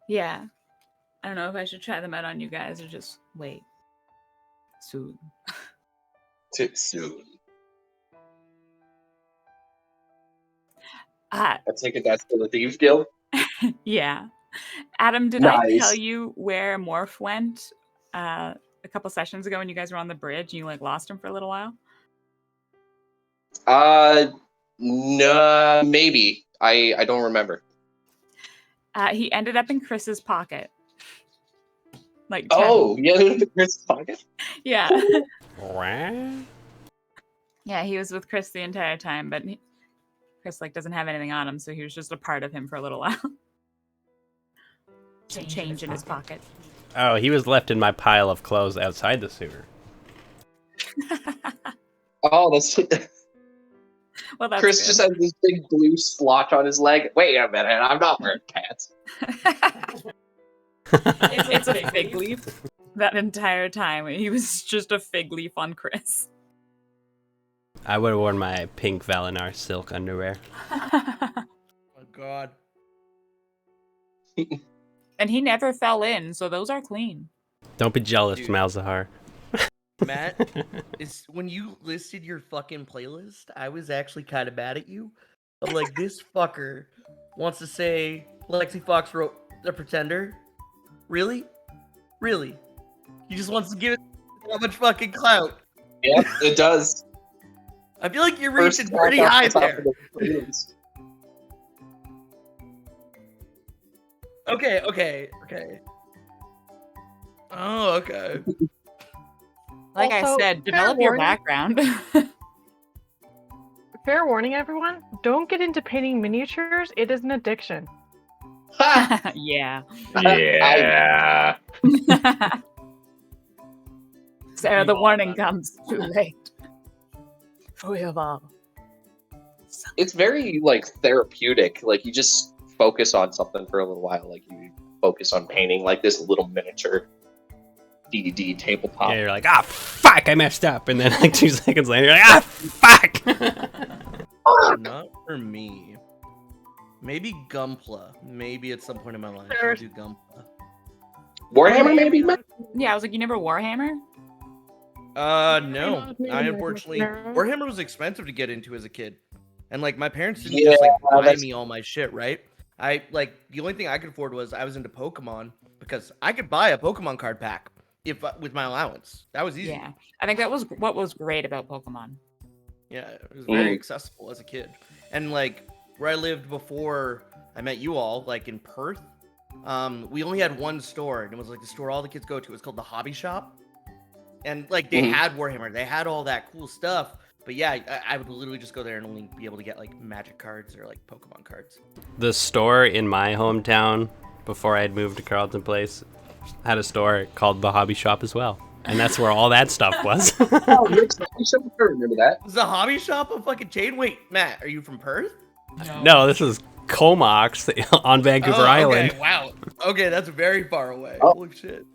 Yeah. I don't know if I should try them out on you guys or just wait. Soon. Too soon. I take it that's for the Thieves Guild? Yeah. Adam, did I tell you where Morph went a couple sessions ago when you guys were on the bridge and you lost him for a little while? No, maybe. I don't remember. He ended up in Chris's pocket. Oh, he ended up in Chris's pocket? Yeah. What? Yeah, he was with Chris the entire time, but Chris doesn't have anything on him, so he was just a part of him for a little while. Some change in his pocket. Oh, he was left in my pile of clothes outside the sewer. Oh, that's... Well, that's Chris good. just has this big blue splotch on his leg. Wait a minute, I'm not wearing pants. It's a fig leaf. That entire time, he was just a fig leaf on Chris. I would have worn my pink Valinar silk underwear. Oh, God. And he never fell in, so those are clean. Don't be jealous, Dude. Malzahar. Matt, when you listed your fucking playlist, I was actually kind of mad at you. I'm like, this fucker wants to say Lexi Fox wrote The Pretender? Really? Really? He just wants to give it that much fucking clout. Yep, it does. I feel like you're reaching pretty high there. Okay. Oh, okay. Like Also, I said, develop your background. Fair warning, everyone. Don't get into painting miniatures. It is an addiction. Yeah. Yeah. Sarah, the warning comes too late. Forever. It's very therapeutic. You just focus on something for a little while. You focus on painting this little miniature D&D tabletop. Yeah, you're like, fuck, I messed up. And then 2 seconds later, you're like, fuck. Not for me. Maybe Gunpla. Maybe at some point in my life I'll There's- do Gunpla. Warhammer, maybe? Yeah, I was like, you never Warhammer? No. No. I unfortunately... No. Warhammer was expensive to get into as a kid. And my parents didn't Yeah, just buy that's- me all my shit, right? The only thing I could afford was I was into Pokemon because I could buy a Pokemon card pack with my allowance. That was easy. Yeah. I think that was what was great about Pokemon. Yeah, it was very accessible as a kid. And where I lived before I met you all, in Perth, we only had one store, and it was the store all the kids go to. It was called the Hobby Shop. And they had Warhammer, they had all that cool stuff. But yeah, I would literally just go there and only be able to get Magic cards or Pokemon cards. The store in my hometown, before I had moved to Carleton Place, had a store called the Hobby Shop as well. And that's where all that stuff was. Oh, you should remember that. Was the Hobby Shop a fucking chain? Wait, Matt, are you from Perth? No, this is Comox on Vancouver Island. Okay, wow. Okay, that's very far away. Oh. Holy shit.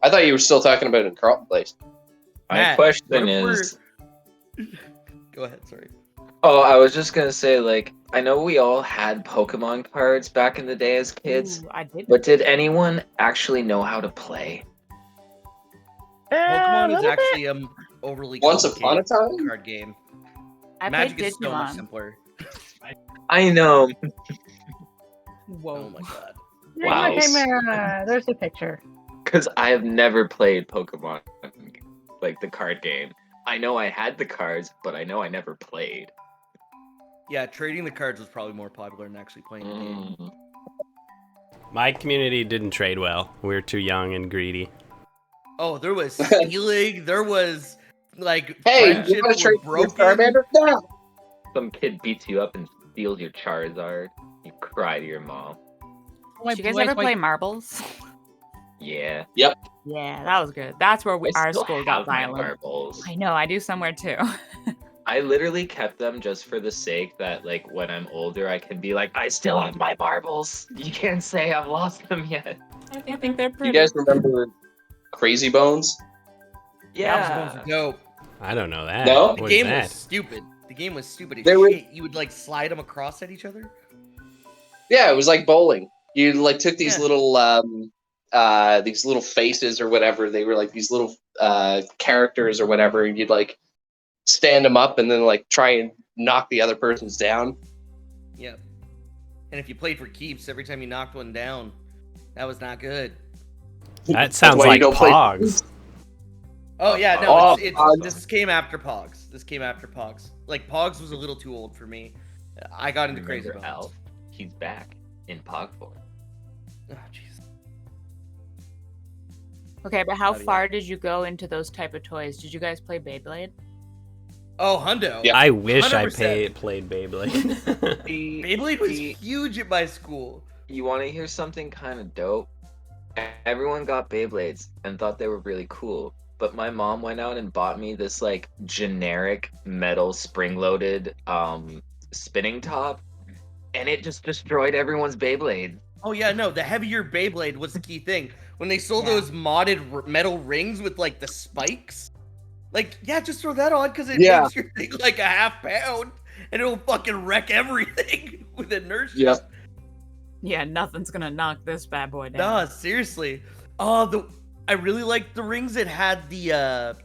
I thought you were still talking about it in Carlton Place. My Matt, question what if is... Go ahead, sorry. Oh, I was just gonna say, I know we all had Pokemon cards back in the day as kids, Ooh, I did. but did anyone actually know how to play? Pokemon is actually overly Once upon a complicated time? card game. I Magic played is so much Digimon. simpler. I know. Whoa. Oh my god. Wow. Okay, Mara, there's a picture. Because I have never played Pokemon, the card game. I know I had the cards, but I know I never played. Yeah, trading the cards was probably more popular than actually playing the game. My community didn't trade well. We were too young and greedy. Oh, there was stealing. There was Hey, friendships you want to trade were your broken. Charmander? No. Some kid beats you up and steals your Charizard. You cry to your mom. Did you guys ever play marbles? Yeah. Yeah, that was good. That's where I our still school got have my violent. marbles. I know, I do somewhere too. I literally kept them just for the sake that, when I'm older, I can be like, I still have my marbles. You can't say I've lost them yet. I think they're pretty. You guys remember Crazy Bones? That was dope. I don't know that. No? What The is game that? was stupid. The game was stupid as There were- shit. You would slide them across at each other. Yeah, it was like bowling. You like took these little faces or whatever. They were like these little characters or whatever, and you'd like stand them up and then like try and knock the other person's down. Yep. And if you played for keeps, every time you knocked one down, that was not good. That sounds like Pogs. Oh yeah, no, this came after Pogs. Like Pogs was a little too old for me. I got into Crazy Bones. Elf, he's back in Pog form. Oh jeez. Okay, but how far did you go into those type of toys? Did you guys play Beyblade? Oh, hundo. Yeah. I wish 100%. I played Beyblade. Beyblade was huge at my school. You want to hear something kind of dope? Everyone got Beyblades and thought they were really cool. But my mom went out and bought me this like generic metal spring-loaded spinning top, and it just destroyed everyone's Beyblade. Oh yeah, no, the heavier Beyblade was the key thing. When they sold those modded metal rings with like the spikes, like just throw that on because it makes your thing like a half pound, and it'll fucking wreck everything with inertia. Yep. Yeah, nothing's gonna knock this bad boy down. Nah, seriously. Oh, I really liked the rings that had the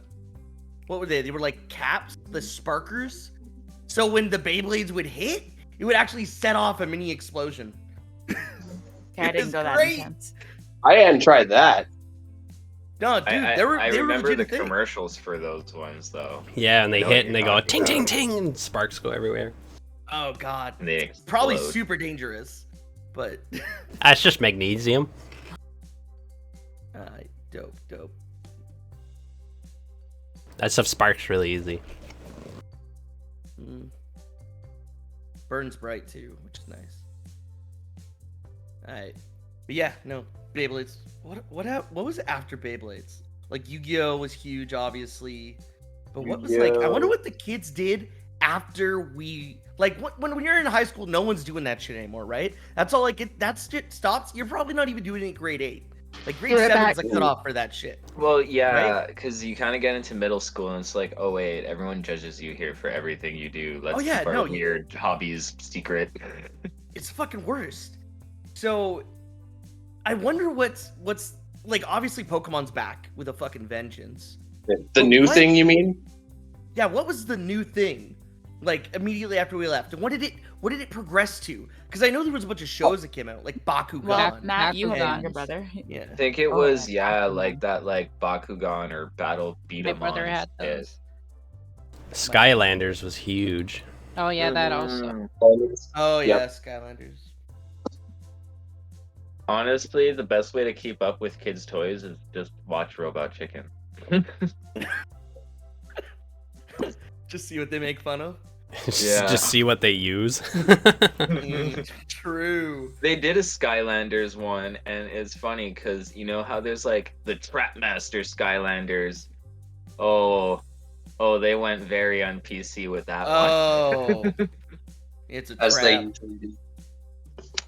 what were they? They were like caps, the sparkers. So when the Beyblades would hit, it would actually set off a mini explosion. Okay, I didn't go that intense. I hadn't tried that. No, dude, I they were remember the thing. commercials for those ones though. Yeah, and they hit and they go ting ting ting, and sparks go everywhere. Oh god, And they explode. probably super dangerous, but That's just magnesium. dope. That stuff sparks really easy. Burns bright too, which is nice. Alright, but yeah, no Beyblades. What was after Beyblades? Like Yu-Gi-Oh was huge, obviously, but what was like? I wonder what the kids did after we like when you're in high school. No one's doing that shit anymore, right? That's all. Like that shit stops. You're probably not even doing it in grade 8. Like grade 7 is a cutoff for that shit. Well, yeah, because you kind of get into middle school and it's like, oh wait, everyone judges you here for everything you do. Let's keep our weird hobbies secret. It's the fucking worst. So, I wonder what's like. Obviously, Pokemon's back with a fucking vengeance. The new thing, you mean? Yeah. What was the new thing? Like immediately after we left, and what did it progress to? Because I know there was a bunch of shows that came out, like Bakugan. Well, Matt, you have a younger brother. Yeah. I think it was like that, like Bakugan or Battle Beat 'em My brother on. had those. Skylanders was huge. Oh yeah, that also. Oh yeah, Skylanders. Honestly, the best way to keep up with kids' toys is just watch Robot Chicken. Just see what they make fun of. Just see what they use. True. They did a Skylanders one, and it's funny because you know how there's like the Trapmaster Skylanders. Oh, they went very on PC with that one. Oh, it's a trap. As they usually do.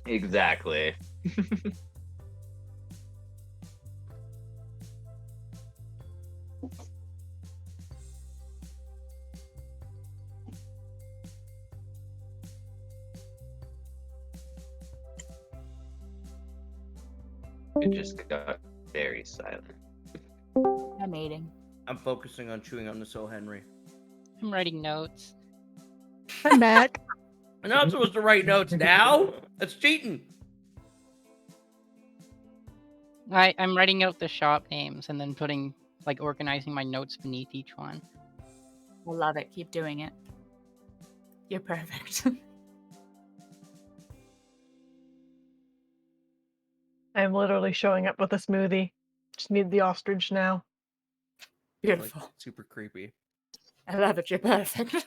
Exactly. It just got very silent. I'm eating. I'm focusing on chewing on this O. Henry. I'm writing notes. I'm back. I'm not supposed to write notes now. That's cheating. I'm writing out the shop names and then organizing my notes beneath each one. I love it. Keep doing it. You're perfect. I'm literally showing up with a smoothie. Just need the ostrich now. Beautiful. Like, super creepy. I love it. You're perfect.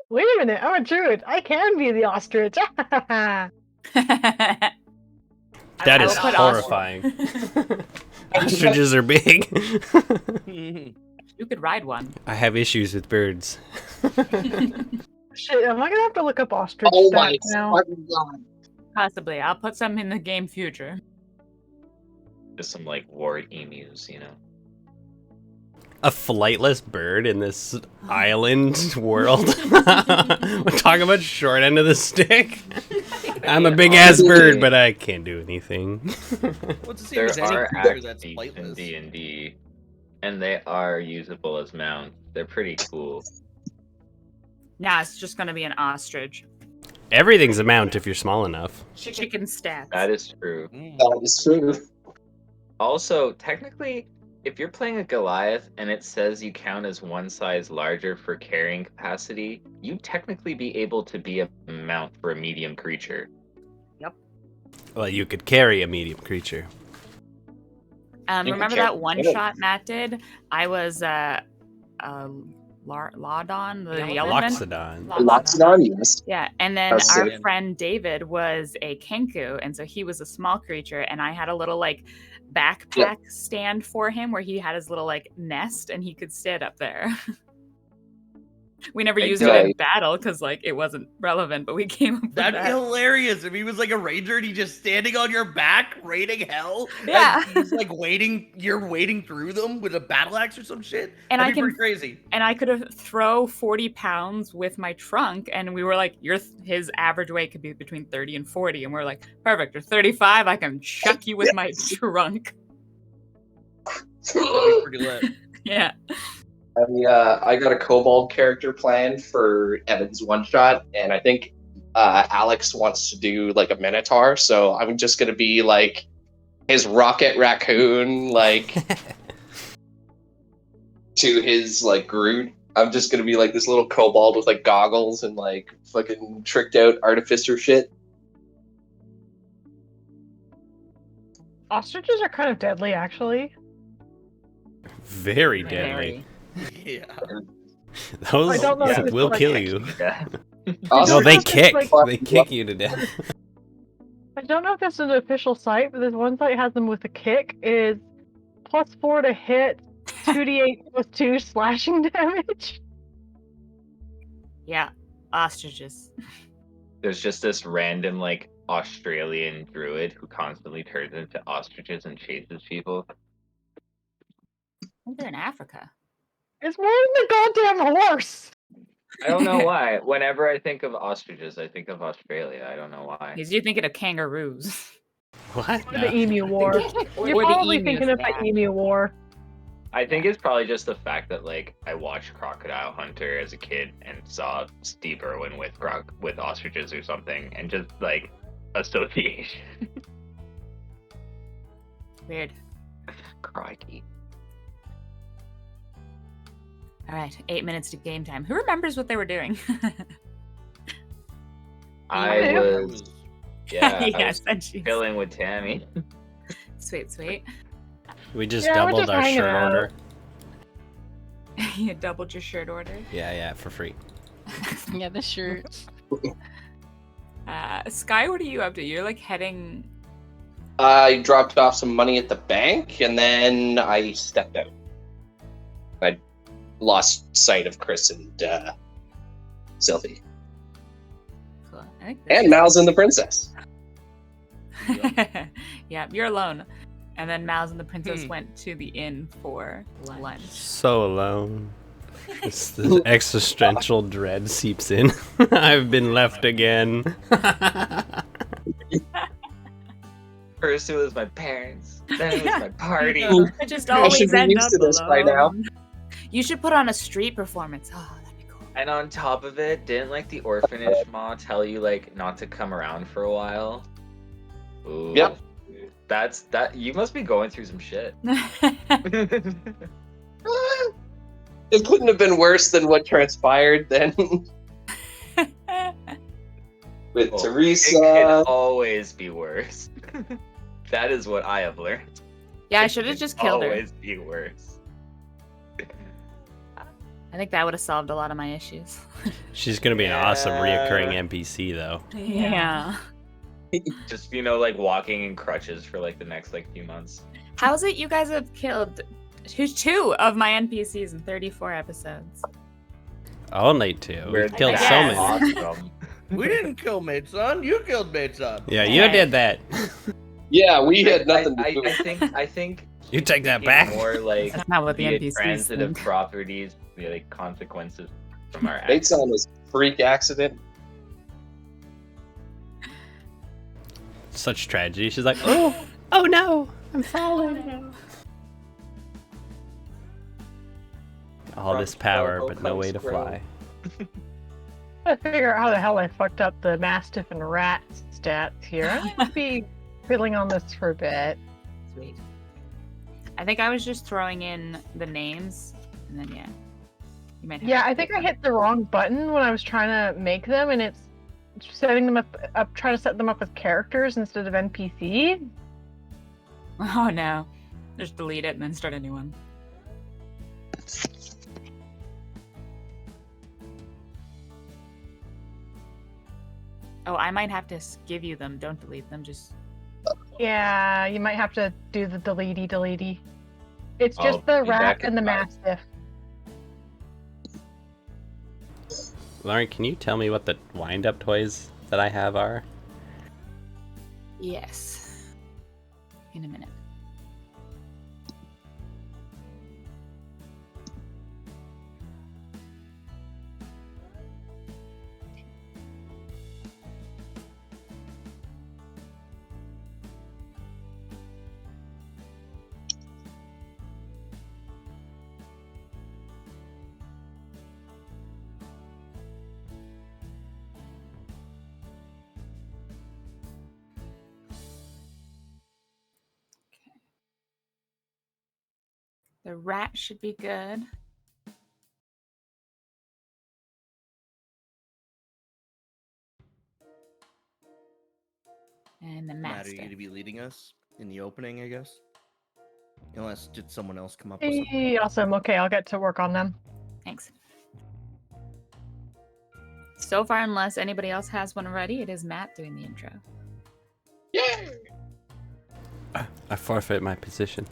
Wait a minute. I'm a druid. I can be the ostrich. That is horrifying. Ostriches are big. You could ride one. I have issues with birds. Shit, am I gonna have to look up ostrich Oh stats my now? God. Possibly. I'll put some in the game future. Just some like war emus, you know. A flightless bird in this island world. We're talking about short end of the stick. I'm a big ass bird, but I can't do anything. Well, it's the same There as any are creature that's beasts in flightless. D&D, and they are usable as mounts. They're pretty cool. Nah, it's just gonna be an ostrich. Everything's a mount if you're small enough. Chicken stats. That is true. That is true. Also, technically, if you're playing a Goliath and it says you count as one size larger for carrying capacity, you technically be able to be a mount for a medium creature. Well, you could carry a medium creature. You Remember can that one carry- shot Matt did? I was Laudon, the Yeah, elephant. Loxodon. Loxodon, yes. Yeah, and then That's our sick. friend David was a kenku, and so he was a small creature, and I had a little like backpack stand for him where he had his little like nest, and he could sit up there. We never used it in Right. battle because like it wasn't relevant, but we came up with That'd be that. hilarious if he was like a ranger and he's just standing on your back, raining hell. Yeah. And he's like you're wading through them with a battle axe or some shit. And That'd I be can- pretty crazy. And I could have throw 40 pounds with my trunk, and we were like, his average weight could be between 30 and 40, and we're like, perfect. You're 35, I can chuck you with my trunk. That'd be pretty lit. Yeah. I got a kobold character planned for Evan's one shot, and I think Alex wants to do like a minotaur, so I'm just gonna be like his rocket raccoon, like to his like Groot. I'm just gonna be like this little kobold with like goggles and like fucking tricked out artificer shit. Ostriches are kind of deadly, actually. Very deadly. Yeah. Those I don't know if it's will like- kill you. Yeah. No, they It's kick. like- They kick you to death. I don't know if this is an official site, but there's one site has them with a kick is +4 to hit, 2d8 plus 2 slashing damage. Yeah. Ostriches. There's just this random like Australian druid who constantly turns into ostriches and chases people. I think they're in Africa. It's more than the goddamn horse. I don't know why. Whenever I think of ostriches, I think of Australia. I don't know why. Because you're thinking of kangaroos. What? Or the Emu War. Or You're the probably emus, thinking of yeah. the Emu War. I think it's probably just the fact that like I watched Crocodile Hunter as a kid and saw Steve Irwin with ostriches or something, and just like association. Weird. Crikey. All right, 8 minutes to game time. Who remembers what they were doing? I was I yes, was and she's chilling with Tammy. sweet, sweet. We just Yeah, we're doubled just our hanging shirt out. order. You doubled your shirt order. Yeah, for free. Yeah, the shirts. Sky, what are you up to? You're like heading. I dropped off some money at the bank, and then I stepped out. I lost sight of Chris and Sylvie. Cool. I think this And Mal's and the princess. yeah, you're alone. And then Mouse and the princess went to the inn for lunch. So alone. This existential dread seeps in. I've been left again. First it was my parents, then it was my party. I just I always should be end used up to this by now. alone. You should put on a street performance. Oh, that'd be cool. And on top of it, didn't like the orphanage ma tell you like not to come around for a while? Ooh. Yep. That you must be going through some shit. It couldn't have been worse than what transpired then with Well, Teresa. It can always be worse. That is what I have learned. Yeah, I should have just killed her. Always be worse. I think that would have solved a lot of my issues. She's gonna be an awesome Yeah. reoccurring NPC though. Yeah. Just like walking in crutches for like the next like few months. How's it you guys have killed two of my NPCs in 34 episodes? Only two. We're We've killed so that many. awesome. We didn't kill Mate Son. You killed Mate Son. Yeah, you did that. Yeah, we had nothing to do. I think You take that thinking back. more like That's not what the the NPCs transitive think. properties, the like consequences from our Bates actions. on was freak accident. such tragedy. She's like, oh no, I'm falling. All this power, but no way to fly. I figure out how the hell I fucked up the Mastiff and Rat stats here. I might be fiddling on this for a bit. Sweet. I think I was just throwing in the names, and then yeah, you might. Yeah, I think I hit the wrong button when I was trying to make them, and it's setting them up trying to set them up as characters instead of NPC. Oh no, just delete it and then start a new one. Oh, I might have to give you them. Don't delete them. Just. Yeah, you might have to do the deletey. It's just the rat and the mastiff. Lauren, can you tell me what the wind-up toys that I have are? Yes. In a minute. The rat should be good. And the Matt, are master. you going to be leading us in the opening, I guess? Unless, did someone else come up with something? Hey, awesome. Okay, I'll get to work on them. Thanks. So far, unless anybody else has one ready, it is Matt doing the intro. Yay! I forfeit my position.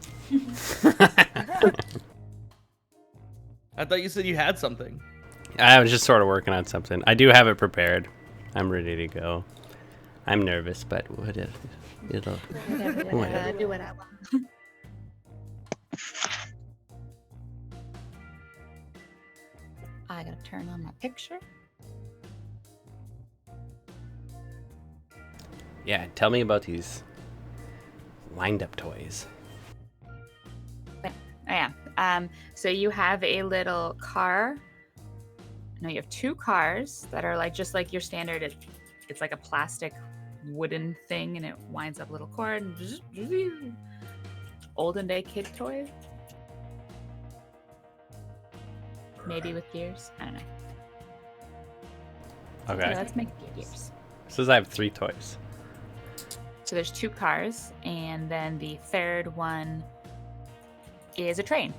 I thought you said you had something. I was just sort of working on something. I do have it prepared. I'm ready to go. I'm nervous, but whatever. It'll. Whatever. Do what I want. I gotta turn on my picture. Yeah, tell me about these wind-up toys. Yeah. So you have a little car. No, you have two cars that are like just like your standard. It's like a plastic wooden thing, and it winds up a little cord. And olden day kid toy. Maybe with gears. I don't know. Okay. So let's make gears. Says I have 3 toys. So there's 2 cars, and then the third one is a train.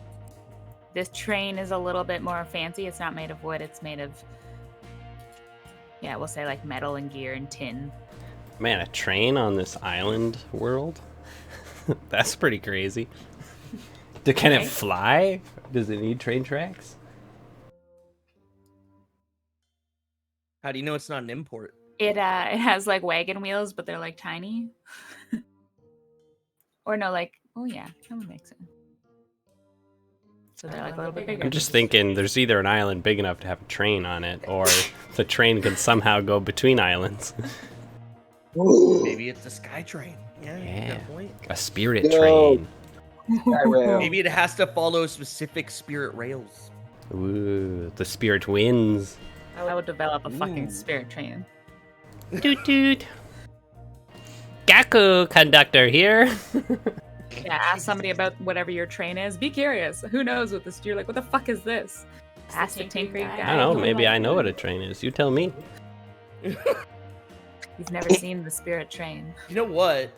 This train is a little bit more fancy. It's not made of wood. It's made of, yeah, we'll say like metal and gear and tin. Man, a train on this island world? That's pretty crazy. Can it fly? Does it need train tracks? How do you know it's not an import? It has like wagon wheels, but they're like tiny. Or no, like, oh yeah, that would make sense. So they're like a little bit bigger. I'm just thinking there's either an island big enough to have a train on it, or the train can somehow go between islands. Maybe it's a sky train. Yeah. Good point. A spirit train. Maybe it has to follow specific spirit rails. Ooh, the spirit wins. I would develop a fucking spirit train. Toot toot. Gaku conductor here. Yeah, ask somebody about whatever your train is. Be curious. Who knows what this? You're like, what the fuck is this? Ask the tinker guy. I don't know. Maybe I know what a train is. You tell me. You've never seen the spirit train. You know what?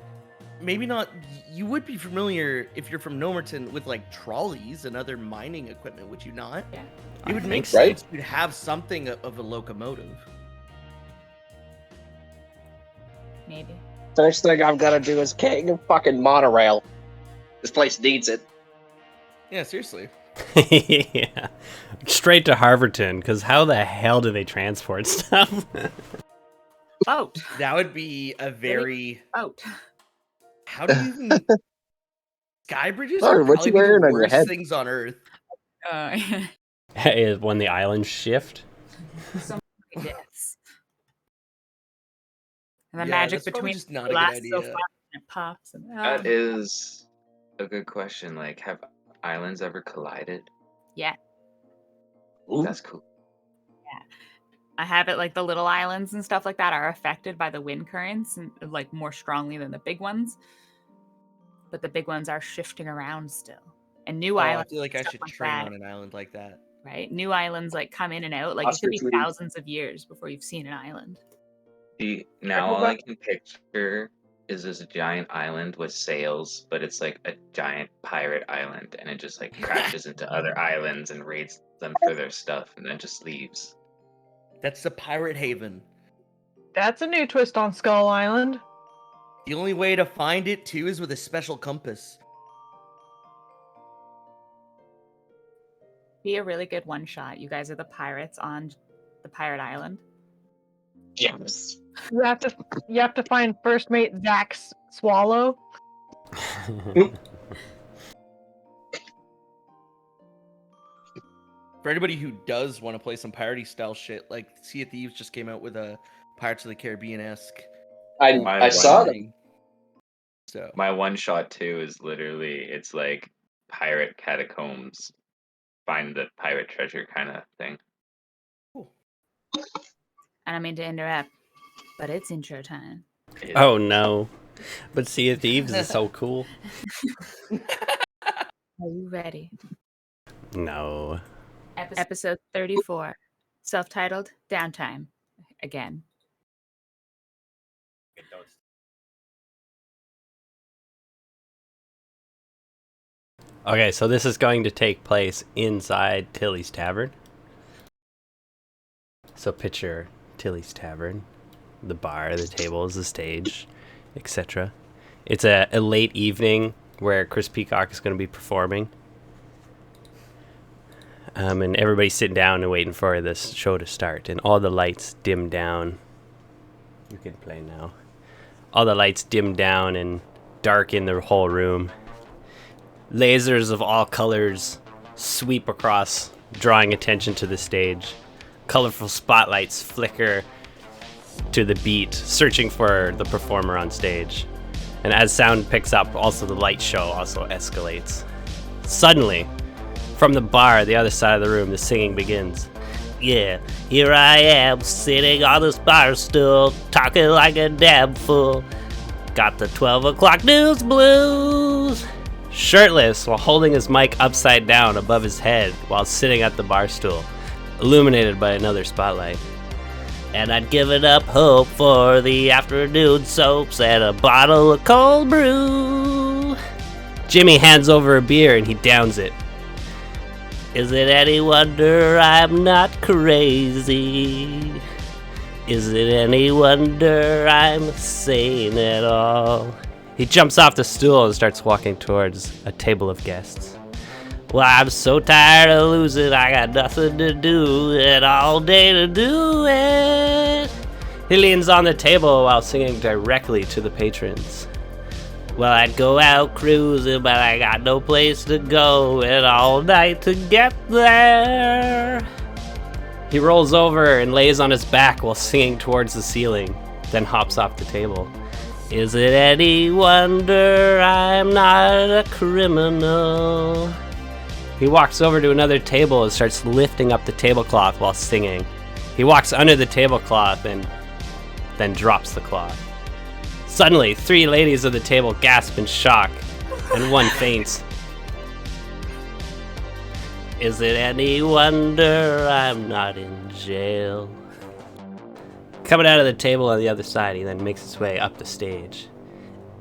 Maybe not. You would be familiar if you're from Nomerton with like trolleys and other mining equipment, would you not? Yeah. It would make right? sense. You'd have something of a locomotive. Maybe. First thing I've got to do is get a fucking monorail. This place needs it. Yeah, seriously. Yeah. Straight to Harverton, because how the hell do they transport stuff? Boat. That would be a very. Boat. How do you even? Sky bridges Lauren, are what you probably wearing the on your worst head? things on Earth. Hey, when the islands shift. So many deaths. And the Yeah, magic that's probably between just not the a good glass so idea. far and it pops. And, That is a good question. Like, have islands ever collided? yeah. Ooh. That's cool. I have it like the little islands and stuff like that are affected by the wind currents and like more strongly than the big ones. But the big ones are shifting around still. And new Oh, I islands, feel like I stuff should like train that, on an island like that. right? New islands like come in and out. Like it Oscar could be Tweety. thousands of years before you've seen an island. See, now all I can picture is this giant island with sails, but it's like a giant pirate island, and it just like crashes into other islands and raids them for their stuff, and then just leaves. That's the pirate haven. That's a new twist on Skull Island. The only way to find it too is with a special compass. Be a really good one shot. You guys are the pirates on the pirate island. Yes. You have to find first mate Zach's swallow. For anybody who does want to play some piratey style shit, like Sea of Thieves just came out with a Pirates of the Caribbean-esque. I saw them. So My one shot too is literally it's like pirate catacombs, find the pirate treasure kind of thing. I don't mean to interrupt, but it's intro time. Oh no. But Sea of Thieves is so cool. Are you ready? No. Episode 34, self-titled Downtime. Again. Okay, so this is going to take place inside Tilly's Tavern. So picture Tilly's Tavern, the bar, the tables, the stage, etc. It's a late evening where Chris Peacock is going to be performing. And everybody's sitting down and waiting for this show to start. And all the lights dim down. You can play now. All the lights dim down and darken the whole room. Lasers of all colors sweep across, drawing attention to the stage. Colorful spotlights flicker to the beat, searching for the performer on stage. And as sound picks up, also the light show also escalates. Suddenly, from the bar, the other side of the room, the singing begins. Yeah, here I am, sitting on this bar stool, talking like a damn fool. Got the 12 o'clock news blues. Shirtless, while holding his mic upside down above his head while sitting at the bar stool, illuminated by another spotlight. And I'd given up hope for the afternoon soaps and a bottle of cold brew. Jimmy hands over a beer and he downs it. Is it any wonder I'm not crazy? Is it any wonder I'm sane at all? He jumps off the stool and starts walking towards a table of guests. Well, I'm so tired of losing, I got nothing to do and all day to do it. He leans on the table while singing directly to the patrons. Well, I'd go out cruising, but I got no place to go and all night to get there. He rolls over and lays on his back while singing towards the ceiling, then hops off the table. Is it any wonder I'm not a criminal? He walks over to another table and starts lifting up the tablecloth while singing. He walks under the tablecloth and then drops the cloth. Suddenly, 3 ladies at the table gasp in shock, and one faints. Is it any wonder I'm not in jail? Coming out of the table on the other side, he then makes his way up the stage.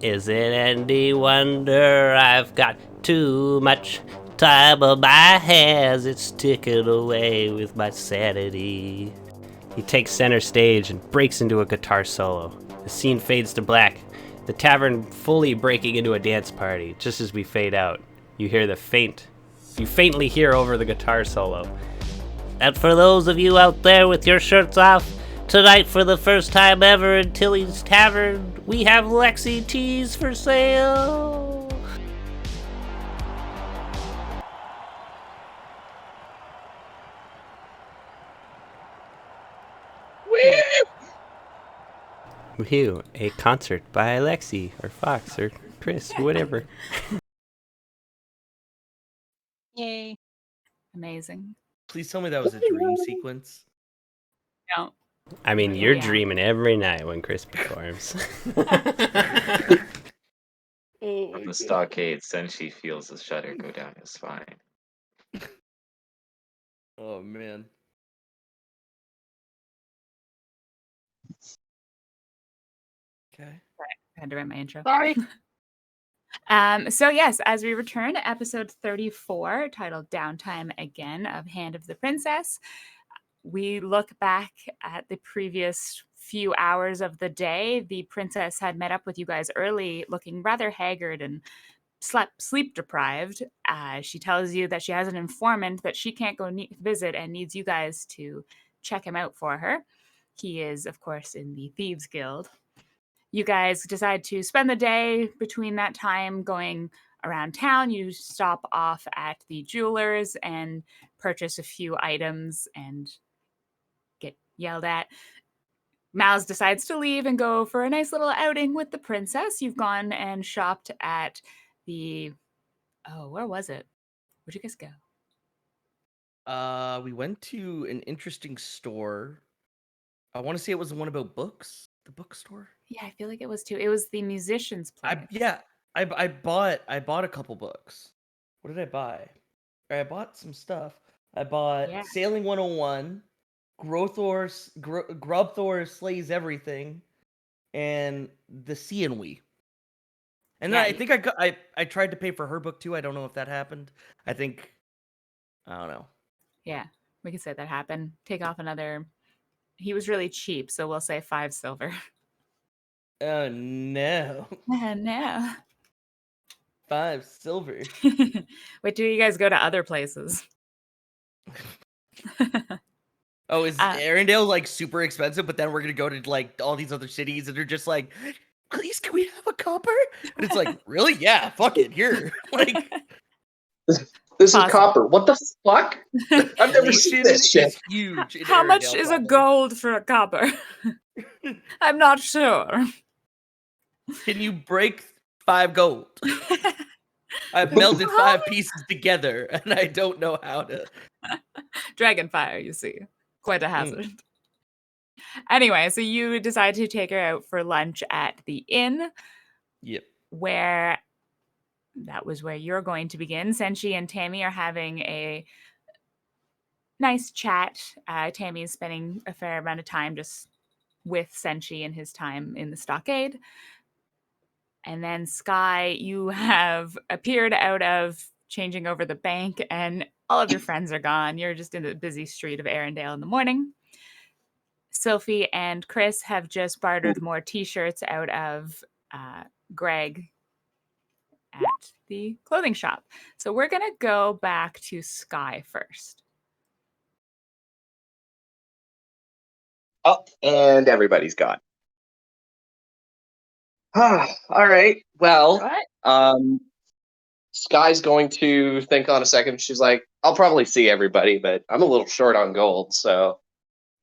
Is it any wonder I've got too much time on my hands? It's ticking away with my sanity. He takes center stage and breaks into a guitar solo. The scene fades to black, the tavern fully breaking into a dance party. Just as we fade out, you faintly hear over the guitar solo. And for those of you out there with your shirts off, tonight for the first time ever in Tilly's Tavern, we have Lexi tees for sale. Whew, a concert by Alexi or Fox or Chris, whatever. Yay. Amazing. Please tell me that was a dream sequence. No. I mean, Yeah. you're dreaming every night when Chris performs. From the stockade, Senshi feels the shudder go down his spine. Oh man. Okay. I had to write my intro. Sorry. So yes, as we return to episode 34, titled Downtime again of Hand of the Princess, we look back at the previous few hours of the day. The princess had met up with you guys early, looking rather haggard and sleep deprived. She tells you that she has an informant that she can't go visit and needs you guys to check him out for her. He is, of course, in the Thieves Guild. You guys decide to spend the day between that time going around town. You stop off at the jeweler's and purchase a few items and get yelled at. Mouse decides to leave and go for a nice little outing with the princess. You've gone and shopped at the... Oh, where was it? Where'd you guys go? We went to an interesting store. I want to say it was the one about books. The bookstore. Yeah, I feel like it was too. It was the musician's place. I bought a couple books. What did I buy? I bought some stuff. I bought Sailing 101, Grubthor Slays Everything, and The Sea and We. And then I think I tried to pay for her book too. I don't know if that happened. I don't know. Yeah, we could say that happened. Take off another... He was really cheap, so we'll say 5 silver. Oh no. No. 5 silver. Wait, do you guys go to other places? Oh, is Arendelle like super expensive? But then we're gonna go to like all these other cities, and they're just like, please, can we have a copper? And it's like, really? Yeah, fuck it, here. Like, this is copper. What the fuck? I've never seen this shit. Is huge. How much is a gold for a copper? I'm not sure. Can you break 5 gold? I've melded 5 pieces together, and I don't know how to. Dragonfire, you see. Quite a hazard. Anyway, so you decide to take her out for lunch at the inn. Yep. Where that was where you're going to begin. Senshi and Tammy are having a nice chat. Tammy is spending a fair amount of time just with Senshi and his time in the stockade. And then Sky, you have appeared out of changing over the bank and all of your friends are gone. You're just in the busy street of Arendelle in the morning. Sophie and Chris have just bartered more t-shirts out of Greg at the clothing shop. So we're going to go back to Sky first. Oh, and everybody's gone. All right. Well, Sky's going to think on a second. She's like, I'll probably see everybody, but I'm a little short on gold. So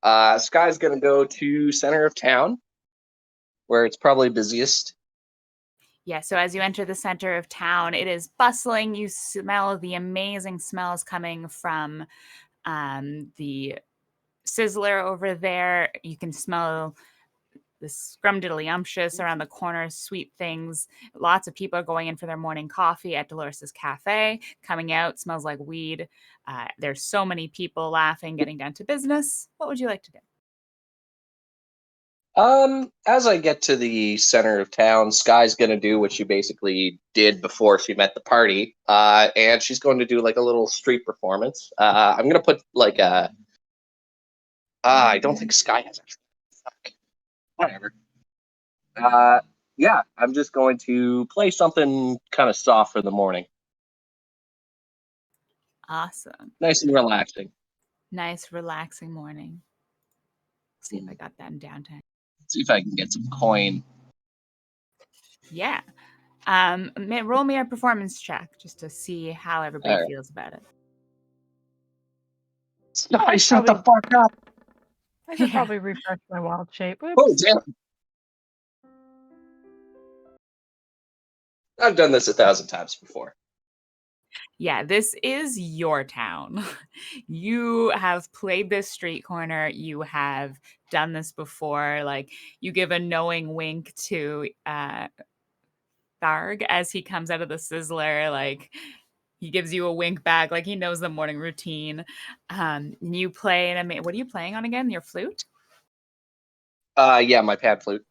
Sky's going to go to center of town, where it's probably busiest. Yeah, so as you enter the center of town, it is bustling. You smell the amazing smells coming from the Sizzler over there. You can smell the scrumdiddlyumptious around the corner, sweet things. Lots of people are going in for their morning coffee at Dolores's Cafe. Coming out, smells like weed. There's so many people laughing, getting down to business. What would you like to do? As I get to the center of town, Sky's gonna do what she basically did before she met the party. And she's going to do like a little street performance. I'm gonna put like a... I don't think Sky has a... Fuck. Whatever. Yeah, I'm just going to play something kind of soft for the morning. Awesome. Nice and relaxing. Nice, relaxing morning. Let's see if I got that in Downtime. See if I can get some coin. Yeah. Roll me a performance check just to see how everybody feels about it. Sky, shut the fuck up. I should probably refresh my wild shape. Oops. Oh, damn. I've done this 1,000 times before. Yeah, this is your town. You have played this street corner. You have done this before. Like, you give a knowing wink to Tharg as he comes out of the sizzler. Like, he gives you a wink back, like he knows the morning routine. You play what are you playing on again? Your flute? Yeah, my pad flute.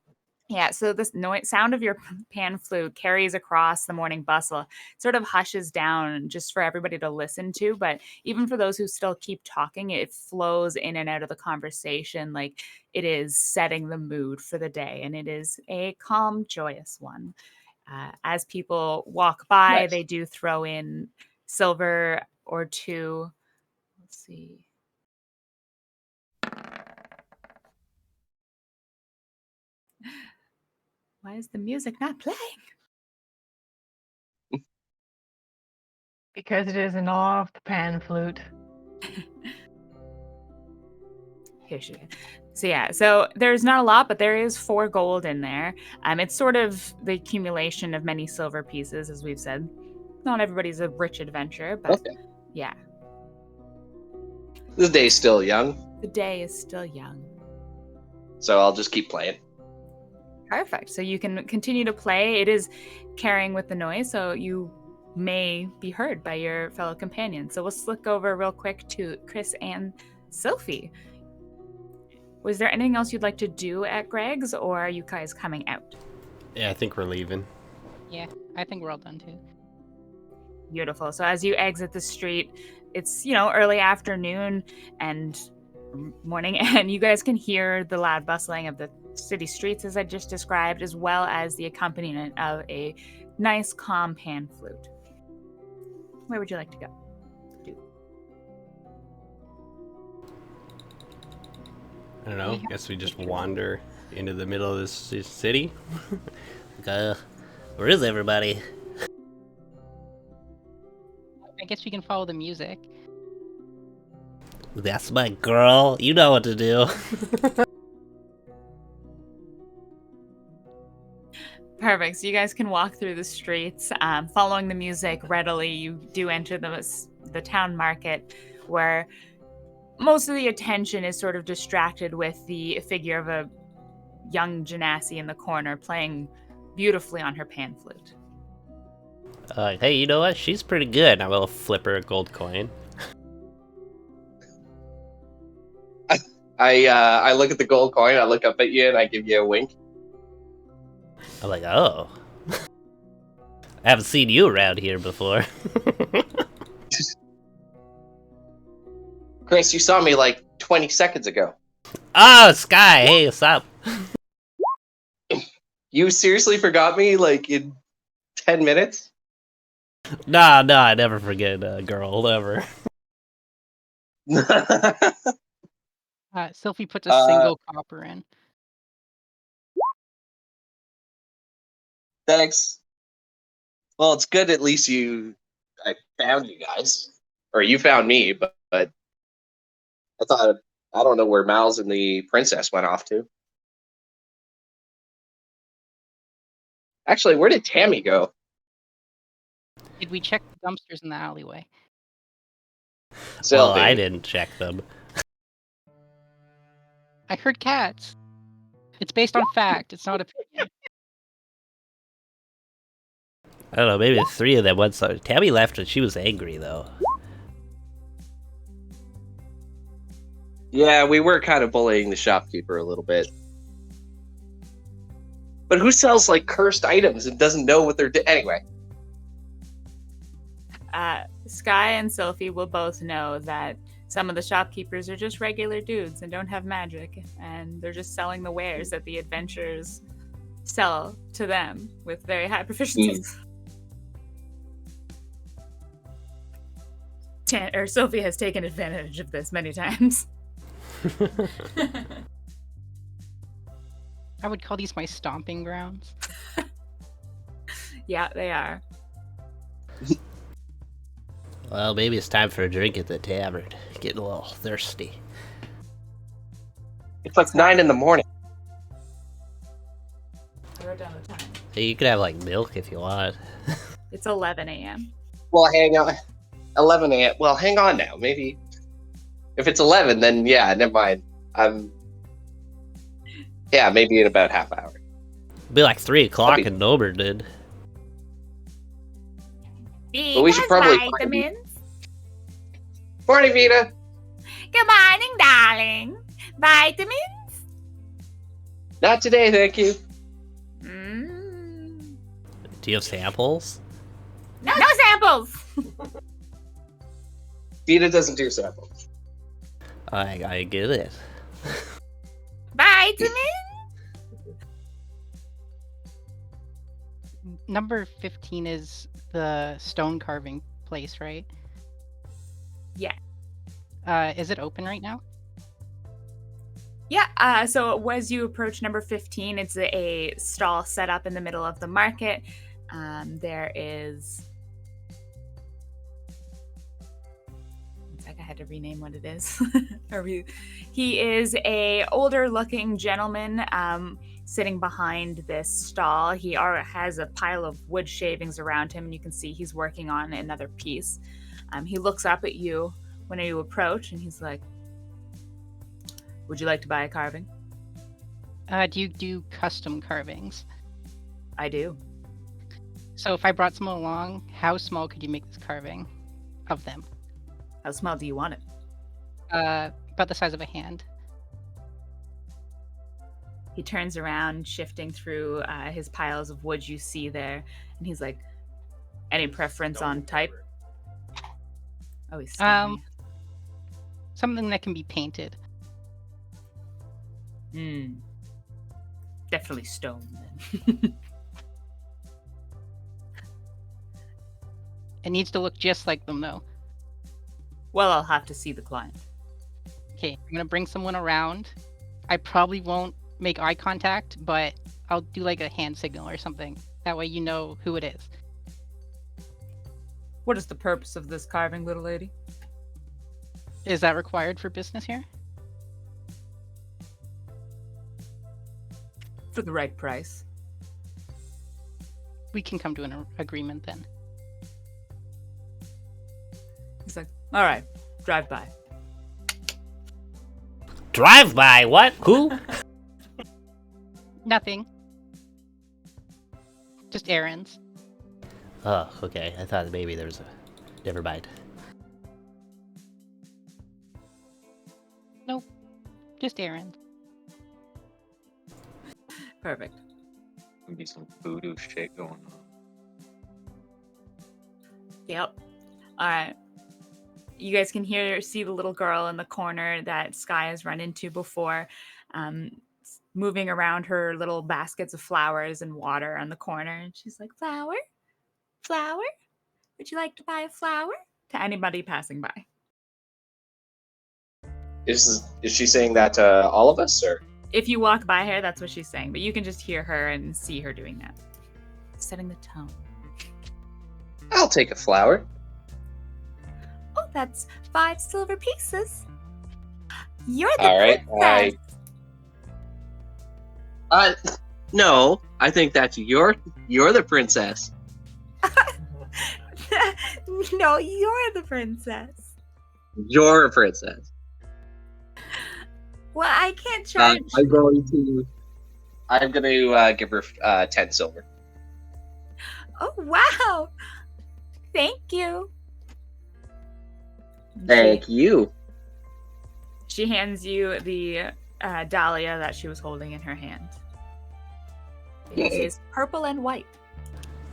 Yeah, so this noise sound of your pan flute carries across the morning bustle, sort of hushes down just for everybody to listen to. But even for those who still keep talking, it flows in and out of the conversation like it is setting the mood for the day. And it is a calm, joyous one. As people walk by, Nice. they do throw in silver or two. Let's see. Why is the music not playing? Because it is an off the pan flute. Here she is. So yeah, so there's not a lot, but there is 4 gold in there. It's sort of the accumulation of many silver pieces, as we've said. Not everybody's a rich adventurer, but Okay. yeah, This day's still young, the day is still young. so I'll just keep playing. Perfect. So you can continue to play. It is carrying with the noise, so you may be heard by your fellow companions. So we'll flick over real quick to Chris and Sophie. Was there anything else you'd like to do at Greg's, or are you guys coming out? Yeah, I think we're leaving. Yeah, I think we're all done too. Beautiful. So as you exit the street, it's, early afternoon and morning, and you guys can hear the loud bustling of the city streets, as I just described, as well as the accompaniment of a nice, calm pan flute. Where would you like to go? I don't know. Guess we just wander into the middle of this city. Where is everybody? I guess we can follow the music. That's my girl. You know what to do. Perfect. So you guys can walk through the streets, following the music readily. You do enter the town market, where most of the attention is sort of distracted with the figure of a young Genasi in the corner playing beautifully on her pan flute. Hey, you know what? She's pretty good. I will flip her a gold coin. I look at the gold coin, I look up at you, and I give you a wink. I'm like, oh. I haven't seen you around here before. Chris, you saw me like 20 seconds ago. Oh, Sky! Hey, what's up? You seriously forgot me like in 10 minutes? Nah, I never forget a girl, ever. Sophie puts a single copper in. Thanks. Well, it's good at least I found you guys. Or you found me, but I don't know where Miles and the princess went off to. Actually, where did Tammy go? Did we check the dumpsters in the alleyway? Well, Sylvie. I didn't check them. I heard cats. It's based on fact. It's not opinion. I don't know, maybe 3 of them went so. Tammy left and she was angry, though. Yeah, we were kind of bullying the shopkeeper a little bit. But who sells like cursed items and doesn't know what they're doing? Anyway. Sky and Sophie will both know that some of the shopkeepers are just regular dudes and don't have magic, and they're just selling the wares that the adventurers sell to them with very high proficiencies. Sophie has taken advantage of this many times. I would call these my stomping grounds. Yeah, they are. Well, maybe it's time for a drink at the tavern. Getting a little thirsty. It's like 9 in the morning. I wrote down the time. You could have like milk if you want. It's 11 a.m. Well, hang on. 11 a.m. Well, hang on now. Maybe if it's 11, then yeah, never mind. Yeah, maybe in about half hour. It'd be like 3 o'clock Okay. in Dover, dude. But we should probably find vitamins. Morning, Vita. Good morning, darling. Vitamins? Not today, thank you. Mm. Do you have samples? No samples. Vita doesn't do samples. I get it. Vitamins? Number 15 is the stone carving place, right? Yeah. Is it open right now? Yeah, so as you approach number 15, it's a stall set up in the middle of the market. There is... I had to rename what it is. He is a older looking gentleman sitting behind this stall. He has a pile of wood shavings around him, and you can see he's working on another piece. He looks up at you when you approach, and he's like, "Would you like to buy a carving?" Do you do custom carvings? I do. So if I brought someone along, how small could you make this carving of them? How small do you want it? About the size of a hand. He turns around, shifting through his piles of wood you see there, and he's like, "Any preference on type?" Oh, he's stony. Something that can be painted. Definitely stone then. It needs to look just like them, though. Well, I'll have to see the client. Okay, I'm gonna bring someone around. I probably won't make eye contact, but I'll do like a hand signal or something. That way you know who it is. What is the purpose of this carving, little lady? Is that required for business here? For the right price. We can come to an agreement then. He's like, "All right, drive by." Drive by? What? Who? Nothing. Just errands. Oh, okay. I thought maybe there was a... Never mind. Nope. Just errands. Perfect. Gonna be some voodoo shit going on. Yep. All right. You guys can see the little girl in the corner that Sky has run into before, moving around her little baskets of flowers and water on the corner. And she's like, "Flower? Flower? Would you like to buy a flower?" To anybody passing by. Is she saying that to all of us, or? If you walk by her, that's what she's saying. But you can just hear her and see her doing that. Setting the tone. I'll take a flower. Oh, that's 5 silver pieces. You're the All right. princess. No, I think that you're the princess. No, you're the princess. You're a princess. Well, I can't charge. I'm gonna give her 10 silver. Oh, wow. Thank you. Thank you. She hands you the dahlia that she was holding in her hand. It is purple and white.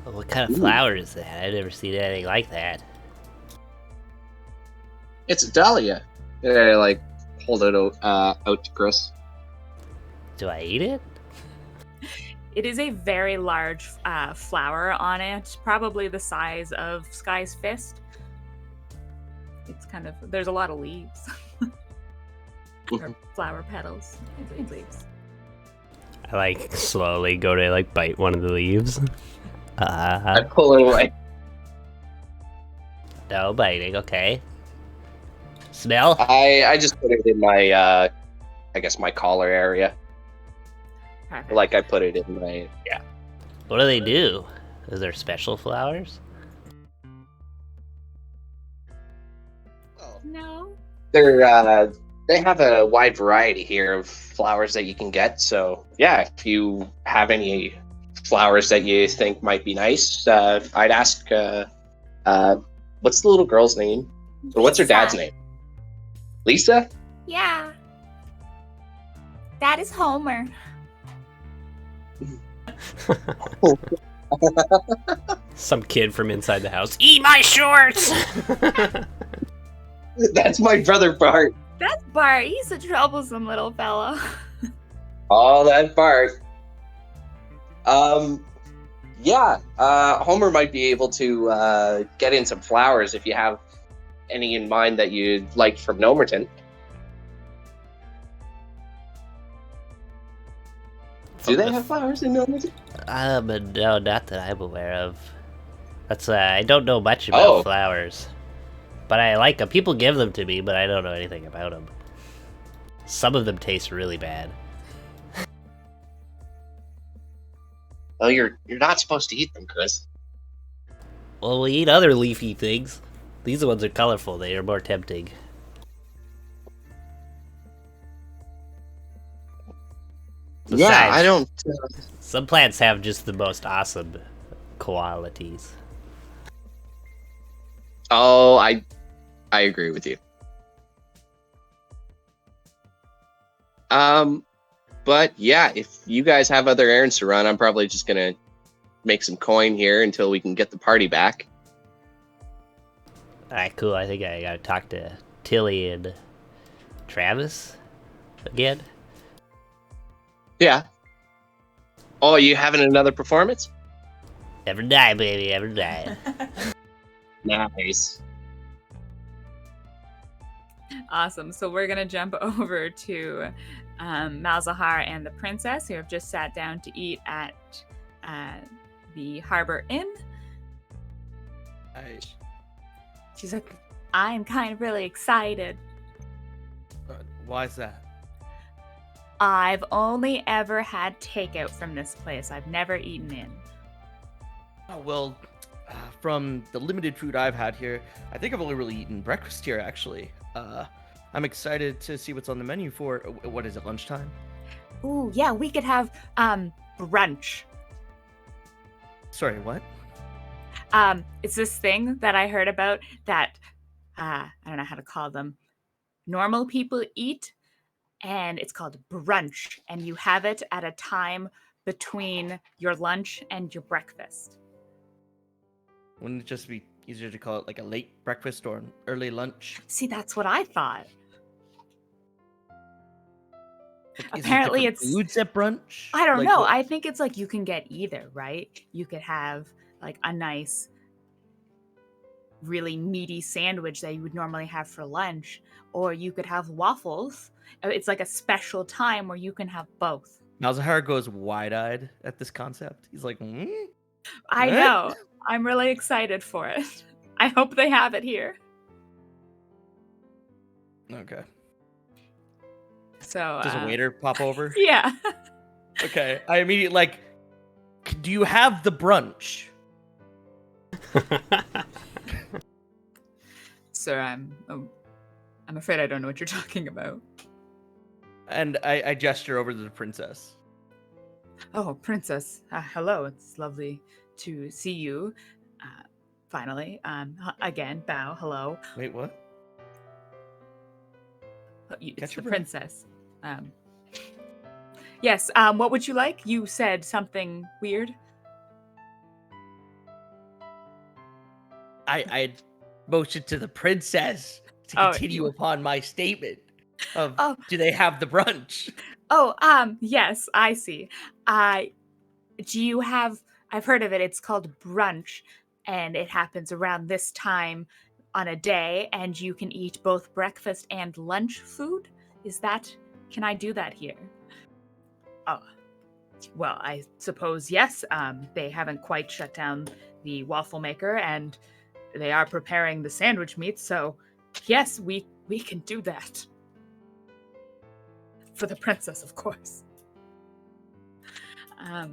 Well, what kind of flower is that? I've never seen anything like that. It's a dahlia. I hold it out to Chris. Do I eat it? It is a very large flower on it, probably the size of Sky's fist. It's there's a lot of leaves. Or flower petals. Big leaves. I slowly go to bite one of the leaves. I pull it away. No biting, okay. Smell? I just put it in my my collar area. Perfect. I put it in my What do they do? Is there special flowers? No. They have a wide variety here of flowers that you can get. So yeah, if you have any flowers that you think might be nice, I'd ask. What's the little girl's name? Or what's her dad's name? Lisa? Yeah. That is Homer. Some kid from inside the house. Eat my shorts! That's my brother Bart. That's Bart. He's a troublesome little fella. All that Bart. Yeah. Homer might be able to get in some flowers if you have any in mind that you'd like from Nomerton. Do they have flowers in Nomerton? No, not that I'm aware of. That's I don't know much about flowers, but I like them. People give them to me, but I don't know anything about them. Some of them taste really bad. Well, you're not supposed to eat them, Chris. Well, we eat other leafy things. These ones are colorful. They are more tempting. Besides, Yeah, I don't. Some plants have just the most awesome qualities. Oh, I agree with you. But yeah, if you guys have other errands to run, I'm probably just gonna make some coin here until we can get the party back. Alright, cool. I think I gotta talk to Tilly and Travis again. Yeah. Oh, you having another performance? Every night, baby, every night. Nice. Awesome. So we're going to jump over to Malzahar and the princess, who have just sat down to eat at the Harbor Inn. She's like, I'm kind of really excited. Why is that? I've only ever had takeout from this place. I've never eaten in. Oh, well, from the limited food I've had here, I think I've only really eaten breakfast here, actually. I'm excited to see what's on the menu for, what is it, lunchtime? Ooh, yeah, we could have brunch. Sorry, what? It's this thing that I heard about that, I don't know how to call them, normal people eat, and it's called brunch, and you have it at a time between your lunch and your breakfast. Wouldn't it just be easier to call it like a late breakfast or an early lunch? See, that's what I thought. Like, Apparently it's foods at brunch. I don't Like, know. what- I think it's like you can get either, right? You could have like a nice, really meaty sandwich that you would normally have for lunch, or you could have waffles. It's like a special time where you can have both. Malzahar goes wide-eyed at this concept. He's like, I What? know. I'm really excited for it. I hope they have it here. Okay. So Does a waiter pop over? Yeah. Okay. I immediately like, do you have the brunch? Sir, I'm afraid I don't know what you're talking about. And I gesture over to the princess. Oh, princess. Hello. It's lovely to see you. Finally. Again, bow. Hello. Wait, what? It's Catch the your breath. princess. Yes. What would you like? You said something weird. I motioned to the princess to continue upon my statement of do they have the brunch? Oh, yes, I see. Do you have, I've heard of it, it's called brunch, and it happens around this time on a day, and you can eat both breakfast and lunch food? Can I do that here? Oh, well, I suppose yes. They haven't quite shut down the waffle maker, and they are preparing the sandwich meats, so yes, we can do that. For the princess, of course.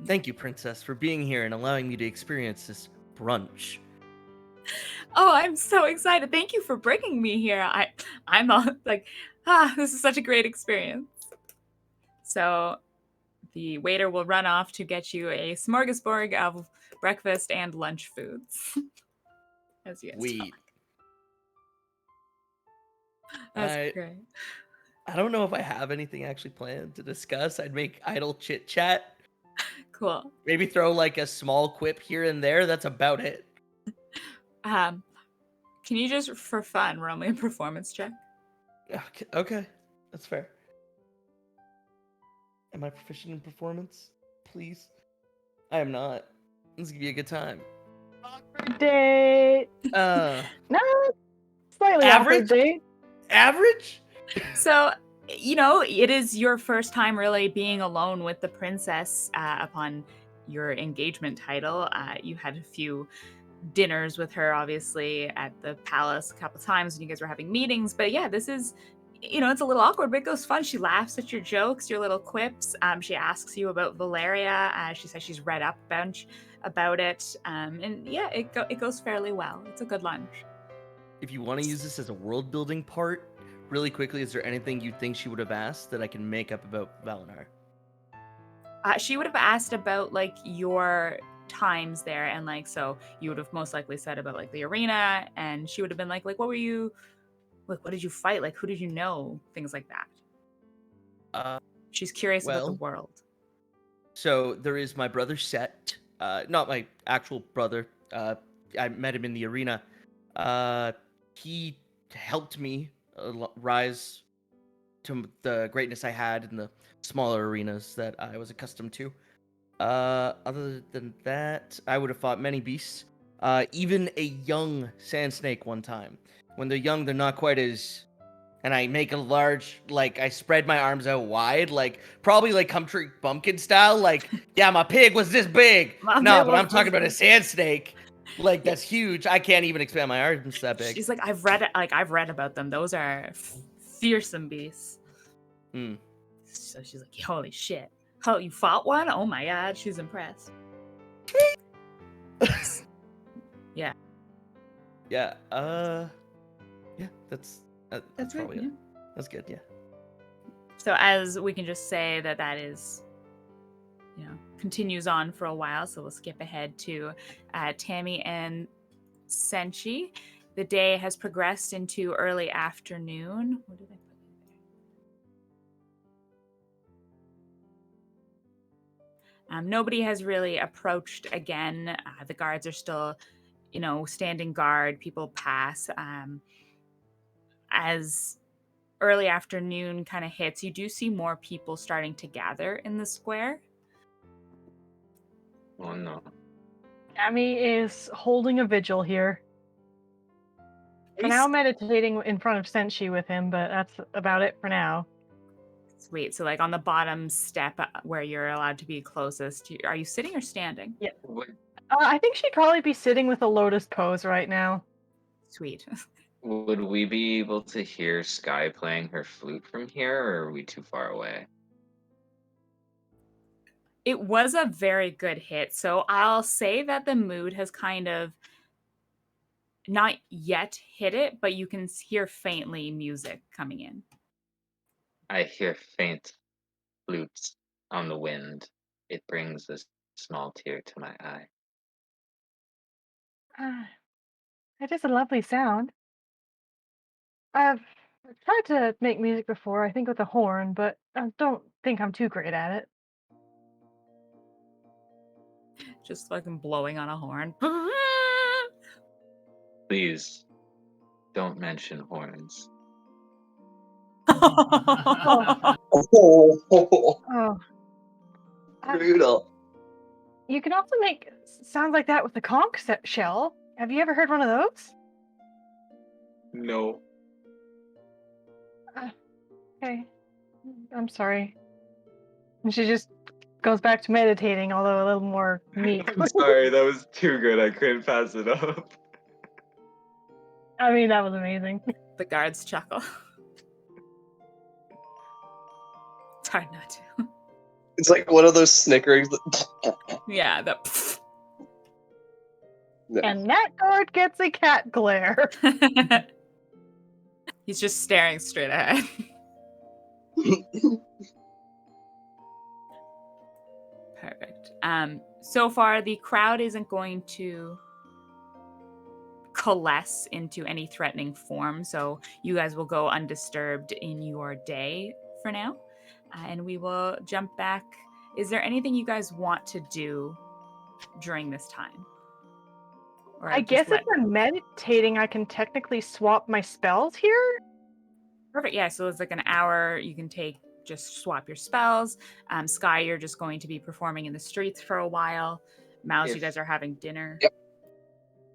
Thank you, Princess, for being here and allowing me to experience this brunch. Oh, I'm so excited. Thank you for bringing me here. I'm all like, this is such a great experience. So the waiter will run off to get you a smorgasbord of breakfast and lunch foods. As you guys Sweet. talk. That's I great. don't know if I have anything actually planned to discuss. I'd make idle chit chat. Cool. Maybe throw like a small quip here and there. That's about it. Can you just, for fun, roll me a performance check? Okay. That's fair. Am I proficient in performance? Please. I am not. Let's give you a good time. Awkward date. Uh, No, slightly Average? awkward date. Average? So, it is your first time really being alone with the princess upon your engagement title. You had a few dinners with her, obviously, at the palace a couple times when you guys were having meetings. But yeah, this is, it's a little awkward, but it goes fun. She laughs at your jokes, your little quips. She asks you about Valeria. She says she's read up a bunch about it. And yeah, it goes fairly well. It's a good lunch. If you want to use this as a world building part, really quickly, is there anything you think she would have asked that I can make up about Valinar? She would have asked about like your times there, and like, so you would have most likely said about like the arena, and she would have been like what were you, like, what did you fight, like, who did you know, things like that. She's curious about the Well, world. so there is my brother Set, not my actual brother. I met him in the arena. He helped me rise to the greatness I had in the smaller arenas that I was accustomed to. Other than that, I would have fought many beasts. Even a young sand snake one time. When they're young, they're not quite as. And I make a large, like, I spread my arms out wide, like, probably like Country Bumpkin style. Like, yeah, my pig was this big. No, but I'm talking about a sand snake. Like, that's huge. I can't even expand my arms that big. She's like, I've read about them. Those are fearsome beasts. So she's like, holy shit. Oh, you fought one? Oh my god, she's impressed. Yeah. Yeah. Yeah. That's probably it. Yeah. That's good. Yeah. So as we can just say that is, continues on for a while. So we'll skip ahead to Tammy and Senshi. The day has progressed into early afternoon. What did I put there? Nobody has really approached again. The guards are still, standing guard. People pass. As early afternoon kind of hits, you do see more people starting to gather in the square. Oh no. Tammy is holding a vigil here. For now, meditating in front of Senshi with him, but that's about it for now. Sweet. So, like, on the bottom step where you're allowed to be closest, are you sitting or standing? Yeah. I think she'd probably be sitting with a lotus pose right now. Sweet. Would we be able to hear Sky playing her flute from here, or are we too far away? It was a very good hit. So I'll say that the mood has kind of not yet hit it, but you can hear faintly music coming in. I hear faint flutes on the wind. It brings a small tear to my eye. It is a lovely sound. I've tried to make music before, I think with a horn, but I don't think I'm too great at it. Just fucking blowing on a horn. Please don't mention horns. Oh. Brutal. You can also make sounds like that with the conch shell. Have you ever heard one of those? No. Okay. I'm sorry. And she just goes back to meditating, although a little more meek. I'm sorry, that was too good. I couldn't pass it up. I mean, that was amazing. The guards chuckle. It's hard not to. It's like one of those snickerings. Yeah, And that guard gets a cat glare. He's just staring straight ahead. Perfect. So far, the crowd isn't going to coalesce into any threatening form, so you guys will go undisturbed in your day for now, and we will jump back. Is there anything you guys want to do during this time? Or I guess if I'm meditating, I can technically swap my spells here? Perfect, yeah, so it's like an hour you can take, just swap your spells. Sky, you're just going to be performing in the streets for a while. Mouse, you guys are having dinner. Yep.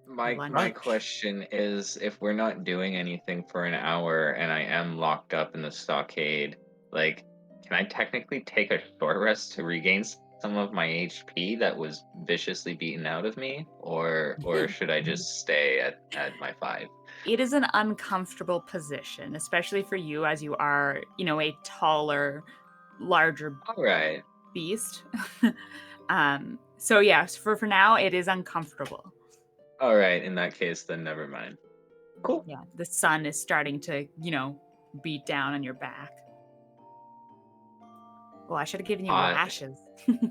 My question is, if we're not doing anything for an hour and I am locked up in the stockade, like, can I technically take a short rest to regain some of my HP that was viciously beaten out of me, or should I just stay at my 5? It is an uncomfortable position, especially for you, as you are, a taller, larger beast. So yes, for now, it is uncomfortable. All right, in that case, then never mind. Cool. Yeah, the sun is starting to, beat down on your back. Well, I should have given you lashes.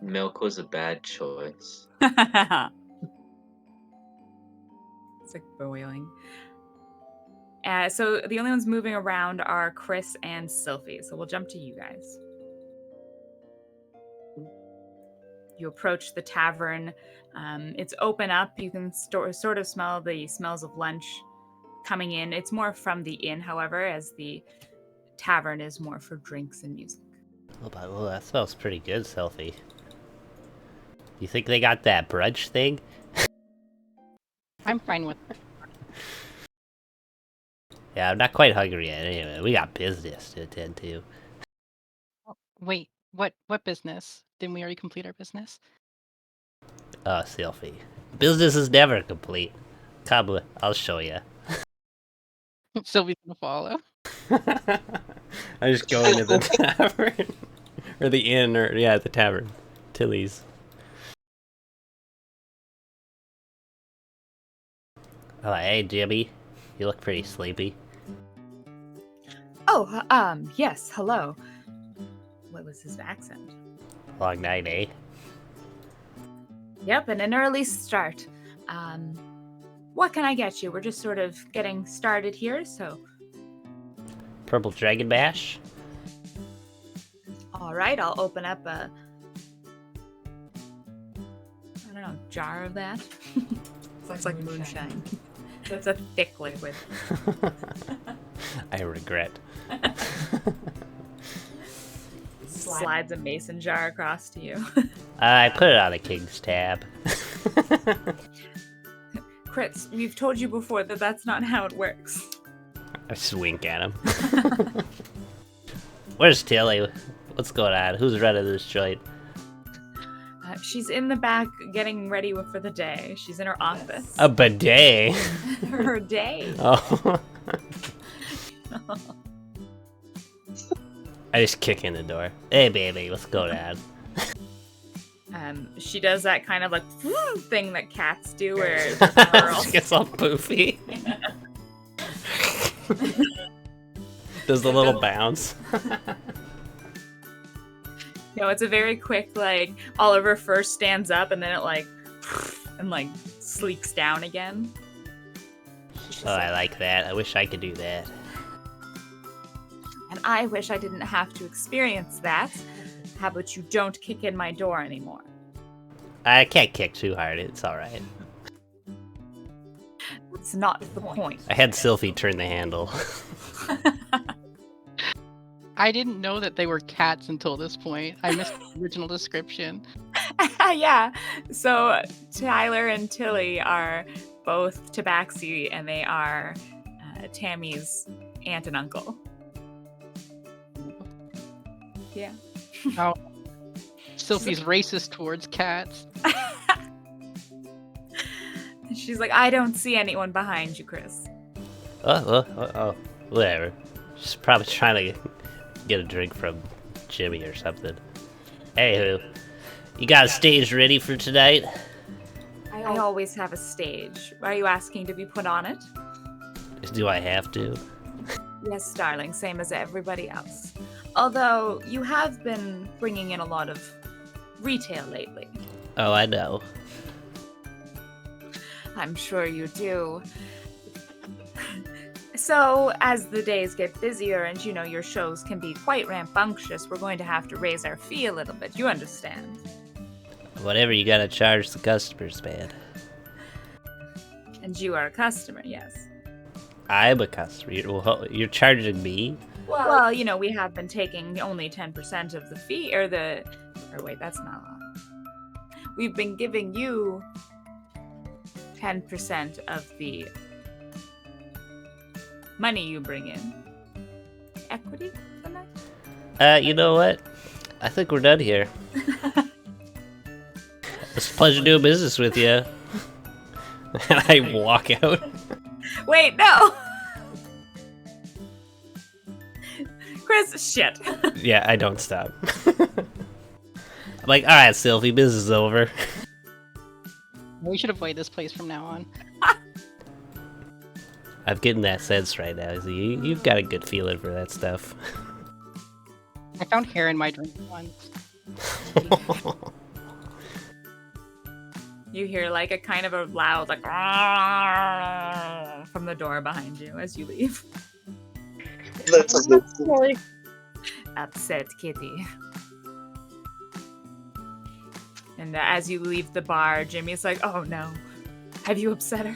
Milk was a bad choice. It's like boiling. So the only ones moving around are Chris and Sylphie. So we'll jump to you guys. You approach the tavern. It's open up. You can sort of smell the smells of lunch coming in. It's more from the inn, however, as the tavern is more for drinks and music. Well, that smells pretty good, Sylphie. You think they got that brunch thing? I'm fine with it. Yeah, I'm not quite hungry yet. Anyway, we got business to attend to. Oh, wait, what business? Didn't we already complete our business? Sylphie. Business is never complete. Come, I'll show you. Sylvie's gonna follow. I just go into the tavern. Or the inn, the tavern. Tilly's. Oh, hey, Jimmy. You look pretty sleepy. Oh, yes, hello. What was his accent? Long night, eh? Yep, and an early start. What can I get you? We're just sort of getting started here, so... Purple Dragon Bash? Alright, I'll open up a... I don't know, jar of that? It's like moonshine. It's a thick liquid. I regret. Slides a mason jar across to you. I put it on the king's tab. Chris, we've told you before that that's not how it works. I just wink at him. Where's Tilly? What's going on? Who's running this joint? She's in the back getting ready for the day. She's in her office. A bidet? Her day. Oh. I just kick in the door. Hey, baby, what's going on? She does that kind of like thing that cats do, where she gets all poofy. Does the little bounce. No, it's a very quick, like, Oliver first stands up and then it like sleeks down again. Oh, I like that. I wish I could do that. And I wish I didn't have to experience that. How about you don't kick in my door anymore? I can't kick too hard. It's alright. It's not the point. I had Sylphie turn the handle. I didn't know that they were cats until this point. I missed the original description. Yeah. So Tyler and Tilly are both Tabaxi, and they are Tammy's aunt and uncle. Yeah. Oh. Sylphie's racist towards cats. She's like, I don't see anyone behind you, Chris. Oh, whatever. She's probably trying to get a drink from Jimmy or something. Anywho, you got a stage ready for tonight? I always have a stage. Are you asking to be put on it? Do I have to? Yes, darling, same as everybody else. Although you have been bringing in a lot of retail lately. Oh, I know. I'm sure you do. So, as the days get busier and, your shows can be quite rambunctious, we're going to have to raise our fee a little bit. You understand? Whatever you gotta charge the customers, man. And you are a customer, yes. I'm a customer. You're charging me? Well, we have been taking only 10% of the fee, or wait, that's not. We've been giving you 10% of the money you bring in. Equity for that? You know what? I think we're done here. It's a pleasure doing business with you. And I walk out. Wait, no! Chris, shit. Yeah, I don't stop. I'm like, alright, Sylvie, business is over. We should avoid this place from now on. I'm getting that sense right now. You've got a good feeling for that stuff. I found hair in my drink once. You hear like a kind of a loud like from the door behind you as you leave. That's a good Like, Upset kitty. And as you leave the bar, Jimmy's like, "Oh no, have you upset her?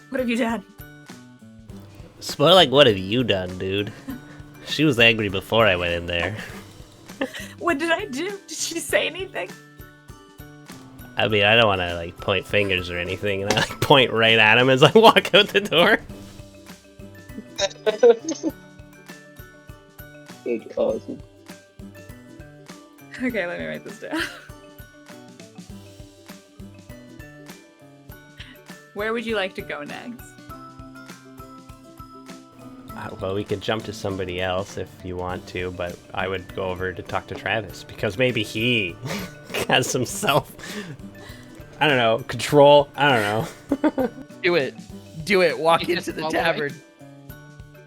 What have you done?" It's more like, what have you done, dude? She was angry before I went in there. What did I do? Did she say anything? I mean, I don't want to like point fingers or anything, and I like point right at him as I walk out the door. That's awesome. Okay, let me write this down. Where would you like to go next? Well, we could jump to somebody else if you want to, but I would go over to talk to Travis, because maybe he has some I don't know, control. I don't know. Do it. Do it. Walk You into just the walk away. tavern.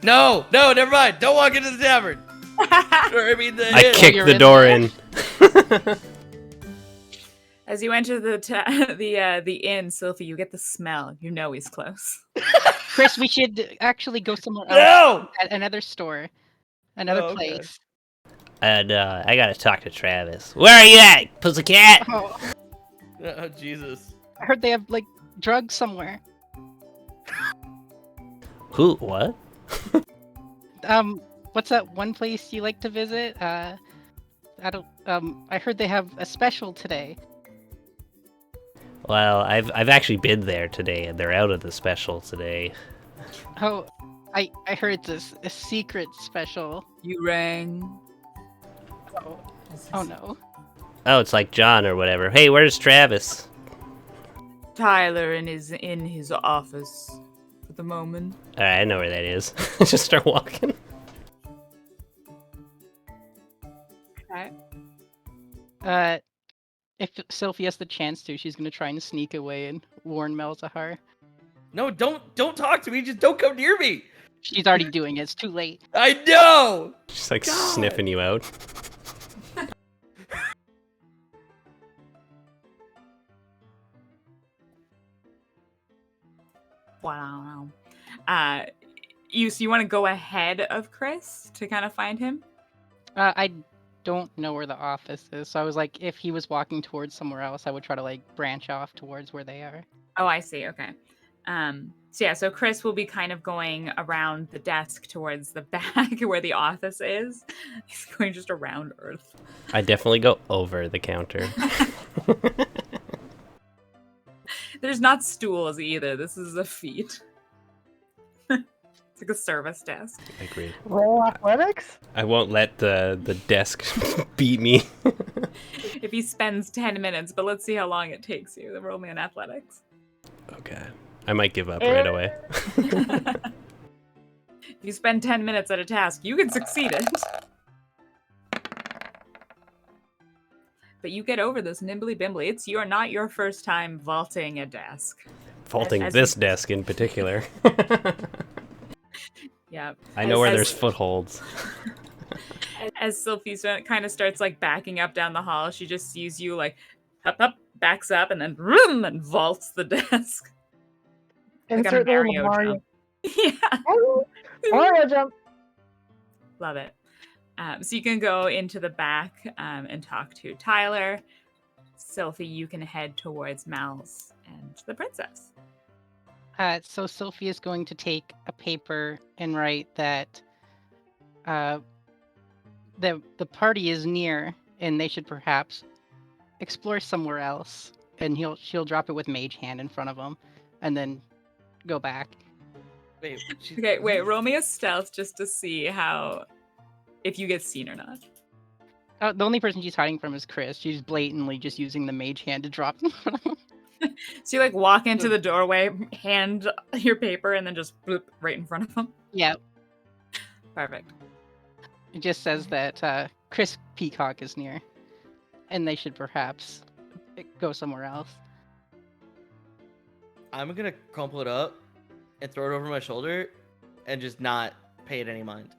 No, never mind. Don't walk into the tavern. Or, I mean, I inn. kick you're the in door there? in. As you enter the inn, Sophie, you get the smell. You know he's close. Chris, we should actually go somewhere else. No! At another store. Another Oh, okay. place. And I gotta talk to Travis. Where are you at, pussycat? Oh, Oh, Jesus. I heard they have, like, drugs somewhere. Who? What? What's that one place you like to visit? I heard they have a special today. Well, I've actually been there today, and they're out of the special today. Oh, I heard this a secret special. You rang. Oh no. Oh, it's like John or whatever. Hey, where's Travis? Tyler in his office for the moment. Alright, I know where that is. Just start walking. Okay. If Sophie has the chance to, she's gonna try and sneak away and warn Melzahar. No, don't talk to me. Just don't come near me. She's already doing it. It's too late. I know. Just like God. sniffing you out. Wow. You want to go ahead of Chris to kind of find him? I don't know where the office is, so I was like, if he was walking towards somewhere else, I would try to like branch off towards where they are. Oh, I see. Okay. So Chris will be kind of going around the desk towards the back where the office is. He's going just around Earth. I definitely go over the counter. There's not stools either. This is a feat. It's like a service desk. I agree. roll athletics? I won't let the desk beat me. If he spends 10 minutes, but let's see how long it takes you. Then roll me in athletics. Okay. I might give up right away. If you spend 10 minutes at a task, you can succeed it. but you get over this nimbly bimbly. You're not your first time vaulting a desk. Vaulting as this you- desk in particular. Yeah. I know where there's footholds. As Sylphie kind of starts like backing up down the hall, she just sees you like up, backs up, and then vroom, and vaults the desk. Insert the little Mario. Jump. Yeah. Mario jump. Love it. So you can go into the back and talk to Tyler. Sylphie, you can head towards Mal's and the princess. So Sophie is going to take a paper and write that the party is near and they should perhaps explore somewhere else. And she'll drop it with Mage Hand in front of him, and then go back. Wait, Okay, wait. Roll me a stealth just to see if you get seen or not. The only person she's hiding from is Chris. She's blatantly just using the Mage Hand to drop it in front of him. So you like walk into the doorway, hand your paper, and then just bloop right in front of him. Yeah. Perfect. It just says that Chris Peacock is near, and they should perhaps go somewhere else. I'm gonna crumple it up and throw it over my shoulder and just not pay it any mind.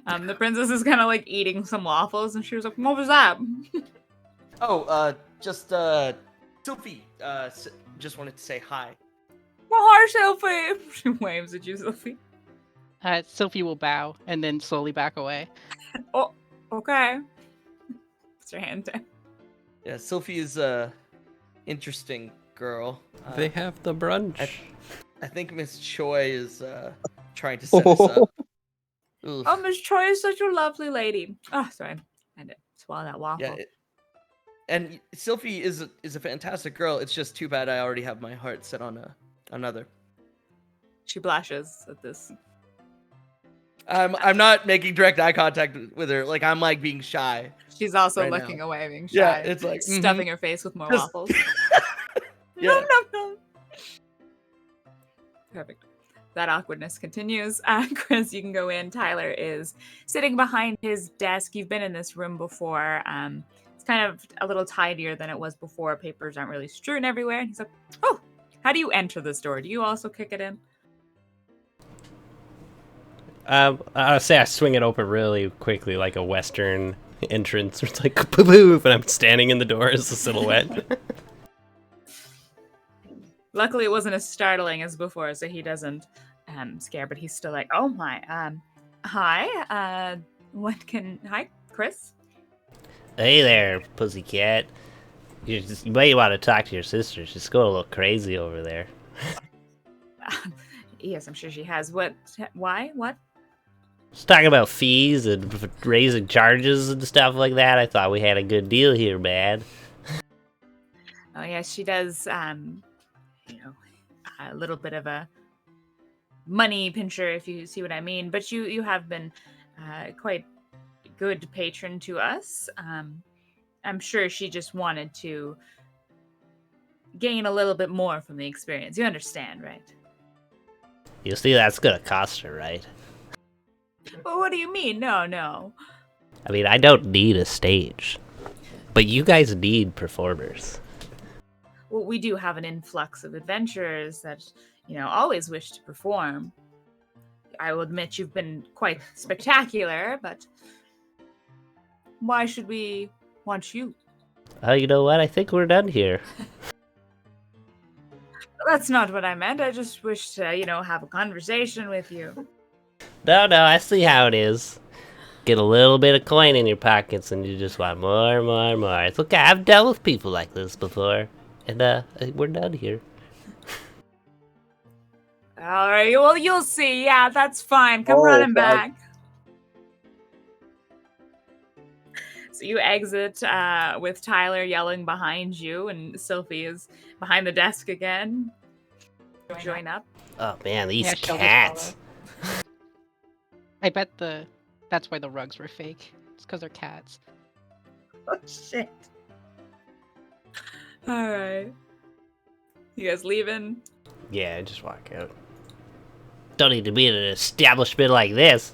The princess is kind of like eating some waffles, and she was like, "What was that?" Just Sophie. Just wanted to say hi. Well, hi, Sophie. She waves at you, Sophie. Sophie will bow and then slowly back away. Oh, okay. What's your hand down? Yeah, Sophie is a interesting girl. They have the brunch. I think Miss Choi is trying to set us up. Oof. Oh, Miss Choi is such a lovely lady. Oh, sorry. I had to swallow that waffle. Yeah, and Sophie is a fantastic girl. It's just too bad I already have my heart set on another. She blushes at this. I'm not making direct eye contact with her. Like, I'm like being shy. She's also right looking now. away, being shy. Yeah, it's like stuffing her face with more Just- waffles. Yeah. Nom, nom, nom. Perfect. That awkwardness continues. Chris, you can go in. Tyler is sitting behind his desk. You've been in this room before. It's kind of a little tidier than it was before. Papers aren't really strewn everywhere. And he's like, "Oh, how do you enter this door? Do you also kick it in?" I'll say I swing it open really quickly, like a Western entrance. It's like poof, and I'm standing in the door as a silhouette. Luckily, it wasn't as startling as before, so he doesn't scare. But he's still like, "Oh my, hi, hi, Chris." Hey there, pussycat. You may want to talk to your sister. She's going a little crazy over there. Yes, I'm sure she has. What? Why? What? Just talking about fees and raising charges and stuff like that. I thought we had a good deal here, man. Oh yes, she does. A little bit of a money pincher, if you see what I mean. But you have been quite good patron to us. I'm sure she just wanted to gain a little bit more from the experience. You understand, right? You see, that's gonna cost her, right? Well, what do you mean? No. I mean, I don't need a stage, but you guys need performers. Well, we do have an influx of adventurers that, always wish to perform. I will admit you've been quite spectacular, but why should we want you? Oh, you know what? I think we're done here. That's not what I meant. I just wish to, have a conversation with you. No, I see how it is. Get a little bit of coin in your pockets and you just want more. It's okay. I've dealt with people like this before. And we're done here. All right, well, you'll see. Yeah, that's fine. Come running back. So you exit with Tyler yelling behind you, and Sylphie is behind the desk again. Join up. Oh man, these Yeah, she'll just cats. I bet that's why the rugs were fake. It's because they're cats. Oh, shit. All right. You guys leaving? Yeah, just walk out. Don't need to be in an establishment like this.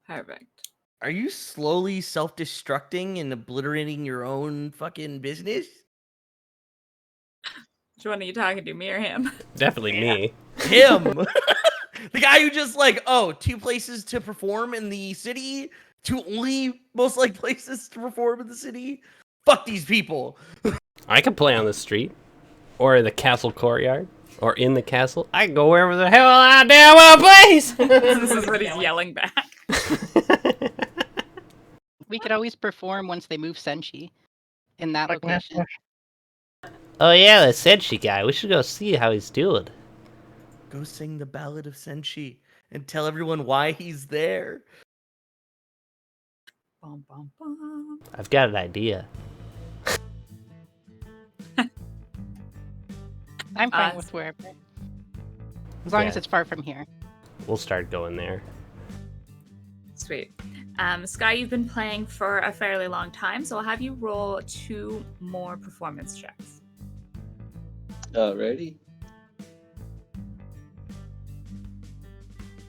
Perfect. Are you slowly self-destructing and obliterating your own fucking business? Which one are you talking to, me or him? Definitely me. Him! The guy who just like, oh, 2 places to perform in the city, 2 only most like places to perform in the city. Fuck these people. I could play on the street, or the castle courtyard, or in the castle. I can go wherever the hell I damn well please. This is what he's yelling back. We could always perform once they move Senshi in that location. Oh yeah, the Senshi guy. We should go see how he's doing. Go sing the Ballad of Senshi and tell everyone why he's there. Bum, bum, bum. I've got an idea. I'm fine with wherever. As long as Yeah. it's far from here. We'll start going there. Sweet. Sky, you've been playing for a fairly long time, so I'll have you roll 2 more performance checks. Alrighty.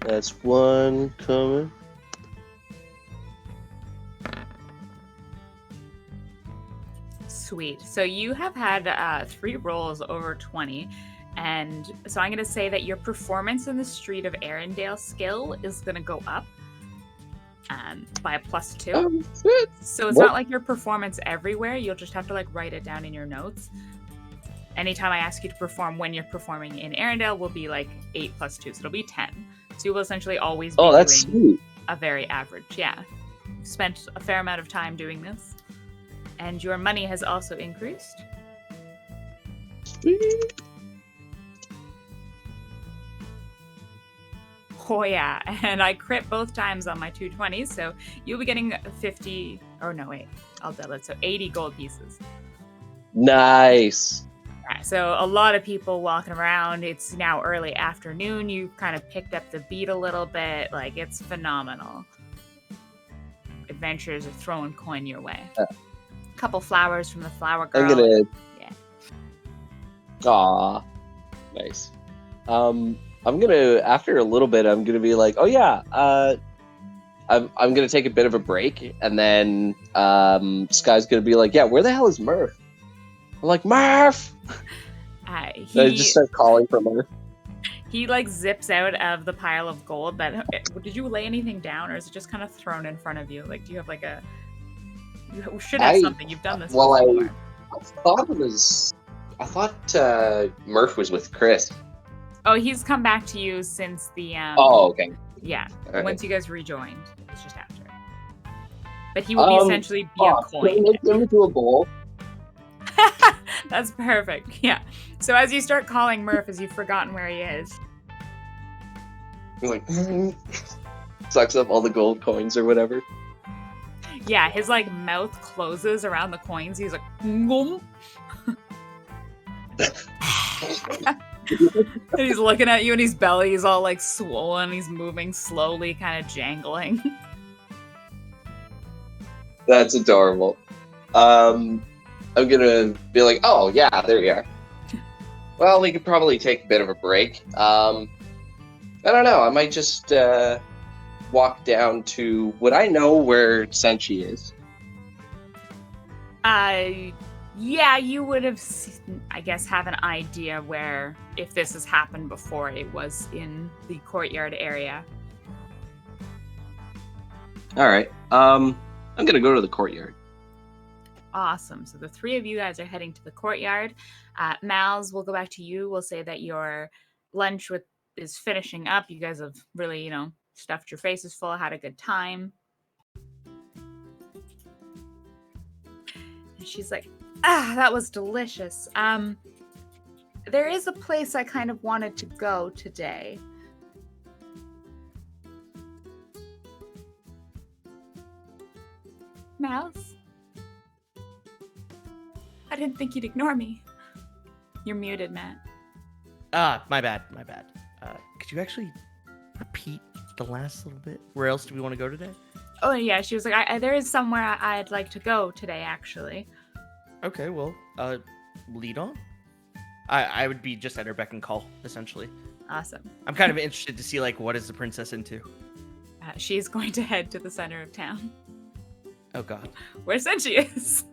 That's 1 coming. Sweet. So you have had 3 rolls over 20, and so I'm going to say that your performance in the Street of Arendelle skill is going to go up by a +2. Oh, shit. So it's What? not like your performance everywhere. You'll just have to like write it down in your notes. Anytime I ask you to perform when you're performing in Arendelle will be like 8 + 2, so it'll be 10. So you will essentially always be Oh, that's doing sweet. a very average. Yeah. You've spent a fair amount of time doing this. And your money has also increased. Sweet. Oh yeah, and I crit both times on my 220s, so you'll be getting 50, or no wait, I'll double it, so 80 gold pieces. Nice. Yeah, so a lot of people walking around. It's now early afternoon. You've kind of picked up the beat a little bit. Like, it's phenomenal. Adventurers are throwing coin your way. A couple flowers from the flower girl. I'm gonna. Yeah. Aw, nice. I'm gonna, after a little bit, I'm gonna be like, oh yeah, I'm gonna take a bit of a break, and then Sky's gonna be like, yeah, where the hell is Murph? I'm like, Murph. I just start calling for Murph. He like zips out of the pile of gold. That did you lay anything down, or is it just kind of thrown in front of you? Like, do you have like a? You should have something. You've done this. Well, before. I thought Murph was with Chris. Oh, he's come back to you since the. Oh, okay. Yeah, All right. once you guys rejoined, it's just after. But he will be essentially be a coin. Can I make him into a bowl? That's perfect. Yeah. So as you start calling Murph, as you've forgotten where he is. He's like, sucks up all the gold coins or whatever. Yeah, his like mouth closes around the coins. He's like, "Ngum." And he's looking at you, and his belly's all like swollen. He's moving slowly, kind of jangling. That's adorable. I'm gonna be like, oh yeah, there you are. Well, we could probably take a bit of a break. I don't know. I might just walk down to. Would I know where Senshi is? Yeah, you would have, I guess, have an idea where, if this has happened before, it was in the courtyard area. All right. I'm gonna go to the courtyard. Awesome. So the 3 of you guys are heading to the courtyard. Mal's, we'll go back to you. We'll say that your lunch is finishing up. You guys have really, stuffed your faces full, had a good time. And she's like, that was delicious. There is a place I kind of wanted to go today. Mouse? I didn't think you'd ignore me. You're muted, Matt. My bad. Could you actually repeat the last little bit? Where else do we want to go today? Oh, yeah, she was like, there is somewhere I'd like to go today, actually. Okay, well, lead on. I would be just at her beck and call, essentially. Awesome. I'm kind of interested to see, like, what is the princess into? she's going to head to the center of town, Oh god. where Senshi is.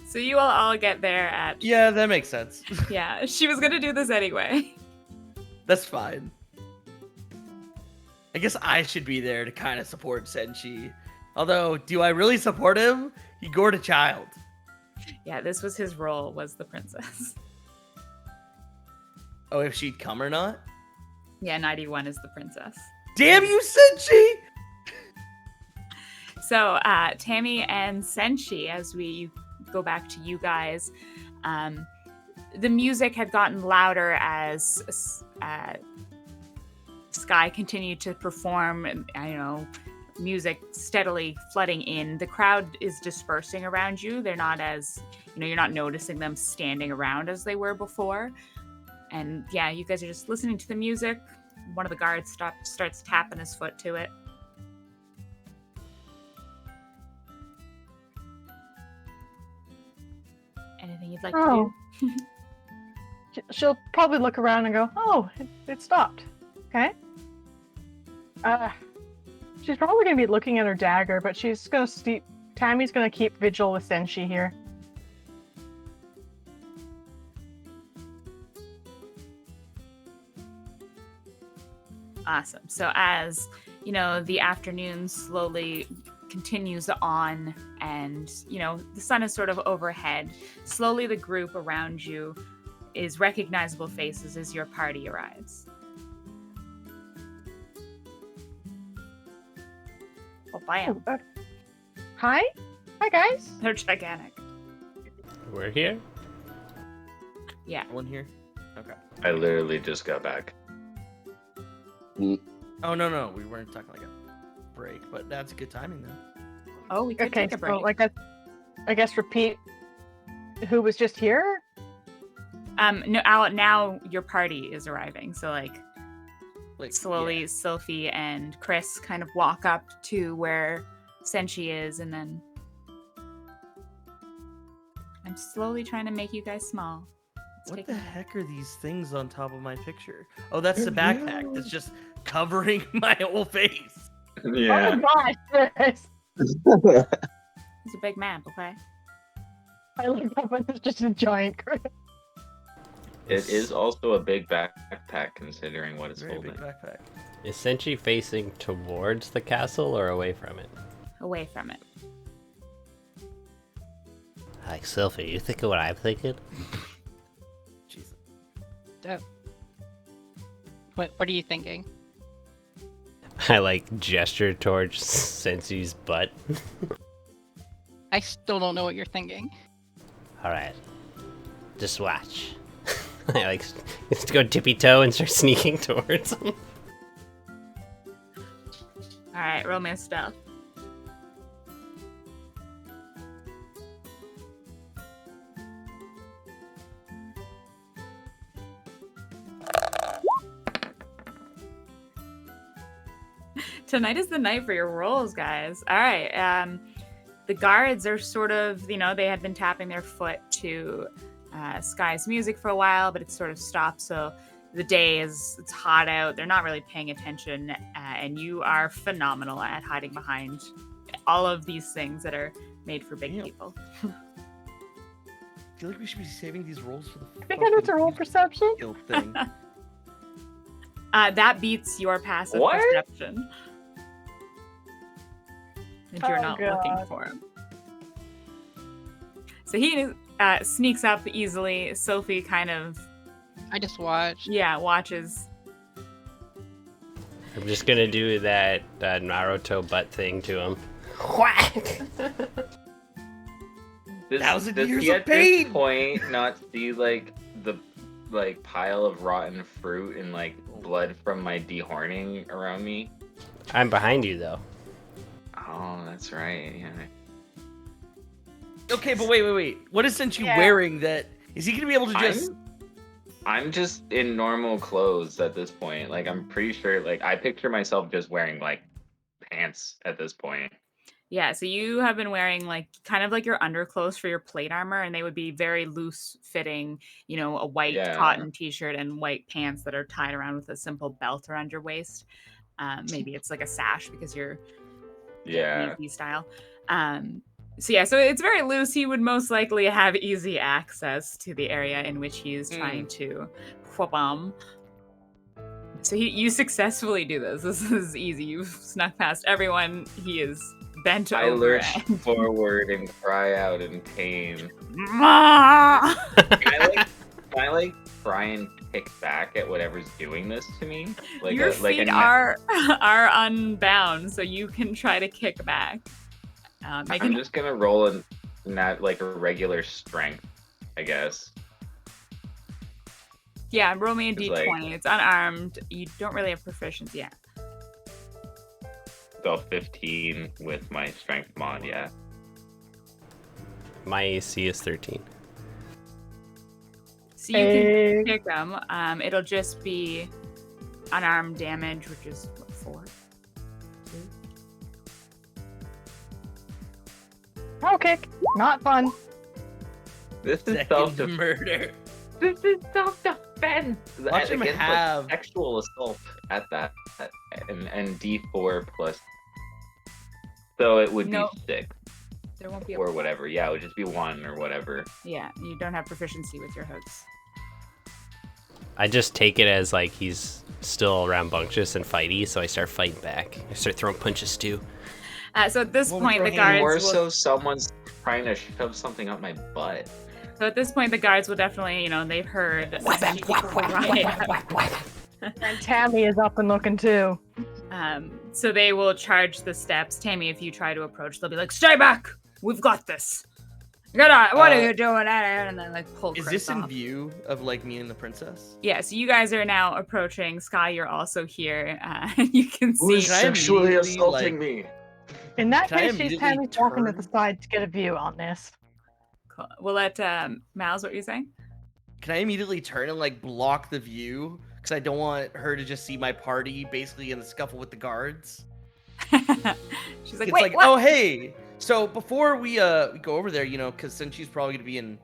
So you will all get there at... Yeah, that makes sense. Yeah, she was going to do this anyway. That's fine. I guess I should be there to kind of support Senshi. Although, do I really support him? He gored a child. Yeah, this was his role, was the princess. Oh, if she'd come or not? Yeah, 91 is the princess. Damn you, Senshi! So, Tammy and Senshi, as we go back to you guys, the music had gotten louder as Sky continued to perform, music steadily flooding in. The crowd is dispersing around you. They're not as, you're not noticing them standing around as they were before. And yeah, you guys are just listening to the music. One of the guards starts tapping his foot to it. Anything you'd like to do? She'll probably look around and go, "Oh, it stopped." Okay. She's probably gonna be looking at her dagger, but Tammy's gonna keep vigil with Senshi here. Awesome. So as, the afternoon slowly continues on and, the sun is sort of overhead, slowly the group around you is recognizable faces as your party arrives. Oh, bam. Hi? Hi, guys. They're gigantic. We're here? Yeah. One here? Okay. I literally just got back. Oh, no. We weren't talking like a break, but that's good timing then. Oh, we could Okay, take a break. so I guess repeat who was just here? No, now your party is arriving. So slowly, yeah. Sophie and Chris kind of walk up to where Senshi is, and then I'm slowly trying to make you guys small. What the heck are these things on top of my picture? Oh, that's the backpack that's just covering my whole face. Yeah. Oh my gosh, Chris. It's a big map, okay? I look up and it's just a giant Chris. It is also a big backpack considering what it's Very holding. big backpack. Is Senshi facing towards the castle or away from it? Away from it. Like, Sophie, you think of what I'm thinking? Jesus. What are you thinking? I gesture towards Sensei's butt. I still don't know what you're thinking. Alright. Just watch. I just go tippy toe and start sneaking towards him. Alright, roll me a spell. Tonight is the night for your rolls, guys. All right. The guards are sort of, they had been tapping their foot to Sky's music for a while, but it's sort of stopped. So the day it's hot out. They're not really paying attention. And you are phenomenal at hiding behind all of these things that are made for big people. I feel like we should be saving these rolls for the I think I need to roll perception. guilt thing. That beats your passive What? perception. And you're Oh, not God. looking for him. So he sneaks up easily. Sophie kind of, I just watched. watches. I'm just gonna do that Naruto butt thing to him. Whack! Does years he of at pain! this point not see the pile of rotten fruit and blood from my dehorning around me? I'm behind you though. Oh, that's right. Yeah. Okay, but wait. What is Senshi Yeah. wearing that? Is he gonna be able to just... I'm just in normal clothes at this point. I'm pretty sure. I picture myself just wearing pants at this point. Yeah, so you have been wearing kind of your underclothes for your plate armor, and they would be very loose fitting, a white Yeah. cotton t-shirt and white pants that are tied around with a simple belt around your waist. Maybe it's like a sash because you're Yeah. easy style. So yeah, so it's very loose. He would most likely have easy access to the area in which he is trying to bomb. So you successfully do this. This is easy. You've snuck past everyone. He is bent I over. lurch forward and cry out in pain. Ma! Can I like try and kick back at whatever's doing this to me? Like Your feet are unbound, so you can try to kick back. I'm just gonna roll in not like a regular strength, I guess. Yeah, roll me a It's d20. like- It's unarmed. You don't really have proficiency yet. So 15 with my strength mod, yeah. My AC is 13. So you can kick them. It'll just be unarmed damage, which is what, 4? 2? Okay, not fun. This is Second murder. This is self-defense. Watch him have- sexual assault at that, and D4 plus. So it would No. be 6 There won't be a or whatever. Yeah, it would just be 1 or whatever. Yeah, you don't have proficiency with your hooks. I just take it as like he's still rambunctious and fighty, so I start fighting back. I start throwing punches too. So at this Well, point, the we're guards More will, so, someone's trying to shove something up my butt. So at this point, the guards will definitely, they've heard Senshi cry. And Tammy is up and looking too. So they will charge the steps. Tammy, if you try to approach, they'll be like, "Stay back! We've got this. What are you doing?" And then like pull. Is Chris this in off. view of like me and the princess? Yeah, so you guys are now approaching. Sky, you're also here. You can Who see. is Can I sexually immediately, assaulting like- me? In that Can I case, she's immediately Tammy's walking to the turn? side to get a view on this. Cool. We'll let Mal's. What are you saying? Can I immediately turn and like block the view? Because I don't want her to just see my party basically in the scuffle with the guards. She's like, It's "Wait, like, what?" oh hey. So before we go over there, because since she's probably gonna be in,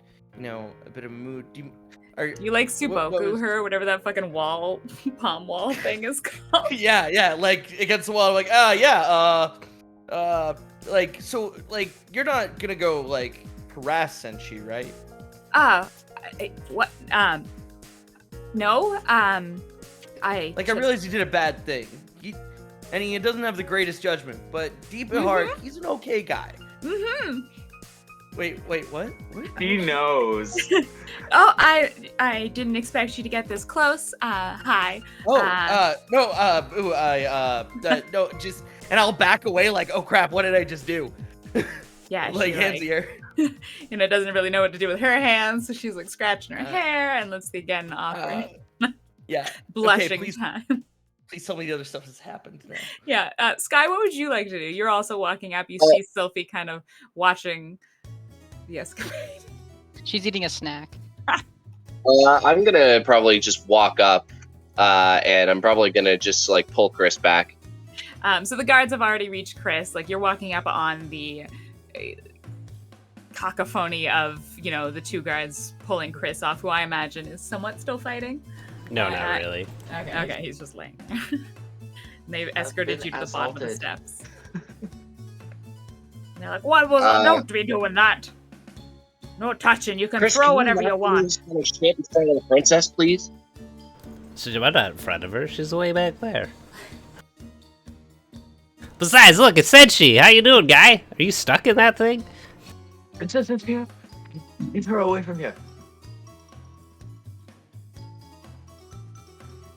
a bit of mood. You like what Suboku was- her, whatever that fucking wall, palm wall thing is called. yeah, like against the wall. I'm like, like so, like you're not gonna go like harass Senshi, right? What? No. I Like I realize you did a bad thing, and he doesn't have the greatest judgment, but deep in heart, he's an okay guy. Mm-hmm. Wait, what? He knows. Oh, I didn't expect you to get this close. Hi. Oh, no, just, and I'll back away like, oh crap, what did I just do? Yeah. Like she, hands here. doesn't really know what to do with her hands, so she's like scratching her hair, and let's begin awkward, Yeah. blushing please- time. Please tell me the other stuff that's happened now. Yeah. Sky, what would you like to do? You're also walking up. You see Sylphie kind of watching the escapade. She's eating a snack. I'm gonna probably just walk up, and I'm probably gonna just like pull Chris back. So the guards have already reached Chris. Like you're walking up on the cacophony of, the two guards pulling Chris off, who I imagine is somewhat still fighting. No, not really. Okay, he's just laying there. And they've escorted you to the bottom of the steps. And they're like, "What was? Don't be doing that. No touching. You can Chris, throw can whatever not you do want." this kind of shit in front of the princess, please. So I'm not in front of her. She's way back there. Besides, look, it's Senshi. How you doing, guy? Are you stuck in that thing? Princess is here. Get her away from here.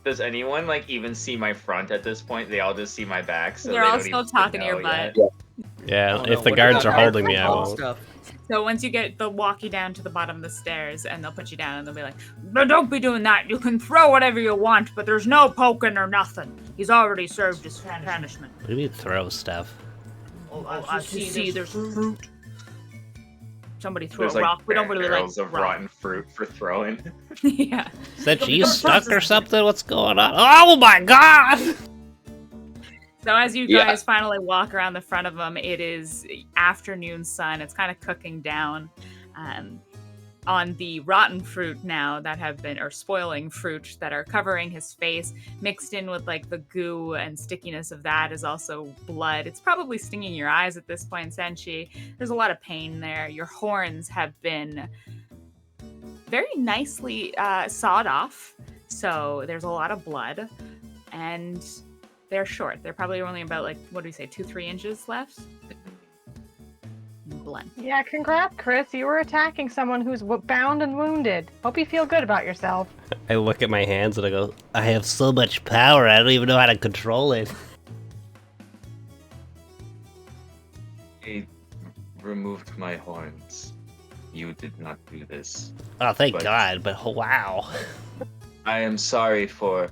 Does anyone like even see my front at this point? They all just see my back, so They're they all don't still even talking to your know yet. butt. Yeah, Oh, if no, the what guards are about holding me, I all won't. stuff? So once they'll walk you down to the bottom of the stairs, and they'll put you down, and they'll be like, "No, don't be doing that. You can throw whatever you want, but there's no poking or nothing. He's already served his punishment." What do you mean throw stuff? As you see, there's fruit. Somebody threw There's a like rock. We don't really like barrels of rock. rotten fruit for throwing. Yeah. Senshi, you stuck or something? What's going on? Oh my god! So as you Yeah. guys finally walk around the front of them, it is afternoon sun. It's kind of cooking down. on the rotten fruit now that have been, or spoiling fruit that are covering his face, mixed in with like the goo and stickiness of that is also blood. It's probably stinging your eyes at this point, Senshi. There's a lot of pain there. Your horns have been very nicely sawed off, so there's a lot of blood, and they're short. They're probably only about like, what do we say, 2-3 inches left? Blunt. Yeah, congrats, Chris. You were attacking someone who's bound and wounded. Hope you feel good about yourself. I look at my hands and I go, I have so much power, I don't even know how to control it. I removed my horns. You did not do this. Oh, thank But- God, but wow. I am sorry for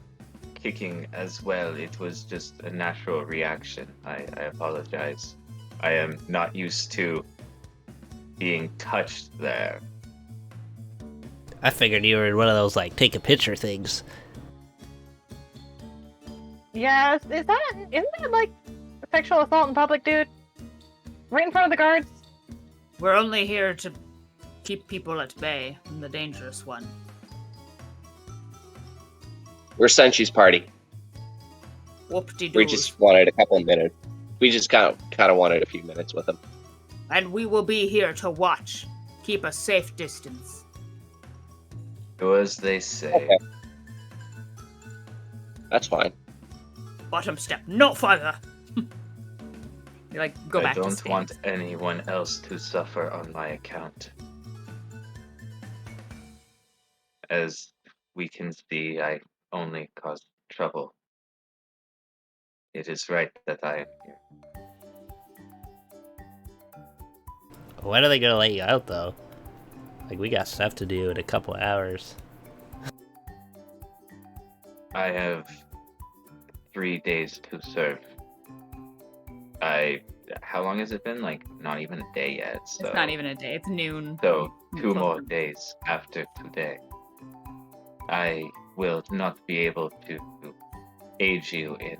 kicking as well. It was just a natural reaction. I apologize. I am not used to being touched there. I figured you were in one of those, like, take a picture things. Yes, isn't that like sexual assault in public, dude? Right in front of the guards? We're only here to keep people at bay from the dangerous one. We're Senshi's party. Whoop-de-doo. We just wanted a couple of minutes. We just kind of wanted a few minutes with him. And we will be here to watch. Keep a safe distance. Do as they say. Okay. That's fine. Bottom step, no further. You like go I back to don't stand. want anyone else to suffer on my account. As we can see, I only cause trouble. It is right that I am here. When are they gonna let you out, though? Like, we got stuff to do in a couple hours. I have 3 days to serve. How long has it been? Like, not even a day yet. So, It's not even a day. It's noon. So, 2 Close more to- days after today. I will not be able to aid you in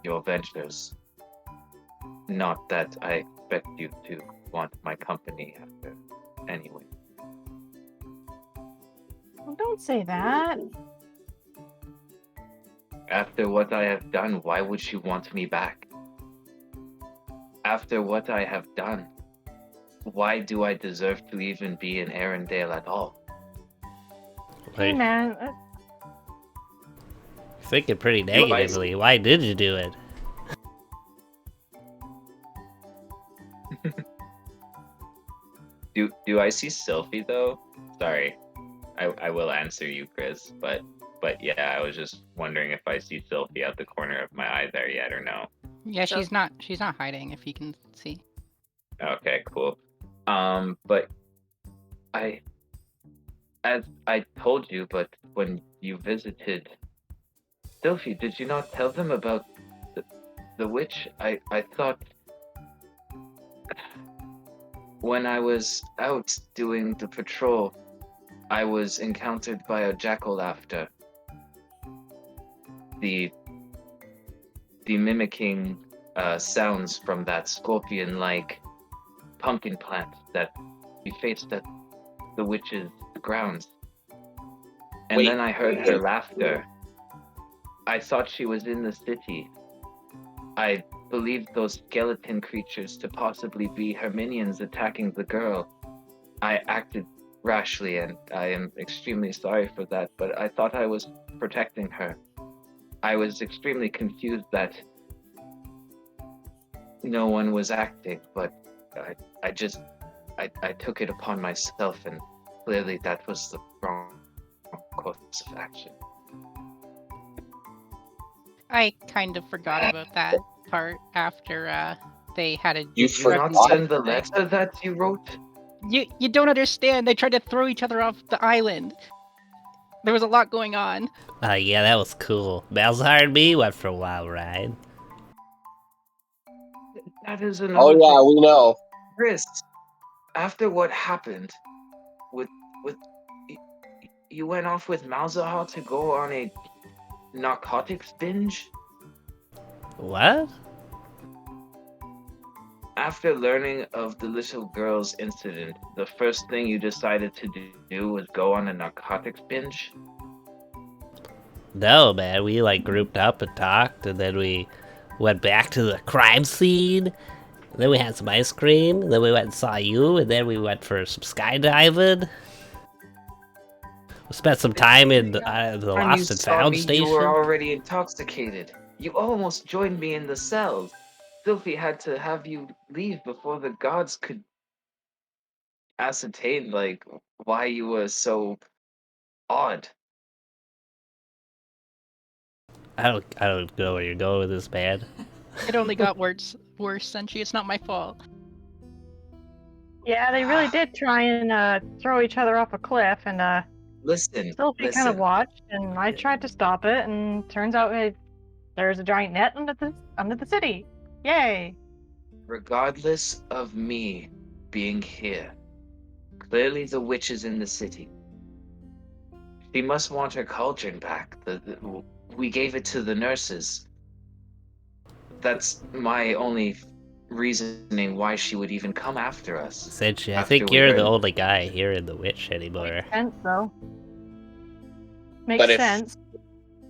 your ventures. Not that I expect you to want my company after, anyway. Well, don't say that. After what I have done, why would you want me back? After what I have done, why do I deserve to even be in Arendelle at all? Hey, Like, man. thinking pretty Do I- negatively. Why did you do it? Do I see Sylphie though? Sorry, I will answer you, Chris. But yeah, I was just wondering if I see Sylphie out the corner of my eye there yet or no. Yeah, So- she's not hiding, if you can see. Okay, cool. But as I told you, but when you visited Sylphie, did you not tell them about the witch? I thought when I was out doing the patrol, I was encountered by a jackal after. The mimicking sounds from that scorpion-like pumpkin plant that we faced at the witch's grounds. And Wait. then I heard her laughter. I thought she was in the city. I believed those skeleton creatures to possibly be her minions attacking the girl. I acted rashly, and I am extremely sorry for that, but I thought I was protecting her. I was extremely confused that no one was acting, but I took it upon myself, and clearly that was the wrong course of action. I kind of forgot about that part after they had a. You Did you not forgot? send the letter that you wrote? You don't understand. They tried to throw each other off the island. There was a lot going on. Yeah, that was cool. Malzahar and me went for a wild ride. That is another Oh yeah, we know. Chris, after what happened with you went off with Malzahar to go on a narcotics binge? What? After learning of the little girl's incident, the first thing you decided to do was go on a narcotics binge? No, man, we like grouped up and talked, and then we went back to the crime scene. And then we had some ice cream, and then we went and saw you, and then we went for some skydiving. We spent some time in the When you Lost and saw Found me, station. you were already intoxicated. You almost joined me in the cells. Sylphie had to have you leave before the gods could ascertain, like, why you were so odd. I don't know where you're going with this, man. It only got worse, Senshi. It's not my fault. Yeah, they really did try and throw each other off a cliff, and Listen, Sophie kind of listen. watched, and I tried to stop it, and turns out there's a giant net under the city. Yay! Regardless of me being here, clearly the witch is in the city. She must want her cauldron back. We gave it to the nurses. That's my only reasoning why she would even come after us. Senshi, I After think we you're the heard- only guy here in the witch anymore. Makes sense, though. Makes But sense.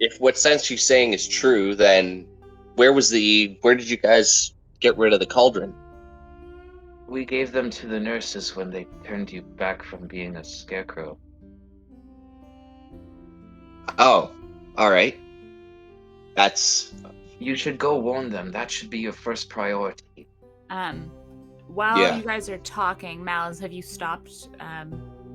if what Senshi's saying is true, then where did you guys get rid of the cauldron? We gave them to the nurses when they turned you back from being a scarecrow. Oh, all right. That's You should go warn them. That should be your first priority. While Yeah. you guys are talking, Malaz, have you stopped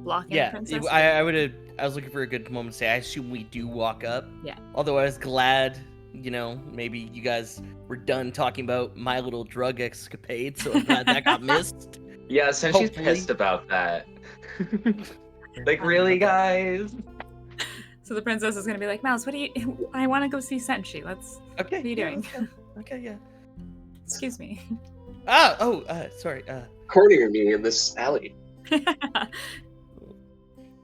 blocking the Yeah, princess? I would have. I was looking for a good moment to say. I assume we do walk up. Yeah. Although I was glad, maybe you guys were done talking about my little drug escapade, so I'm glad that got missed. Yeah, since she's Hopefully. pissed about that. Like, really, guys? So the princess is gonna be like, Mouse, I want to go see Senshi. What Okay. are you doing? Yeah, okay, yeah. Excuse me. Sorry. cornering me in this alley.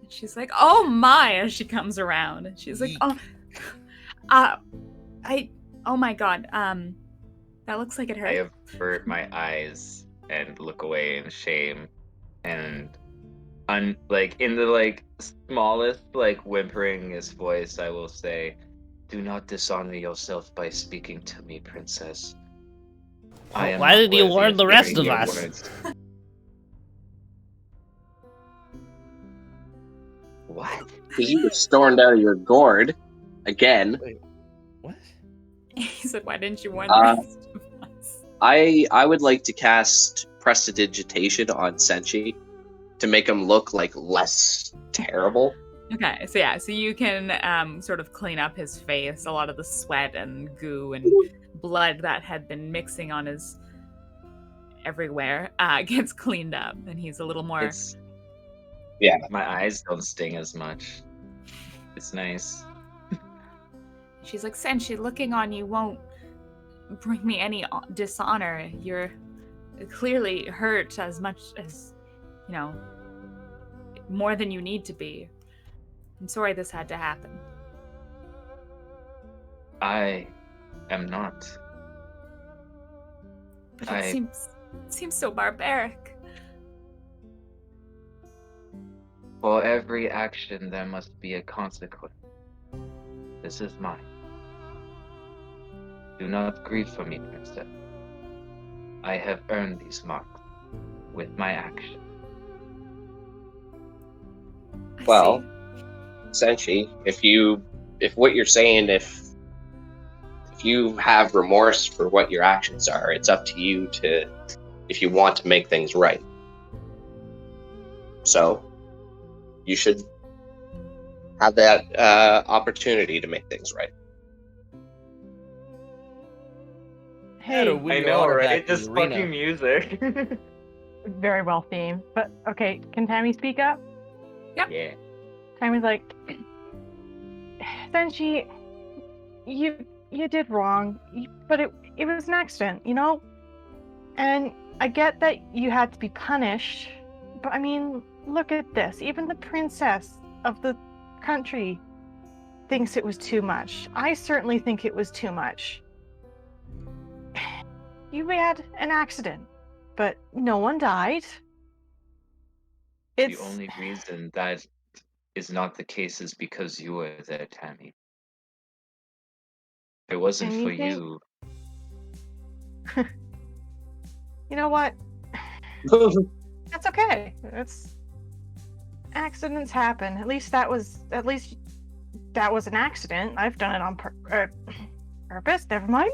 She's like, oh my, as she comes around. And she's like, Yeek. oh my god, that looks like it hurt. I avert my eyes and look away in shame, and in the smallest whimperingest voice, I will say, "Do not dishonor yourself by speaking to me, princess. I am Why not didn't you worthy warn the rest hearing of your us? words." What? Because you were stormed out of your gourd again. What? He said, why didn't you warn Uh, the rest of us? I would like to cast Prestidigitation on Senshi to make him look like less terrible. Okay, so you can sort of clean up his face. A lot of the sweat and goo and blood that had been mixing on his everywhere gets cleaned up, and he's a little more. Yeah. My eyes don't sting as much. It's nice. She's like, Senshi, looking on you won't bring me any dishonor. You're clearly hurt as much as, more than you need to be. I'm sorry this had to happen. I am not. But it seems so barbaric. For every action, there must be a consequence. This is mine. Do not grieve for me, princess. I have earned these marks with my action. Well, Senshi, if what you're saying, if you have remorse for what your actions are, it's up to you if you want to make things right. So, you should have that opportunity to make things right. Hey, I know, right? Just fucking music. very well themed. But okay, can Tammy speak up? Yeah. Tammy's like, Senshi, you did wrong, but it was an accident, And I get that you had to be punished, but I mean, look at this. Even the princess of the country thinks it was too much. I certainly think it was too much. You had an accident. but no one died. The only reason that is not the case is because you were there, Tammy. If it wasn't And you for think- you, You know what? That's okay. Accidents happen. At least that was an accident. I've done it on purpose. Never mind.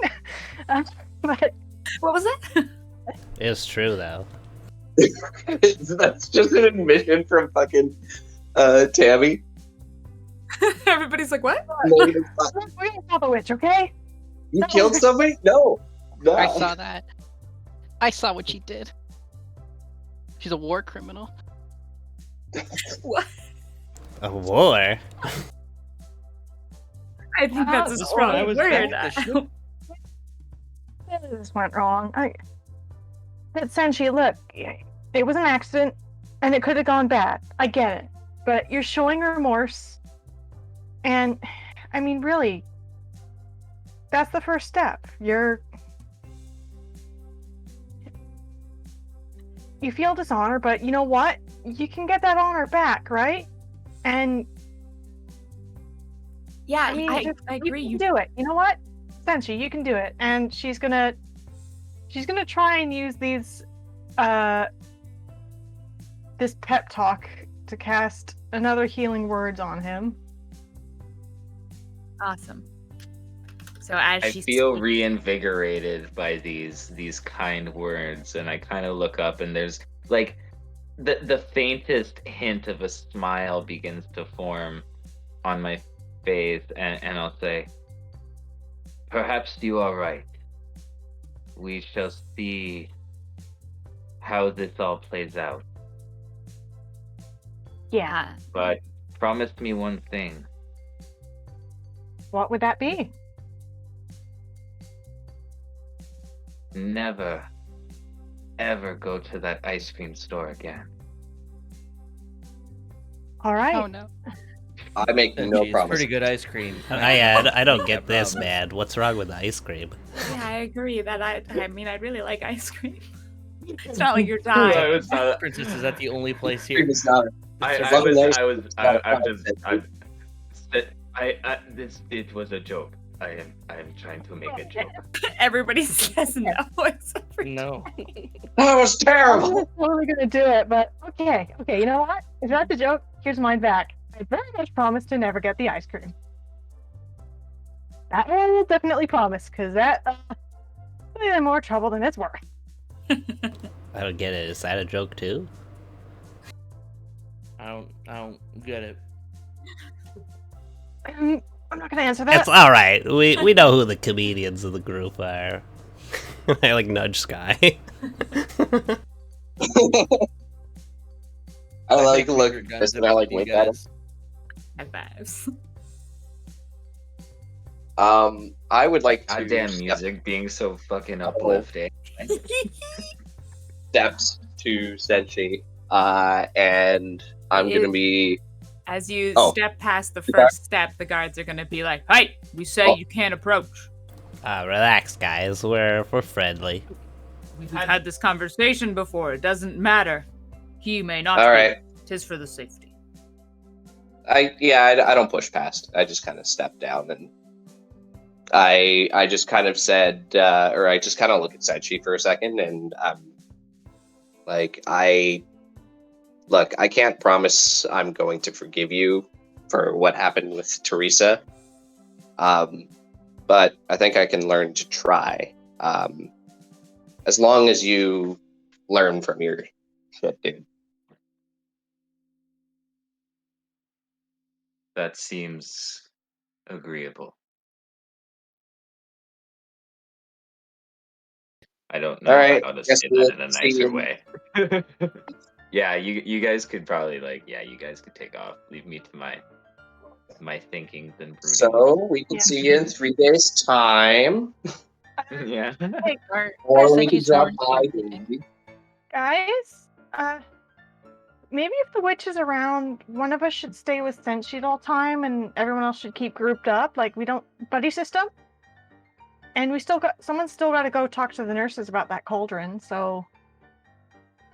But What was that? It's true though. That's just an admission from fucking Tammy. Everybody's like, what? we didn't saw the witch, okay? You killed somebody? No. I saw that. I saw what she did. She's a war criminal. What? A war? I think that's a This strong I was word. back the ship. This went wrong. But Senshi, look, it was an accident, and it could have gone bad. I get it, but you're showing remorse, and I mean, really, that's the first step. You feel dishonor, but you know what? You can get that honor back, right? And Yeah, I mean, I agree. You can do it. You know what, Senshi, you can do it. And she's gonna try and use this pep talk to cast another healing words on him. Awesome. So as I she feel speaks- reinvigorated by these kind words, and I kind of look up, and there's like the faintest hint of a smile begins to form on my face, and I'll say, "Perhaps you are right. We shall see how this all plays out. Yeah. But promise me one thing. What would that be? Never, ever go to that ice cream store again." All right. Oh no. I make no It's promise. pretty good ice cream. I don't get I this, promise. man. What's wrong with the ice cream? Yeah, I agree that I mean I really like ice cream. It's not like you're I dying. was, Princess, is that the only place Cream here? is not- It was a joke. I am trying to make a joke. Everybody says no. Except for No. That was I terrible. was totally gonna do it, but okay. You know what? If that's a joke, here's mine back. I very much promise to never get the ice cream. That one will definitely promise, because that will be more trouble than it's worth. I don't get it. Is that a joke too? I don't get it. I'm not gonna answer that. It's all right. We know who the comedians of the group are. I like nudge Sky. I like make look favorite at guns this and I like about you wink at him. guys. high fives. I would like to Goddamn step music being so fucking uplifting. steps to Senshi, and I'm It- gonna be As you Oh. step past the Okay. first step, the guards are gonna be like, "Hey, we say Oh. you can't approach. Relax, guys. We're friendly. We've had this conversation before. It doesn't matter. He may not. all be. right. Tis for the safety." I don't push past. I just kind of step down and I just kind of said, or I just kind of look at Senshi for a second, and like I can't promise I'm going to forgive you for what happened with Teresa, but I think I can learn to try, as long as you learn from your shit, dude. That seems agreeable. I don't know All right, how to guess say we'll that in a see nicer you. way. Yeah, you guys could probably you guys could take off. Leave me to my thinkings and brooding. So we can Yeah. see you in 3 days' time, Yeah. Hey, or we can Senji's drop going by. to anything. guys, maybe if the witch is around, one of us should stay with Senshi at all time, and everyone else should keep grouped up. Like, we don't buddy system. And someone's still got to go talk to the nurses about that cauldron. So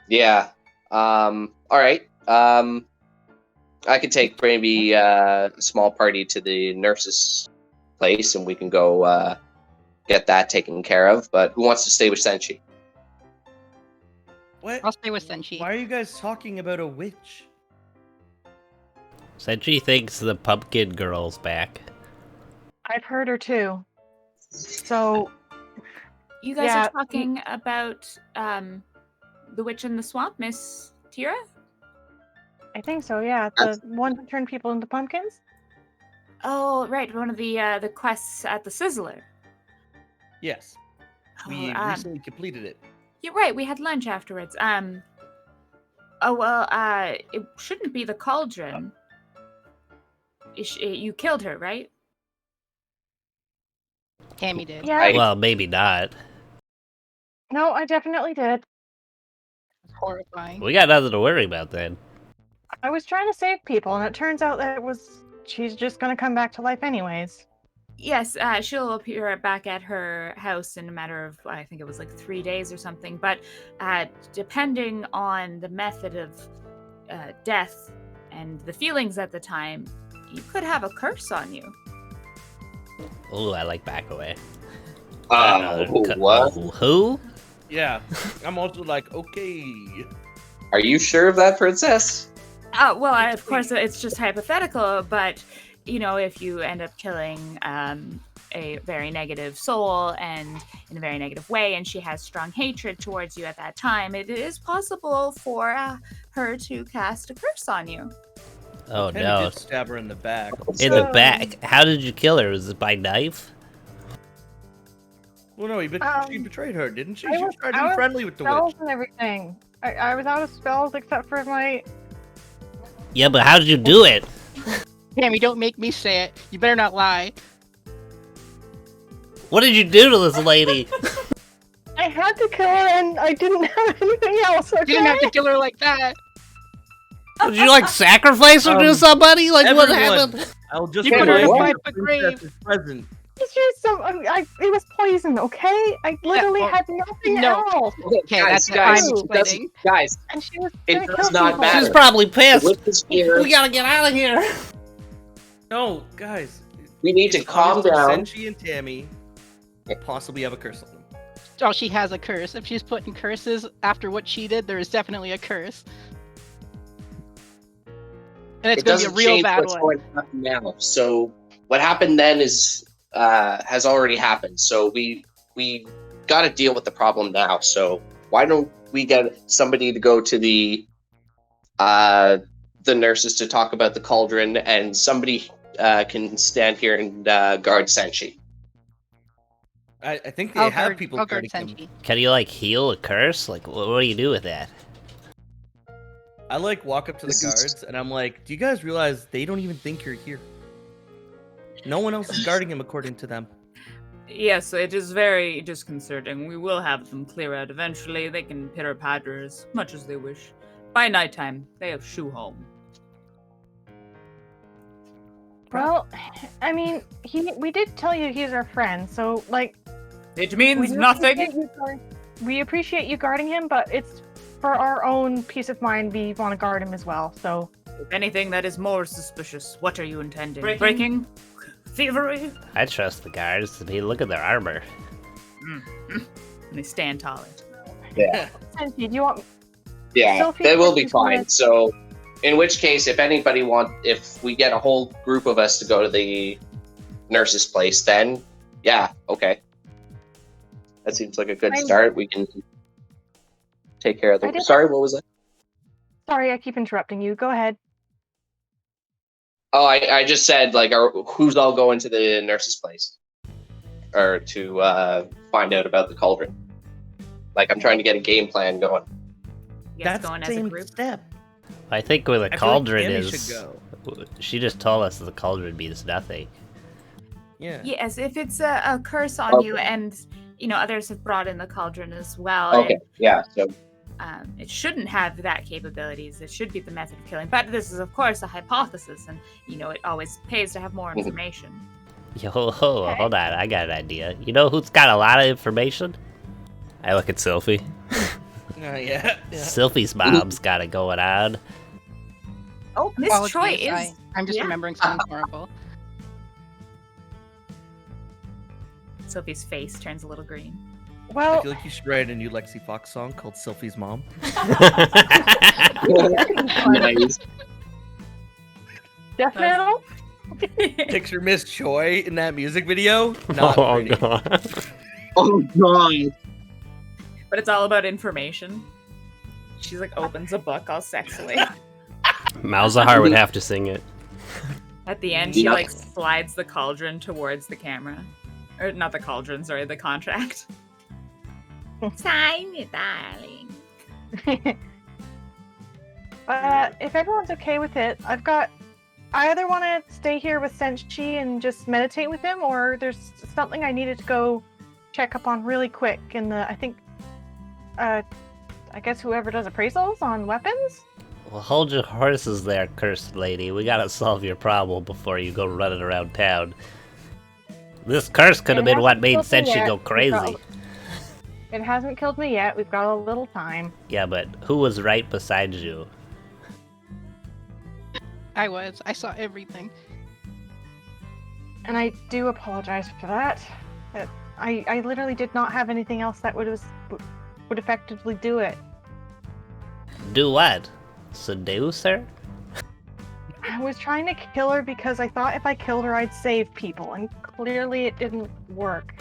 Yeah. All right. I could take maybe a small party to the nurse's place, and we can go get that taken care of. But who wants to stay with Senshi? What? I'll stay with Senshi. Why are you guys talking about a witch? Senshi thinks the pumpkin girl's back. I've heard her too. So You guys Yeah, are talking about the witch in the swamp, Miss Tira? I think so. Yeah, the one who turned people into pumpkins. Oh, right, one of the quests at the Sizzler. Yes. We Oh, recently completed it. You're right. We had lunch afterwards. Oh well. It shouldn't be the cauldron. You killed her, right? Tammy did. Yeah. Well, maybe not. No, I definitely did. It's horrifying. We got nothing to worry about then. I was trying to save people, and it turns out that she's just gonna come back to life anyways. Yes. She'll appear back at her house in a matter of, I think it was like 3 days or something. But depending on the method of death and the feelings at the time, you could have a curse on you. Ooh, I like back away. What? Who? Yeah. I'm also like, okay. Are you sure of that, princess? Well, of course, it's just hypothetical, but, you know, if you end up killing a very negative soul and in a very negative way, and she has strong hatred towards you at that time, it is possible for her to cast a curse on you. Oh Kenny no. did stab her in the back. In the back. How did you kill her? Was it by knife? Well, no, she betrayed her, didn't she? I She was tried to out be of friendly with the spells witch. and everything. I was out of spells except for my. Yeah, but how did you do it? Tammy, don't make me say it. You better not lie. What did you do to this lady? I had to kill her, and I didn't have anything else. Okay? You didn't have to kill her like that. Did you like sacrifice her to somebody? Like what everyone. happened? I'll just You put her in a What? 5-foot grave. princess's present. It's just some. It was poison, okay? I literally well, had nothing no. else, Okay, guys, that's guys, I'm it explaining. doesn't- guys, and she was It gonna does kill not people. matter. She's probably the pissed. witch is here. We gotta get out of here. No, guys. We need to it's calm obvious down. Senshi and Tammy possibly have a curse on them. Oh, she has a curse. If she's putting curses after what she did, there is definitely a curse. And it's It going to be a doesn't real change bad what's one. going to happen now. So what happened then is has already happened. So we got to deal with the problem now. So why don't we get somebody to go to the nurses to talk about the cauldron, and somebody can stand here and guard Senshi. I think they I'll have guard, people I'll guard guarding them. Senshi. Can you like heal a curse? Like what do you do with that? I like walk up to the This is- guards and I'm like, do you guys realize they don't even think you're here? No one else is guarding him according to them. Yes, it is very disconcerting. We will have them clear out eventually. They can pitter patter as much as they wish. By nighttime, they have shoe home. Well, I mean, we did tell you he's our friend, so like. It we means do nothing. We appreciate you guarding him, but it's for our own peace of mind. We want to guard him as well. So. If anything that is more suspicious, what are you intending? Breaking? Thievery? I trust the guards. I mean, look at their armor. And they stand taller. Yeah, Senshi, do you want? yeah, Sophie they will said be she's gonna- fine. So, in which case, if we get a whole group of us to go to the nurse's place, then yeah, okay, that seems like a good start. We can take care of I the. did- Sorry, what was that? Sorry, I keep interrupting you. Go ahead. Oh, I just said like, who's all going to the nurse's place, or to find out about the cauldron? Like, I'm trying to get a game plan going. You guys That's going the as a same group? step. I think where the I feel like cauldron Tammy is. should go. She just told us the cauldron means nothing. Yeah. Yes, if it's a curse on you, and you know others have brought in the cauldron as well. Okay, yeah. So It shouldn't have that capabilities. It should be the method of killing. But this is, of course, a hypothesis, and you know it always pays to have more information. Yo, hold on, I got an idea. You know who's got a lot of information? I look at Sophie. Yeah. Sylphie's mom's got it going on. Oh, Miss Apologies, Troy is. I'm just yeah. remembering something horrible. Sophie's face turns a little green. I Well, feel like you should write a new Lexi Fox song called Sylphie's Mom. Nice. death metal. Picture Miss Choi in that music video. Not Oh pretty. god. Oh god. But it's all about information. She's like opens a book all sexily. Malzahar would have to sing it. At the end, she Yep. like slides the cauldron towards the camera. Or not the cauldron, sorry, the contract. Sign it, darling. If everyone's okay with it, I either want to stay here with Senshi and just meditate with him, or there's something I needed to go check up on really quick. I guess whoever does appraisals on weapons. Well, hold your horses there, cursed lady. We gotta solve your problem before you go running around town. This curse could have been what made Senshi go crazy. It hasn't killed me yet. We've got a little time. Yeah, but who was right beside you? I saw everything. And I do apologize for that. I literally did not have anything else that would effectively do it. Do what? Seduce her? I was trying to kill her because I thought if I killed her, I'd save people, and clearly it didn't work.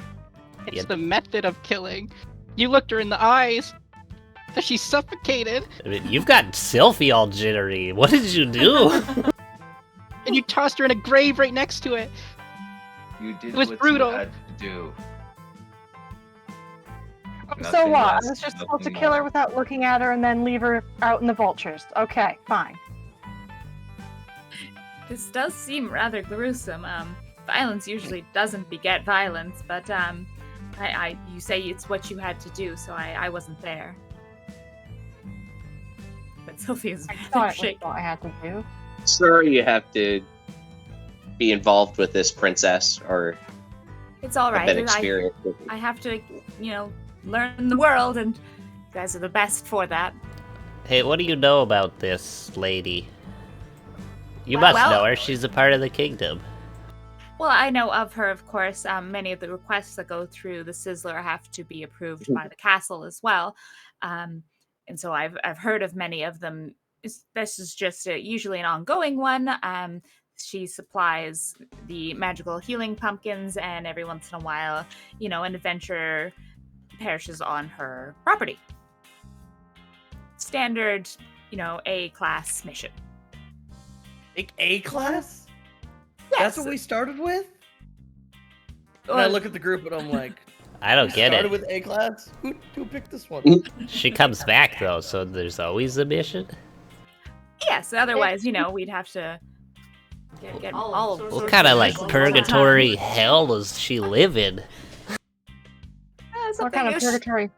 It's Yeah. the method of killing. You looked her in the eyes. That she's suffocated, I mean, you've got Sylphie all jittery. What did you do? and you tossed her in a grave right next to it. You did It was what brutal. you had to do. So Nothing what? I less, was just supposed to nothing kill her more. without looking at her and then leave her out in the vultures. Okay, fine. This does seem rather gruesome. Violence usually doesn't beget violence, but you say it's what you had to do, so I wasn't there. But Sophie is I thought it was shaking. what I had to do. Sir, you have to be involved with this princess or It's all have right. been experienced with it. I have to, learn the world, and you guys are the best for that. Hey, what do you know about this lady? You Well- must know her. She's a part of the kingdom. Well, I know of her, of course. Many of the requests that go through the Sizzler have to be approved by the castle as well. And so I've heard of many of them. This is just usually an ongoing one. She supplies the magical healing pumpkins, and every once in a while, an adventurer perishes on her property. Standard, A-class mission. A class? Yes. That's what we started with? And I look at the group and I'm like, I don't get started it. with A class? Who picked this one? She comes back though, so there's always a mission. Yes, otherwise, we'd have to get all of What kind of like purgatory hell does she live in? What kind of purgatory?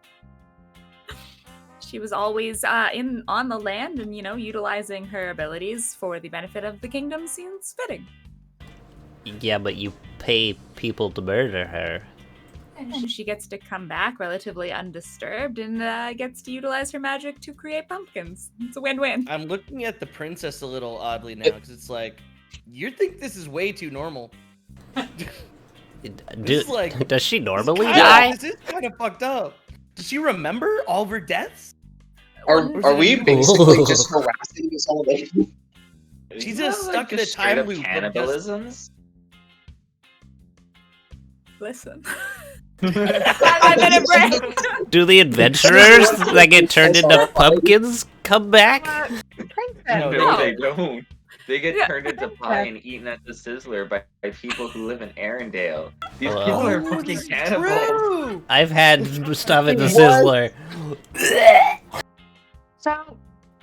She was always on the land, and utilizing her abilities for the benefit of the kingdom seems fitting. Yeah, but you pay people to murder her. And she gets to come back relatively undisturbed, and gets to utilize her magic to create pumpkins. It's a win-win. I'm looking at the princess a little oddly now because it's like, you think this is way too normal. is like- Does she normally Kinda- die? This is kind of fucked up. Does she remember all of her deaths? Are we basically just harassing this old lady? She's Isn't just that, stuck in a just straight time up loop of Cannibalisms? Listen. 5-minute break. Do the adventurers that get turned into pumpkins come back? Princess. No, they don't. They get Yeah. turned into pie and eaten at the Sizzler by people who live in Arendelle. These Well- people are Oh, fucking this is cannibals. true. I've had stuff in the What? Sizzler. So,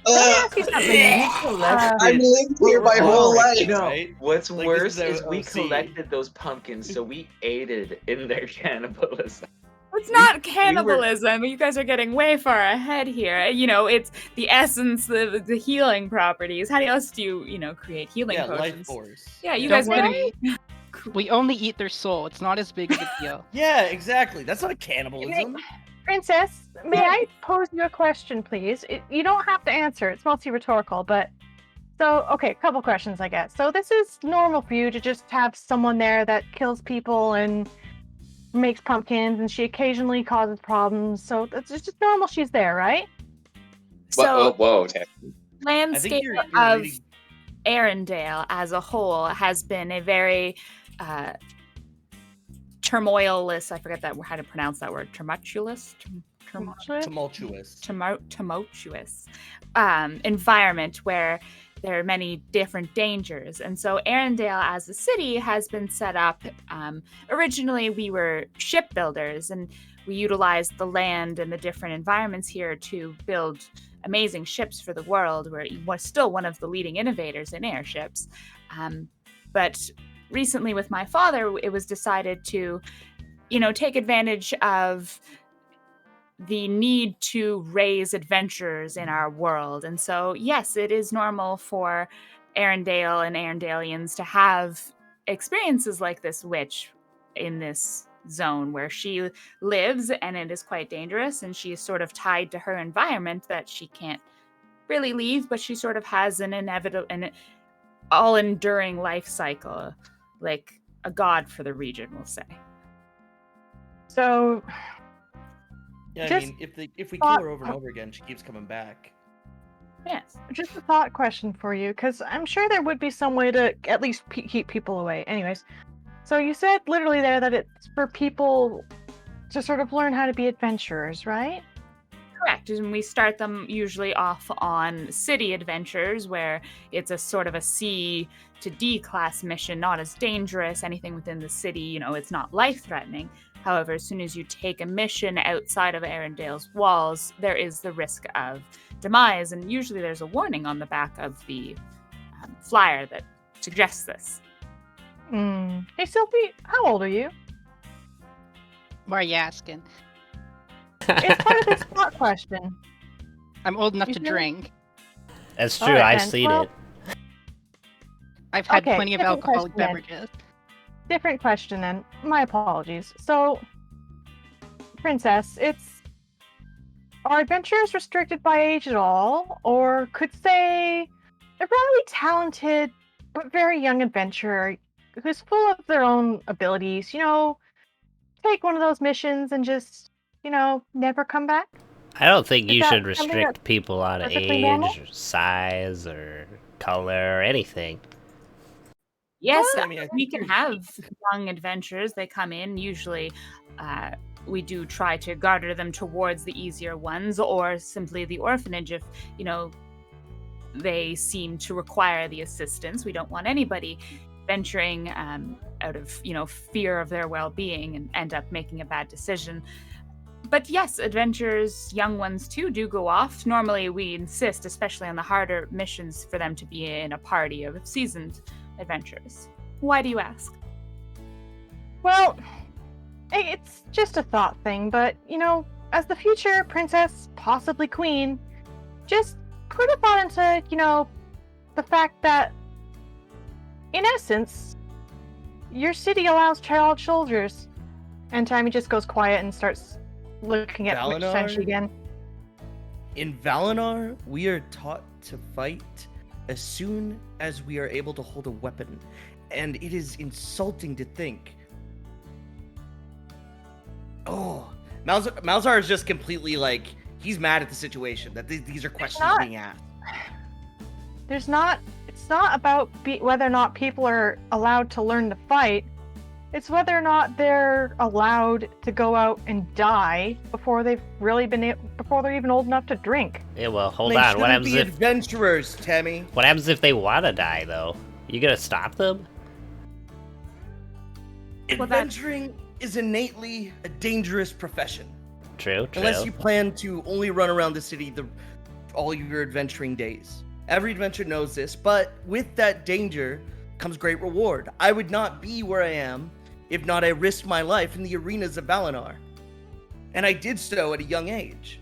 let me ask you something. I've lived here my whole life. No, Right? what's Like, worse this is is we OC. collected those pumpkins, so we aided in their cannibalism. It's not cannibalism. You guys are getting way far ahead here. It's the essence, the healing properties. How else do you, create healing Yeah, life potions? force. Yeah, you Don't guys worry. been We only eat their soul. It's not as big of a deal. Yeah, exactly. That's not cannibalism. Princess, may I pose you a question, please? You don't have to answer. It's mostly rhetorical, but so okay, a couple questions, I guess. So this is normal for you to just have someone there that kills people and makes pumpkins, and she occasionally causes problems. So it's just normal. She's there, right? So whoa, Tam. landscape you're of reading- Arendelle as a whole has been a very turmoilless. I forget that how to pronounce that word. Tumultuous. Tumultuous. Tumultuous environment where there are many different dangers. And so Arendelle as a city has been set up. Originally, we were shipbuilders, and we utilized the land and the different environments here to build amazing ships for the world. We're still one of the leading innovators in airships. But recently with my father, it was decided to, take advantage of the need to raise adventurers in our world. And so, yes, it is normal for Arendelle and Arendalians to have experiences like this witch in this zone where she lives, and it is quite dangerous, and she is sort of tied to her environment that she can't really leave, but she sort of has an inevitable and all-enduring life cycle, like a god for the region, we'll say. So Yeah, I Just mean, if we kill thought- her over and over again, she keeps coming back. Yes. just a thought question for you, because I'm sure there would be some way to at least keep people away. Anyways, so you said literally there that it's for people to sort of learn how to be adventurers, right? Correct. And we start them usually off on city adventures where it's a sort of a C to D class mission, not as dangerous. Anything within the city, it's not life-threatening. However, as soon as you take a mission outside of Arendelle's walls, there is the risk of demise, and usually there's a warning on the back of the flyer that suggests this. Hey, Sylvie, how old are you? Why are you asking? It's part of this thought question. I'm old enough You to sure? drink. That's true. Alright I've then, seen well- it. I've had Okay, plenty of different alcoholic question then. beverages. Different question then. My apologies. So, Princess, are adventurers restricted by age at all? Or could say a really talented but very young adventurer who's full of their own abilities, take one of those missions and just, never come back? I don't think Is you that should something restrict that's people on perfectly normal? age, or size, or color, or anything. Yes, I mean, I we think can there's- have young adventurers. They come in. Usually, we do try to garter them towards the easier ones, or simply the orphanage if, they seem to require the assistance. We don't want anybody venturing out of, fear of their well-being and end up making a bad decision. But yes, adventurers, young ones too, do go off. Normally, we insist, especially on the harder missions, for them to be in a party of seasoned adventurers. Why do you ask? Well, it's just a thought thing, but, as the future princess, possibly queen, just put a thought into, the fact that, in essence, your city allows child soldiers. And Tammy just goes quiet and starts looking at Witch Valinor? Senshi again. In Valinor, we are taught to fight as soon as we are able to hold a weapon. And it is insulting to think. Oh, Malzar is just completely he's mad at the situation, that these are questions not. being asked. It's not about whether or not people are allowed to learn to fight. It's whether or not they're allowed to go out and die before they've really before they're even old enough to drink. Yeah, well, hold They on. What shouldn't happens be if adventurers, Tammy? what happens if they want to die though? You gonna stop them? Well, that- Adventuring is innately a dangerous profession. True. Unless you plan to only run around the city all your adventuring days. Every adventurer knows this, but with that danger comes great reward. I would not be where I am if not I risked my life in the arenas of Valinor. And I did so at a young age,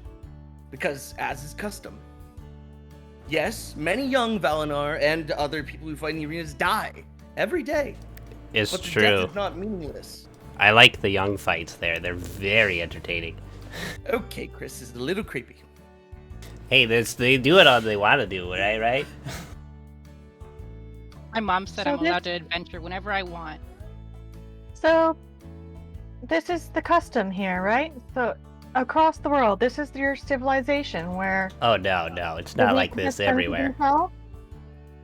because as is custom. Yes, many young Valinor and other people who fight in the arenas die every day, It's but the true. death is not meaningless. I like the young fights there. They're very entertaining. Okay, Chris is a little creepy. Hey, they do it all they want to do, right? My mom said So I'm this- allowed to adventure whenever I want. So, this is the custom here, right? So, across the world, this is your civilization where Oh no, it's the not weak like this just fend for everywhere. themselves?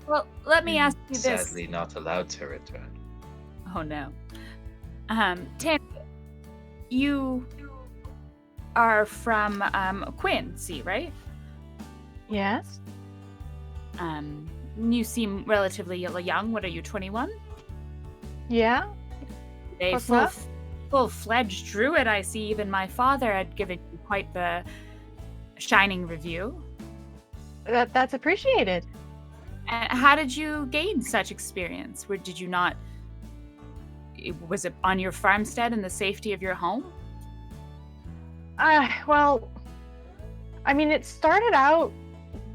Well, let me ask you this. Sadly, not allowed to return. Oh no. Tim, you are from Quincy, right? Yes. You seem relatively young. What are you, 21? Yeah. A What's that? full-fledged druid, I see. Even my father had given you quite the shining review. That's appreciated. How did you gain such experience? Did you not? Was it on your farmstead in the safety of your home? Well, I mean, it started out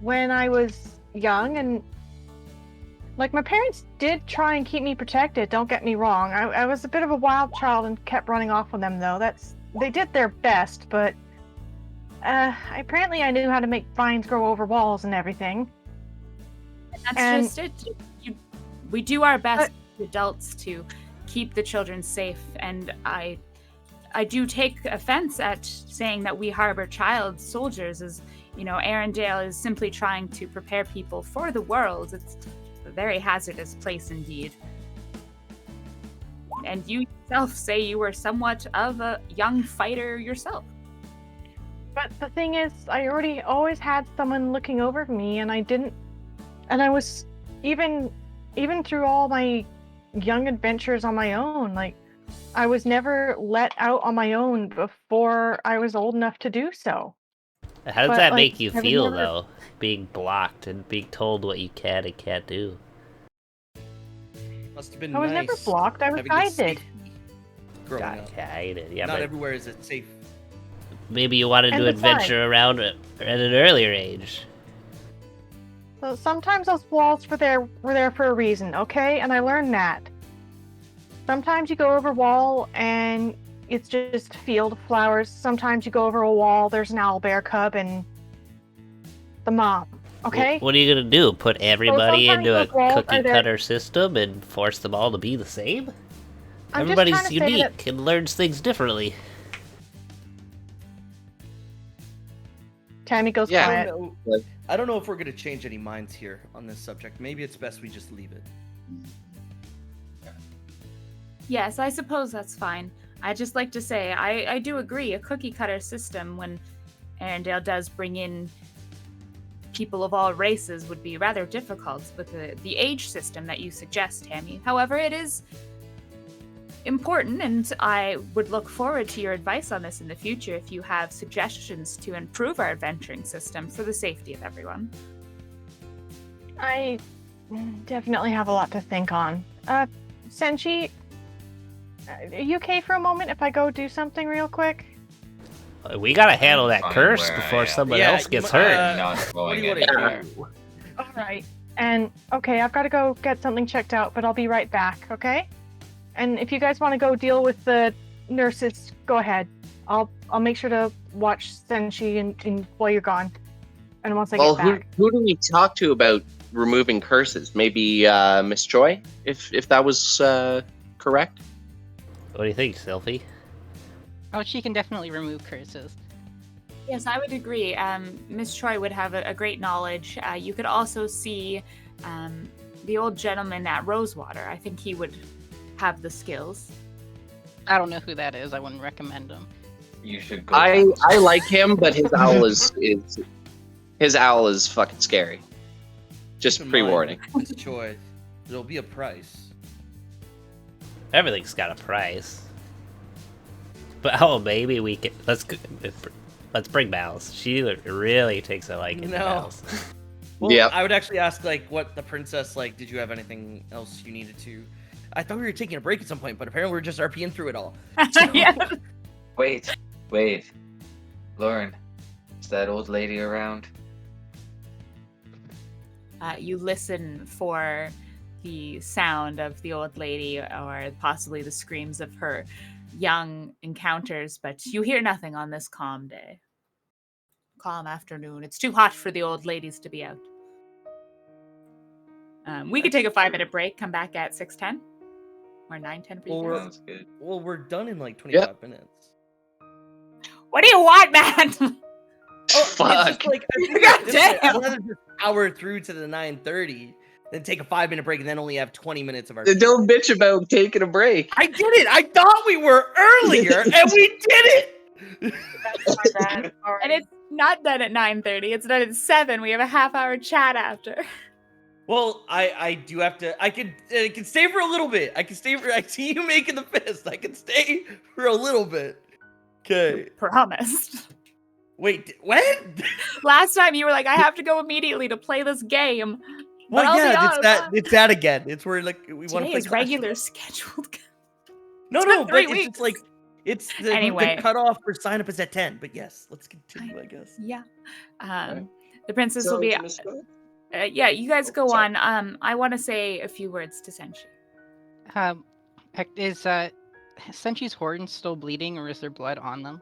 when I was young, and like my parents did try and keep me protected. Don't get me wrong. I was a bit of a wild child and kept running off on them, though. They did their best, but apparently I knew how to make vines grow over walls and everything. That's just it. We do our best as adults to keep the children safe, and I do take offense at saying that we harbor child soldiers. As you know, Arendelle is simply trying to prepare people for the world. It's a very hazardous place indeed. And you yourself say you were somewhat of a young fighter yourself. But the thing is, I already always had someone looking over me, and I didn't. And I was even through all my young adventures on my own, like I was never let out on my own before I was old enough to do so. How does But, that like, make you I would feel never- though? Being blocked and being told what you can and can't do. Must have been I was nice. never blocked. I was having good guided. safety growing up. Yeah, Not but everywhere is it safe. maybe you wanted And to besides- adventure around at an earlier age. So sometimes those walls were there for a reason, okay? And I learned that. Sometimes you go over a wall and it's just a field of flowers. Sometimes you go over a wall, there's an owlbear cub and the mom, okay? What are you gonna do? Put everybody sometimes into a those walls are cookie there- cutter system and force them all to be the same? I'm just Everybody's trying to say unique that- and learns things differently. Tammy goes Yeah. quiet. I don't know if we're gonna change any minds here on this subject. Maybe it's best we just leave it. Yes, I suppose that's fine. I just like to say I do agree. A cookie cutter system, when Arendelle does bring in people of all races, would be rather difficult with the age system that you suggest, Tammy. However, it is important, and I would look forward to your advice on this in the future if you have suggestions to improve our adventuring system for the safety of everyone. I definitely have a lot to think on. Senshi, are you okay for a moment if I go do something real quick? We gotta handle that Fine curse where I before am. someone Yeah, else you gets mu- hurt. Not What do going you want anywhere. to do? All right. And okay, I've got to go get something checked out, but I'll be right back, okay? And if you guys want to go deal with the nurses, go ahead. I'll make sure to watch Senshi and while you're gone. And once I Well, get back. who do we talk to about removing curses? Maybe Miss Joy, if that was correct. What do you think, Sylphie? Oh, she can definitely remove curses. Yes, I would agree. Miss Troy would have a great knowledge. You could also see the old gentleman at Rosewater. I think he would have the skills. I don't know who that is. I wouldn't recommend him. You should go. I like him, but his owl is fucking scary. Just Keep in pre-warning. mind, Miss Choi, there'll be a price. Everything's got a price. But maybe we can let's bring Malice. She really takes a liking to No. Malice. Well, Yep. I would actually ask, like, what the princess, like, did you have anything else you needed to? I thought we were taking a break at some point, but apparently we're just RPing through it all. Yeah. Wait. Lauren, is that old lady around? You listen for the sound of the old lady, or possibly the screams of her young encounters, but you hear nothing on this calm day. Calm afternoon. It's too hot for the old ladies to be out. We could take a 5-minute break, come back at 6:10 or 9:10 for you Well, guys. Sounds good. Well, we're done in like 25 minutes. What do you want, man? Oh, it's Fuck. just like I figured God this way, I'd damn. rather just power through to the 9:30 than take a 5-minute break and then only have 20 minutes of our. Don't bitch about taking a break. I did it. I thought we were earlier, and we did it. And it's not done at 9:30. It's done at 7. We have a half-hour chat after. Well, I do have to. I can stay for a little bit. I can stay for. I see you making the fist. I can stay for a little bit. Okay. Promised. Wait. What? Last time you were like, I have to go immediately to play this game. But Well, I'll be yeah, honest, it's that. It's that again. It's where like we want to Today play is Clash regular Royale. scheduled. No, It's no, been but 3 it's weeks. just like it's the Anyway. cutoff for sign up is at 10. But yes, let's continue. I guess. Yeah. Right. The princess will be. Yeah, you guys go sorry. on. I want to say a few words to Senshi. Is Senchi's horns still bleeding, or is there blood on them?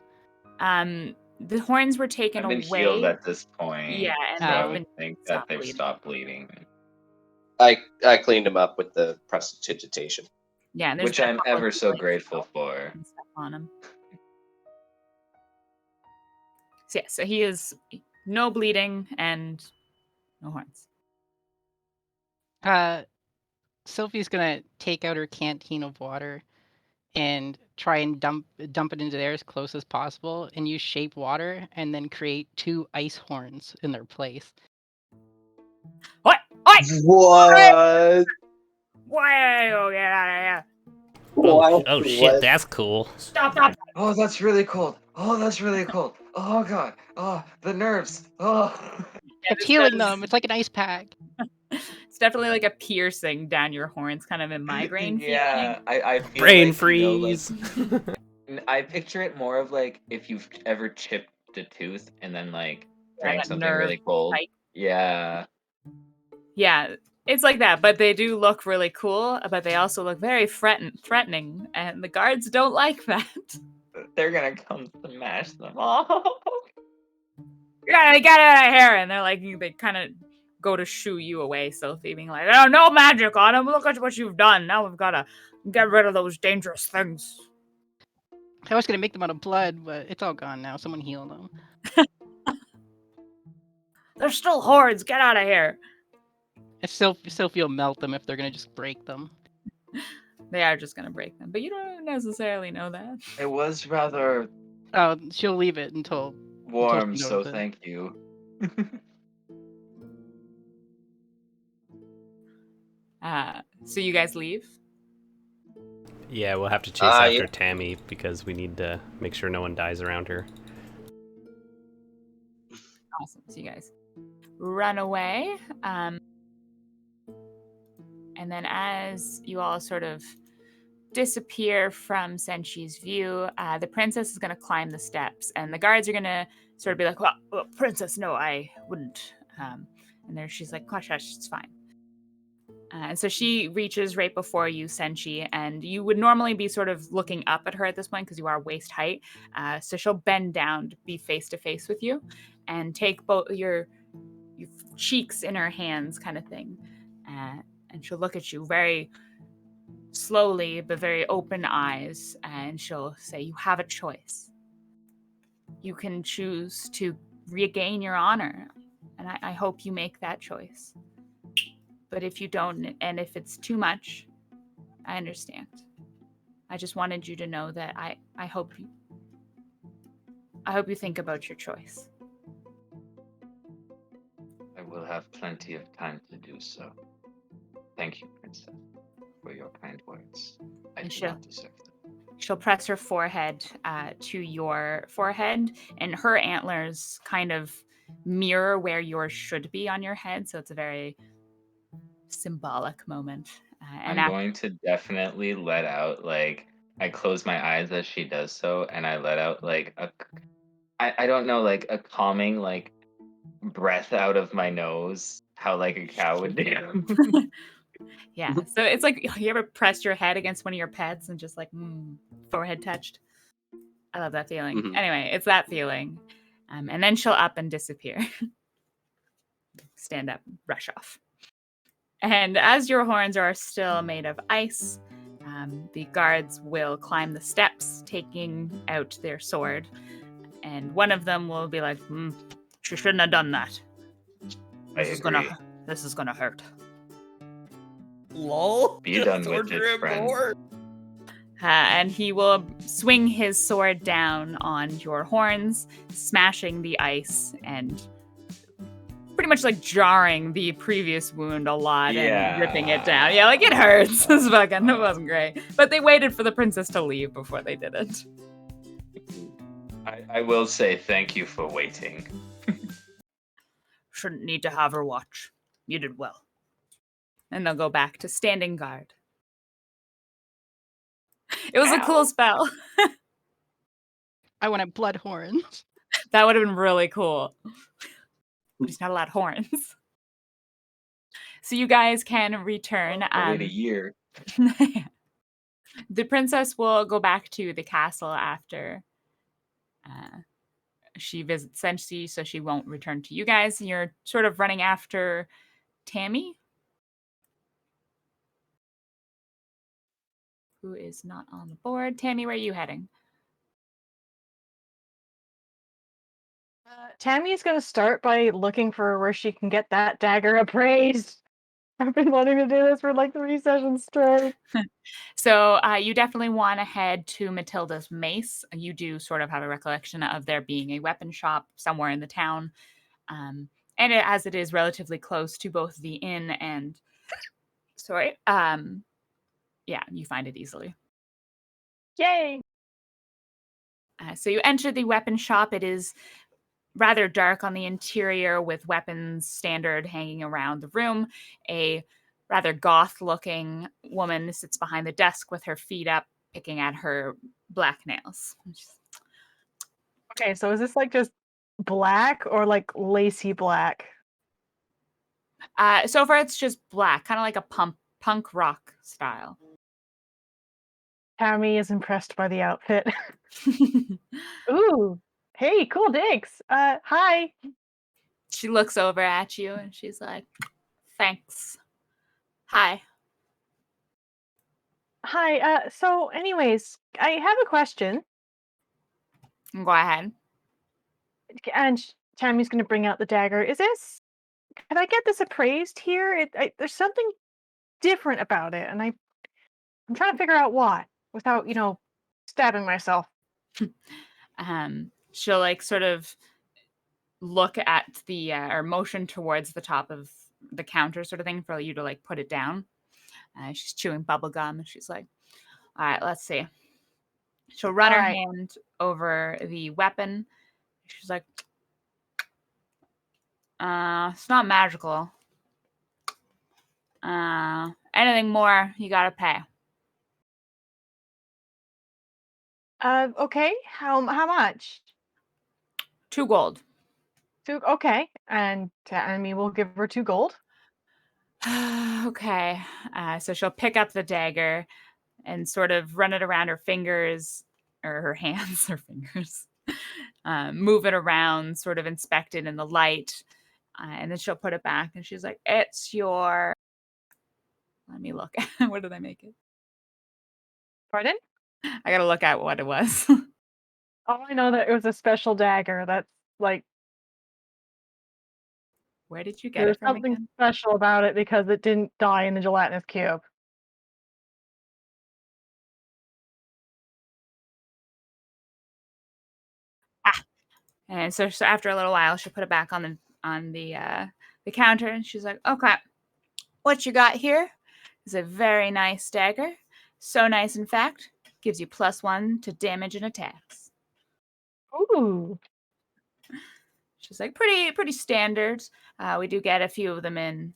The horns were taken I've been away. healed at this point. Yeah, and so they've I would been think that stopped they've bleeding. stopped bleeding. I cleaned them up with the prestidigitation. Yeah, and there's Which been a I'm couple ever of, so like, grateful for. and stuff on him. So yeah, so he is no bleeding and no horns. Sylvie's gonna take out her canteen of water and try and dump it into there as close as possible, and use shape water, and then create 2 ice horns in their place. What? What? What? Why? Oh, get out of here! Oh shit, that's cool. Stop that! Oh, that's really cold. Oh, that's really cold. Oh god. Oh, the nerves. Oh. It's healing them. It's like an ice pack. It's definitely like a piercing down your horns, kind of a migraine Yeah, I feel Brain like, freeze. I picture it more of like if you've ever chipped a tooth and then like drank that something nerve really cold. spike. Yeah. Yeah, it's like that, but they do look really cool, but they also look very threatening, and the guards don't like that. They're gonna come smash them all. Yeah, get out of here! And they're like, they kind of go to shoo you away, Sophie, being like, oh, no magic on him, look at what you've done, now we've got to get rid of those dangerous things. I was gonna make them out of blood, but it's all gone now. Someone healed them. They're still hordes, get out of here! Sophie will melt them if they're gonna just break them. They are just going to break them, but you don't necessarily know that. It was rather Oh, she'll leave it until warm, she so knows it. thank you. So you guys leave? Yeah, we'll have to chase after yeah. Tammy because we need to make sure no one dies around her. Awesome. So you guys run away. And then as you all sort of disappear from Senshi's view, the princess is going to climb the steps, and the guards are going to sort of be like, well, princess, no, I wouldn't. And there she's like, hush, hush, it's fine. And so she reaches right before you, Senshi, and you would normally be sort of looking up at her at this point because you are waist height. So she'll bend down to be face to face with you and take both your cheeks in her hands kind of thing. And she'll look at you very slowly, but very open eyes, and she'll say, you have a choice. You can choose to regain your honor, and I hope you make that choice. But if you don't, and if it's too much, I understand. I just wanted you to know that I hope you think about your choice. I will have plenty of time to do so. Thank you, princess, for your kind words. I do not deserve them. She'll press her forehead to your forehead, and her antlers kind of mirror where yours should be on your head, so it's a very symbolic moment. I'm going to definitely let out, like, I close my eyes as she does so, and I let out, like, I don't know, like, a calming, like, breath out of my nose, how, like, a cow would do. Yeah, so it's like, you ever press your head against one of your pets and just like, forehead touched. I love that feeling. Mhm. Anyway, it's that feeling. And then she'll up and disappear. Stand up, rush off. And as your horns are still made of ice, the guards will climb the steps, taking out their sword. And one of them will be like, she shouldn't have done that. I agree. This is gonna hurt. Lol. Be done with it, Torture him friend. more. And he will swing his sword down on your horns, smashing the ice and pretty much like jarring the previous wound a lot and ripping it down. Yeah, like it hurts. It wasn't great. But they waited for the princess to leave before they did it. I will say thank you for waiting. Shouldn't need to have her watch. You did well. And they'll go back to standing guard. It was a cool spell. I wanted blood horns. That would have been really cool. There's not a lot of horns. So you guys can return. Wait a year. The princess will go back to the castle after she visits Senshi, so she won't return to you guys. You're sort of running after Tammy, who is not on the board. Tammy, where are you heading? Tammy's going to start by looking for where she can get that dagger appraised. I've been wanting to do this for like 3 sessions straight. So you definitely want to head to Matilda's mace. You do sort of have a recollection of there being a weapon shop somewhere in the town. As it is relatively close to both the inn and... yeah, you find it easily. Yay! So you enter the weapon shop. It is rather dark on the interior with weapons standard hanging around the room. A rather goth-looking woman sits behind the desk with her feet up, picking at her black nails. Okay, so is this like just black or like lacy black? So far it's just black, kind of like a punk rock style. Tammy is impressed by the outfit. Ooh, hey, cool digs. Hi. She looks over at you and she's like, thanks. Hi. Hi. So anyways, I have a question. Go ahead. And Tammy's going to bring out the dagger. Can I get this appraised here? There's something different about it, and I'm trying to figure out why without, stabbing myself. She'll like sort of look at the or motion towards the top of the counter sort of thing for you to like put it down. She's chewing bubble gum and she's like, all right, let's see. She'll run her hand over the weapon. She's like, it's not magical. Anything more, you gotta pay. Okay. How much? 2 gold. Okay. And Tammy will give her 2 gold. Okay. So she'll pick up the dagger and sort of run it around her fingers, or her hands, her fingers. Move it around, sort of inspect it in the light. And then she'll put it back and she's like, it's your... Let me look. What did I make it? Pardon? I gotta look at what it was. Oh, I know that it was a special dagger. That's like... Where did you get There's it from something again? special about it because it didn't die in the gelatinous cube. And so after a little while, she'll put it back on the counter, and she's like, "Okay, what you got here is a very nice dagger. So nice, in fact, gives you +1 to damage and attacks." Ooh. She's like, "Pretty standard. We do get a few of them in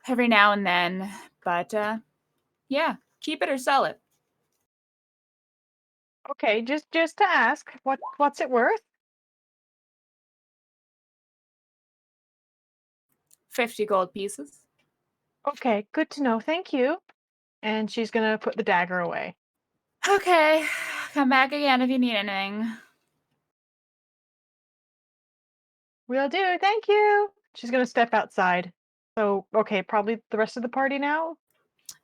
every now and then, but yeah, keep it or sell it." Okay, just to ask, what's it worth? 50 gold pieces. Okay, good to know. Thank you. And she's gonna put the dagger away. Okay, Come back again if you need anything. Will do. Thank you. She's gonna step outside. So, okay, probably the rest of the party now.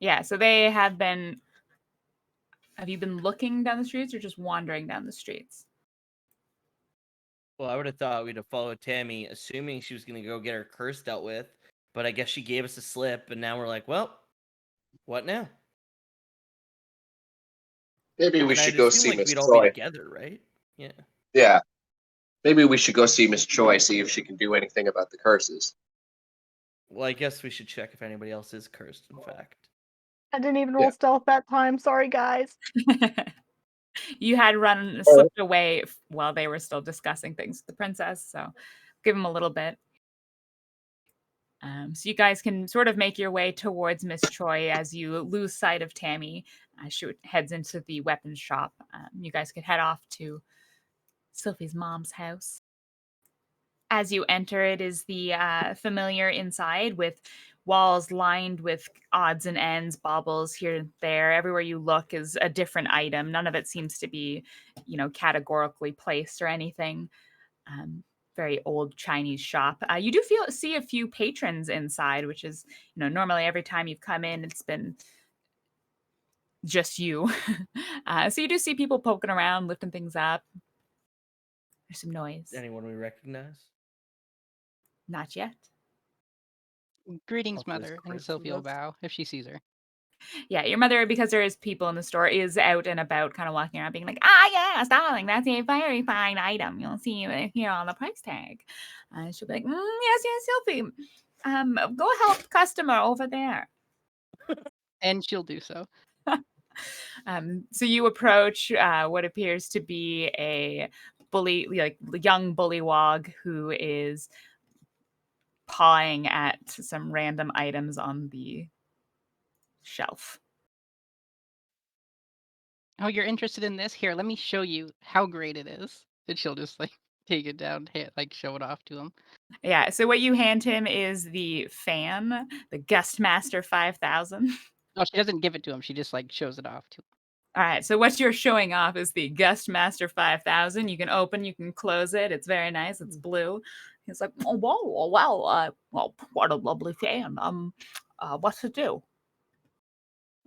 Yeah, so they have been. Have you been looking down the streets or just wandering down the streets? Well, I would have thought we'd have followed Tammy, assuming she was going to go get her curse dealt with. But I guess she gave us a slip, and now we're like, well, what now? Maybe we And should I'd go assume see like Miss we'd all be Choi. together, right? Yeah. Yeah. Maybe we should go see Miss Choi, see if she can do anything about the curses. Well, I guess we should check if anybody else is cursed, in fact. I didn't even roll stealth that time. Sorry, guys. You had slipped away while they were still discussing things with the princess, so give them a little bit. So you guys can sort of make your way towards Miss Choi as you lose sight of Tammy as she heads into the weapons shop. You guys could head off to Sylvie's mom's house. As you enter, it is the familiar inside with walls lined with odds and ends, baubles here and there. Everywhere you look is a different item. None of it seems to be, categorically placed or anything. Very old Chinese shop. You do see a few patrons inside, which is, normally every time you've come in, it's been just you. So you do see people poking around, lifting things up. There's some noise. Anyone we recognize? Not yet. Greetings, Hopefully it's mother, and Chris Sophie will with us. bow if she sees her. Yeah, your mother, because there is people in the store, is out and about, kind of walking around, being like, yes, darling, that's a very fine item. You'll see it here on the price tag. She'll be like, yes, Sophie. Go help customer over there. And she'll do so. So you approach what appears to be a bully, like young bullywog, who is pawing at some random items on the shelf. Oh, you're interested in this? Here, let me show you how great it is. And she'll just like take it down, show it off to him. Yeah, so what you hand him is the fan, the Gustmaster 5000. Oh, she doesn't give it to him. She just like shows it off to him. All right, so what you're showing off is the Gustmaster 5000. You can open, you can close it. It's very nice. It's blue. He's like, oh, wow, well, what a lovely fan. What's it do?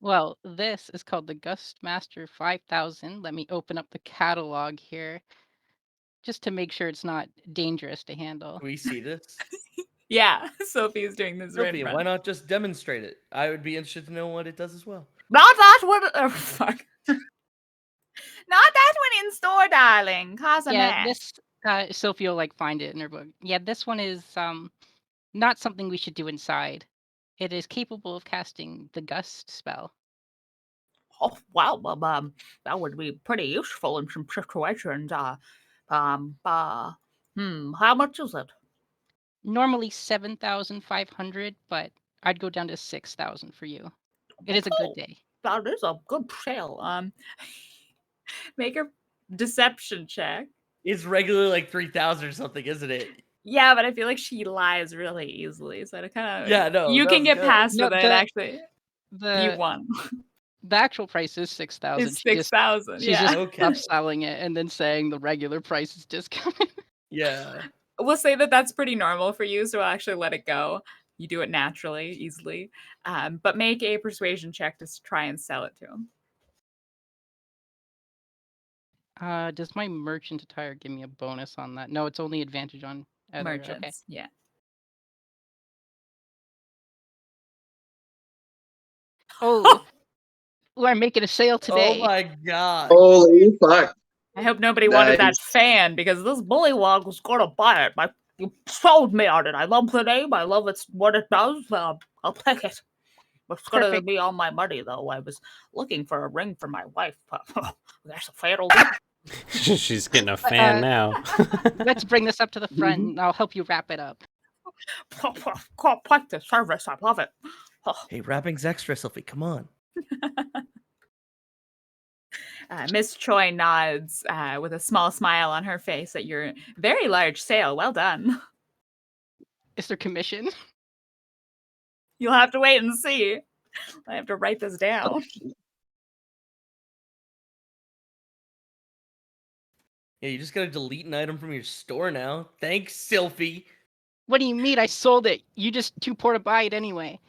Well, this is called the Gustmaster 5000. Let me open up the catalog here just to make sure it's not dangerous to handle. Can we see this? Yeah, Sophie is doing this right in Sophie, front. why not just demonstrate it? I would be interested to know what it does as well. Not that one. Oh, fuck. Not that one in store, darling. Cause a mess. This Sophie will like find it in her book. Yeah, this one is not something we should do inside. It is capable of casting the gust spell. Oh, wow, that would be pretty useful in some situations. How much is it? Normally 7,500, but I'd go down to 6,000 for you. It is a good day. That is a good sale. Make a deception check. It's regularly like 3,000 or something, isn't it? Yeah, but I feel like she lies really easily, so to kind of you that can was get good. past No, it. Actually, you the won. the actual price is 6,000. It's 6,000. She's Yeah. just Okay. upselling it and then saying the regular price is discounted. Yeah. We'll say that that's pretty normal for you, so I'll actually let it go. You do it naturally, easily. But make a persuasion check to try and sell it to him. Does my merchant attire give me a bonus on that? No, it's only advantage on other. Merchants. Okay. Yeah. Oh, I'm making a sale today. Oh my god. Holy fuck. I hope nobody wanted that Nice. fan because this bullywog was going to buy it. You sold me on it. I love the name. I love what it does. I'll take it. It's going to Perfect. be all my money, though. I was looking for a ring for my wife. There's a fan will do. She's getting a fan now. Let's bring this up to the front and I'll help you wrap it up. Quite the service. I love it. Hey, wrapping's extra, Sophie. Come on. Miss Choi nods with a small smile on her face at your very large sale. Well done. Is there commission? You'll have to wait and see. I have to write this down. Yeah, you just gotta delete an item from your store now. Thanks, Sylphie. What do you mean? I sold it. You just too poor to buy it anyway.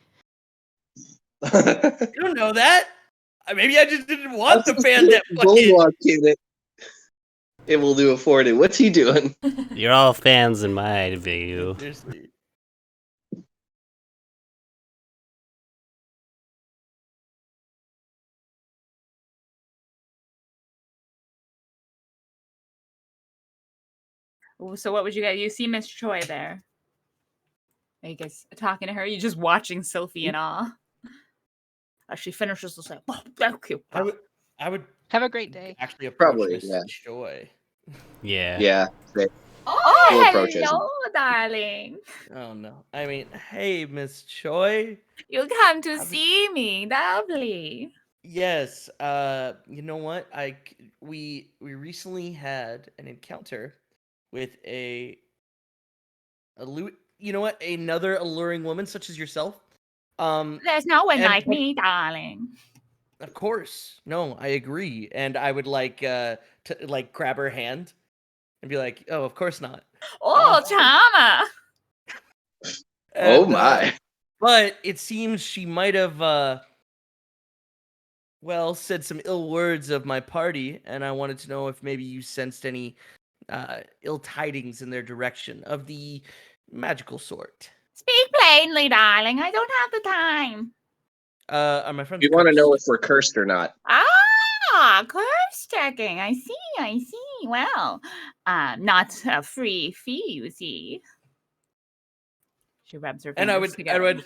You don't know that. Maybe I just didn't want That's the fan that fucking. Bulldog kid able to afford it. What's he doing? You're all fans in my view. Seriously. So what would you guys? You see Miss Choi there? Are you guys talking to her? You just watching Sophie in awe. As she finishes, it's like, oh, thank you. I would Have a great day. actually approach Probably, Miss yeah. Choi. Yeah. Yeah. Oh, Full approaches. hello, darling. Oh no. I mean, hey, Miss Choi. You come to see me, lovely. Yes. You know what? We recently had an encounter with you know what? Another alluring woman such as yourself. There's no one and- like me, darling. Of course. No, I agree. And I would like to like grab her hand and be like, "Oh, of course not." Oh, Tama. Oh And, my. but it seems she might have said some ill words of my party, and I wanted to know if maybe you sensed any ill tidings in their direction of the magical sort. Speak plainly, darling. I don't have the time. Are my friends You want to cursed? know if we're cursed or not? Ah, curse checking. I see. Well, not a free fee, you see. She rubs her And fingers together.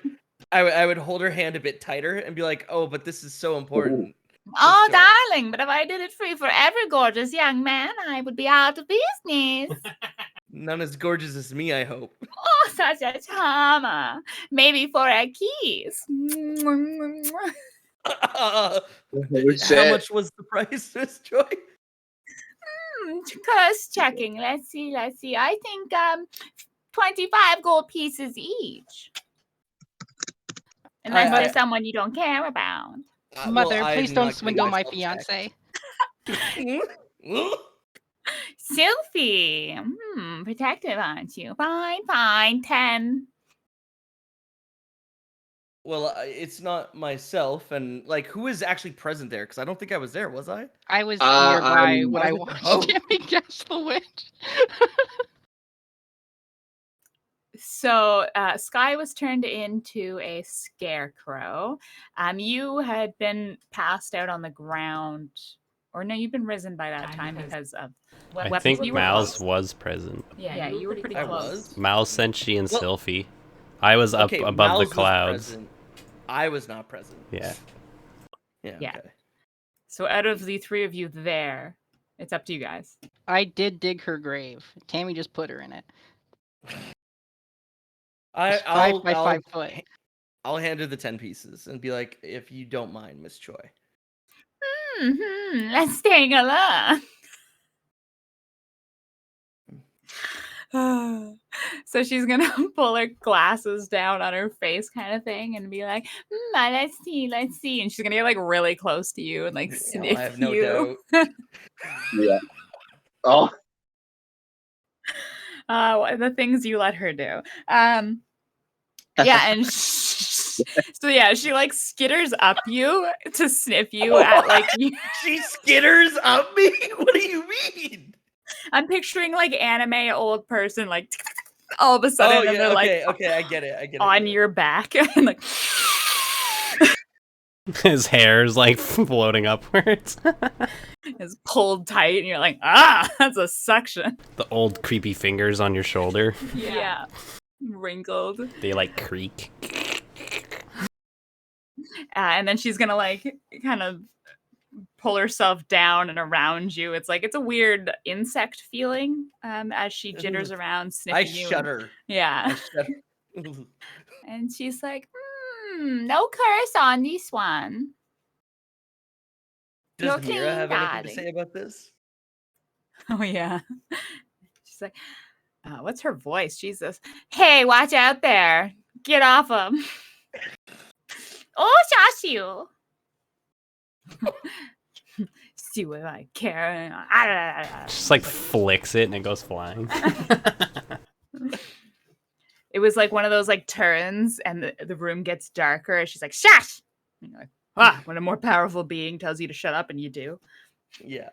I would hold her hand a bit tighter and be like, "Oh, but this is so important." Oh, Miss Choi. darling, but if I did it free for every gorgeous young man, I would be out of business. None as gorgeous as me, I hope. Oh, such a charmer. Maybe for a kiss. How shit. much was the price, Miss Joy? Curse checking. Let's see. I think 25 gold pieces each. Unless there's someone you don't care about. Mother, I'm please not don't gonna swindle my myself fiance. Sylphie. Protective, aren't you? Fine. 10. Well, it's not myself, and like, who is actually present there? Because I don't think I was there, was I? I was nearby when I with the watched boat. Tammy catch the witch. So Sky was turned into a scarecrow. You had been passed out on the ground, or no, you've been risen by that time because of I weapons. think You were Mouse close. was present. Yeah, you were pretty I close. was. Mouse, Senshi, and Well, Sylphie. I was up above Miles the was clouds. present. I was not present. Yeah. Yeah. Okay. So out of the three of you there, it's up to you guys. I did dig her grave. Tammy just put her in it. It's 5 by 5 foot. I'll hand her the 10 pieces and be like, "If you don't mind, Miss Choi." Let's take a look. So she's gonna pull her glasses down on her face, kind of thing, and be like, "Let's see," and she's gonna get like really close to you and like sniff I have no you. doubt. Yeah. Oh. The things you let her do. Yeah, and so yeah, she like skitters up you to sniff you at like you. She skitters up me? What do you mean? I'm picturing like anime old person like all of a sudden and they're okay, like I get it. on your back and like His hair's like floating upwards. is pulled tight and you're like, that's a suction. The old creepy fingers on your shoulder. Yeah. Wrinkled. They like creak. And then she's gonna like kind of pull herself down and around you. It's a weird insect feeling as she jitters around sniffing you. I shudder. Yeah. And she's like, no curse on this one. Does You're Mira clean, have anything to darling. say about this? Oh yeah. She's like, what's her voice? Jesus. Hey, watch out there. Get off him. Oh, Shashu. you if I care. Just like flicks it and it goes flying. It was like one of those like turns, and the room gets darker, and she's like, "Shush!" And you're like, when a more powerful being tells you to shut up, and you do. Yeah.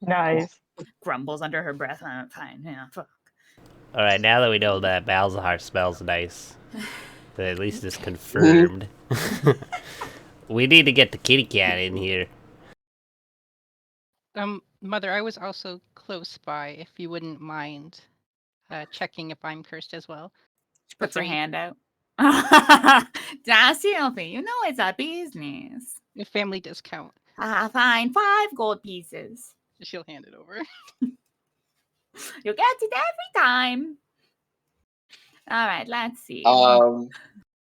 Nice. Grumbles under her breath. Fine, yeah, fuck. All right, now that we know that Balzahar smells nice, that at least it's confirmed. We need to get the kitty cat in here. Mother, I was also close by. If you wouldn't mind checking if I'm cursed as well. She puts her free. hand out. Sylvie, you know it's a business. A family discount. Fine, 5 gold pieces. She'll hand it over. You'll get it every time. All right, let's see.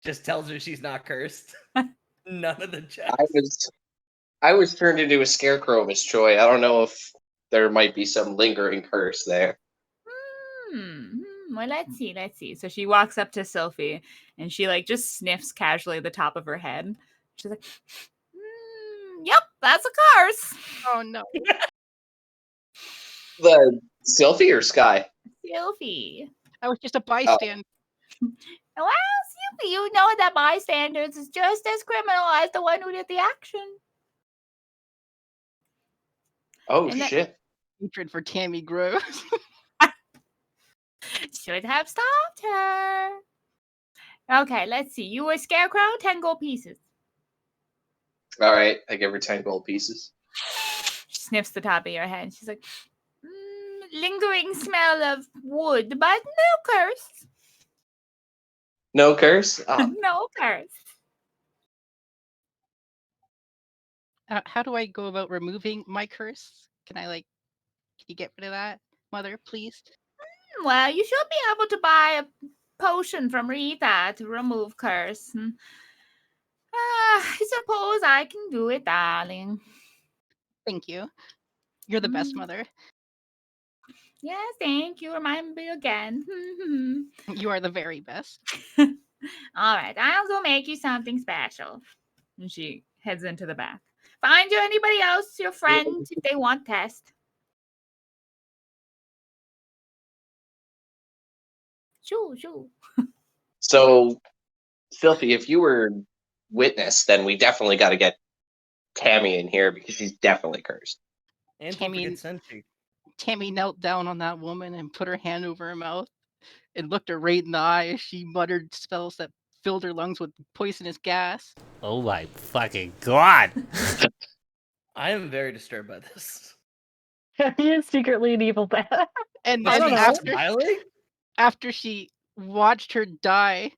Just tells her she's not cursed. None of the checks. I was turned into a scarecrow, Miss Choi. I don't know if there might be some lingering curse there. Well, let's see. So she walks up to Sophie and she like just sniffs casually at the top of her head. She's like, "Yep, that's a curse." Oh no. The Sylphie or Sky? Sylphie. I was just a bystander. Well, Sylphie, you know that bystanders is just as criminal as the one who did the action. Oh, shit. Hatred for Tammy grows. Should have stopped her. Okay, let's see. You were Scarecrow, 10 gold pieces. All right, I give her 10 gold pieces. She sniffs the top of your head. She's like, lingering smell of wood, but no curse. No curse? Oh. No curse. How do I go about removing my curse? Can you get rid of that, Mother, please? Well, you should be able to buy a potion from Rita to remove curse. I suppose I can do it, darling. Thank you. You're the best, Mother. Yes, thank you. Remind me again. You are the very best. All right, I'll go make you something special. And she heads into the back. Find you anybody else, your friend, if they want test. Shoo. So, Sylphie, if you were witness, then we definitely got to get Tammy in here because she's definitely cursed. And Tammy knelt down on that woman and put her hand over her mouth and looked her right in the eye as she muttered spells that filled her lungs with poisonous gas. Oh my fucking god! I am very disturbed by this. He is secretly an evil bad. And I then don't know. after she watched her die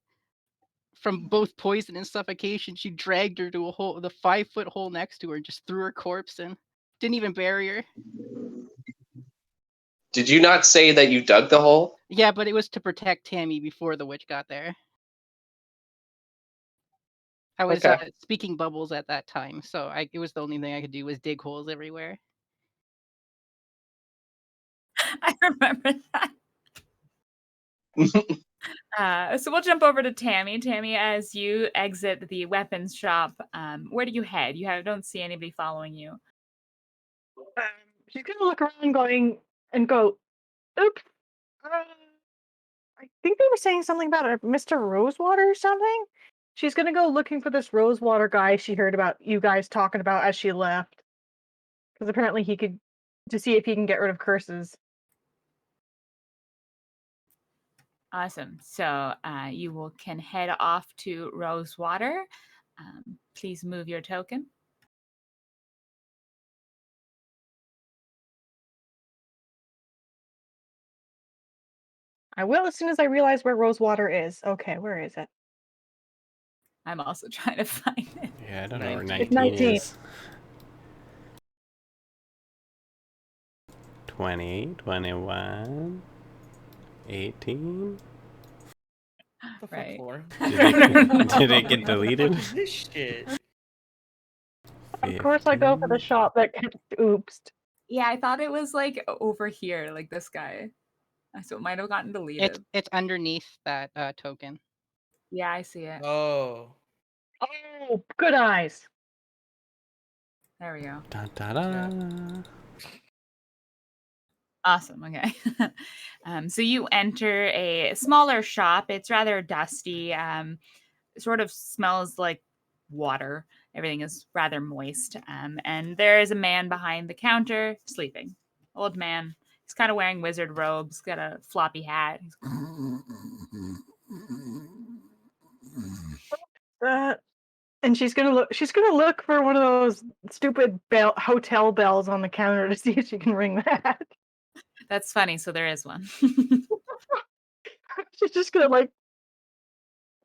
from both poison and suffocation, she dragged her to the 5-foot hole next to her and just threw her corpse in. Didn't even bury her. Did you not say that you dug the hole? Yeah, but it was to protect Tammy before the witch got there. I was speaking bubbles at that time, so it was the only thing I could do was dig holes everywhere. I remember that. So we'll jump over to Tammy. Tammy, as you exit the weapons shop, where do you head? I don't see anybody following you. She's gonna look around and go, oops. I think they were saying something about Mr. Rosewater or something. She's gonna go looking for this Rosewater guy she heard about you guys talking about as she left. Because apparently to see if he can get rid of curses. Awesome. So you can head off to Rosewater. Please move your token. I will as soon as I realize where Rosewater is. Okay, where is it? I'm also trying to find it. Yeah, I don't know where 19 is. 20, 21, 18. Right. Did it get deleted? This shit. Of course I go for the shop that gets oopsed. Yeah, I thought it was like over here, like this guy. So it might have gotten deleted. It's underneath that token. Yeah, I see it. Oh. Oh, good eyes. There we go. Da, da, da. Awesome. Okay. So you enter a smaller shop. It's rather dusty. It sort of smells like water. Everything is rather moist. And there is a man behind the counter sleeping. Old man. He's kind of wearing wizard robes, got a floppy hat. Uh, and she's gonna look. She's gonna look for one of those stupid hotel bells on the counter to see if she can ring that. That's funny. So there is one. She's just gonna like,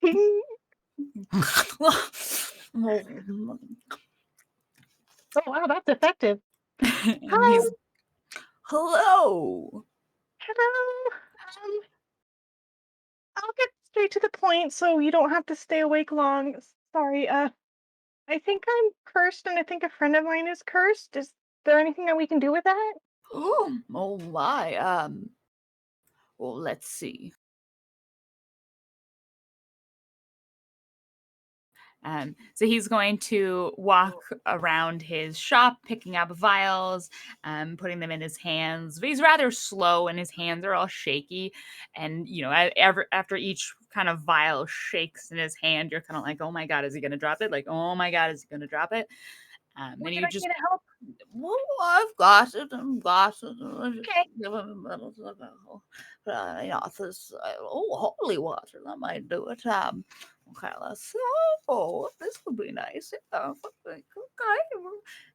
ping. Oh, Oh wow, that's effective. and Hi. he's, hello. Hello. I'll get straight to the point so you don't have to stay awake long. Sorry. I think I'm cursed, and I think a friend of mine is cursed. Is there anything that we can do with that? Oh my. Well, let's see. So he's going to walk around his shop, picking up vials, putting them in his hands. But he's rather slow, and his hands are all shaky. And after each kind of vial shakes in his hand, you're kind of like, "Oh my God, is he going to drop it?" Like, "Oh my God, is he going to drop it?" And Would you you like just, me to help? well, I've got it. I've got it. I just Okay. give him a little, holy water. That might do it. Okay, let's see. Oh, this would be nice. Yeah, okay.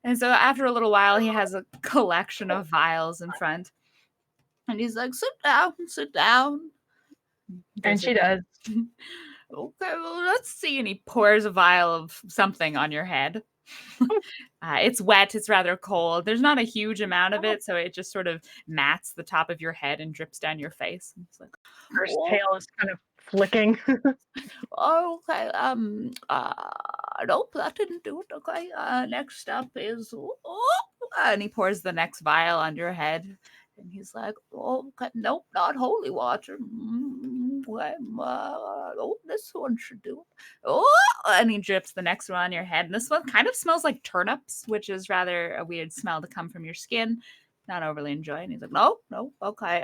And so after a little while, he has a collection of vials in front, and he's like, "Sit down, sit down." And There's she like, does. okay, well, let's see. And he pours a vial of something on your head. It's wet. It's rather cold. There's not a huge amount of it, so it just sort of mats the top of your head and drips down your face. And it's like, Her oh, tail is kind of flicking. okay. Nope, that didn't do it. Okay. Next up is, and he pours the next vial on your head. And he's like, oh, okay, nope, not holy water. Okay, oh, this one should do it. Oh, and he drips the next one on your head. And this one kind of smells like turnips, which is rather a weird smell to come from your skin. Not overly enjoying. He's like, nope, nope, okay.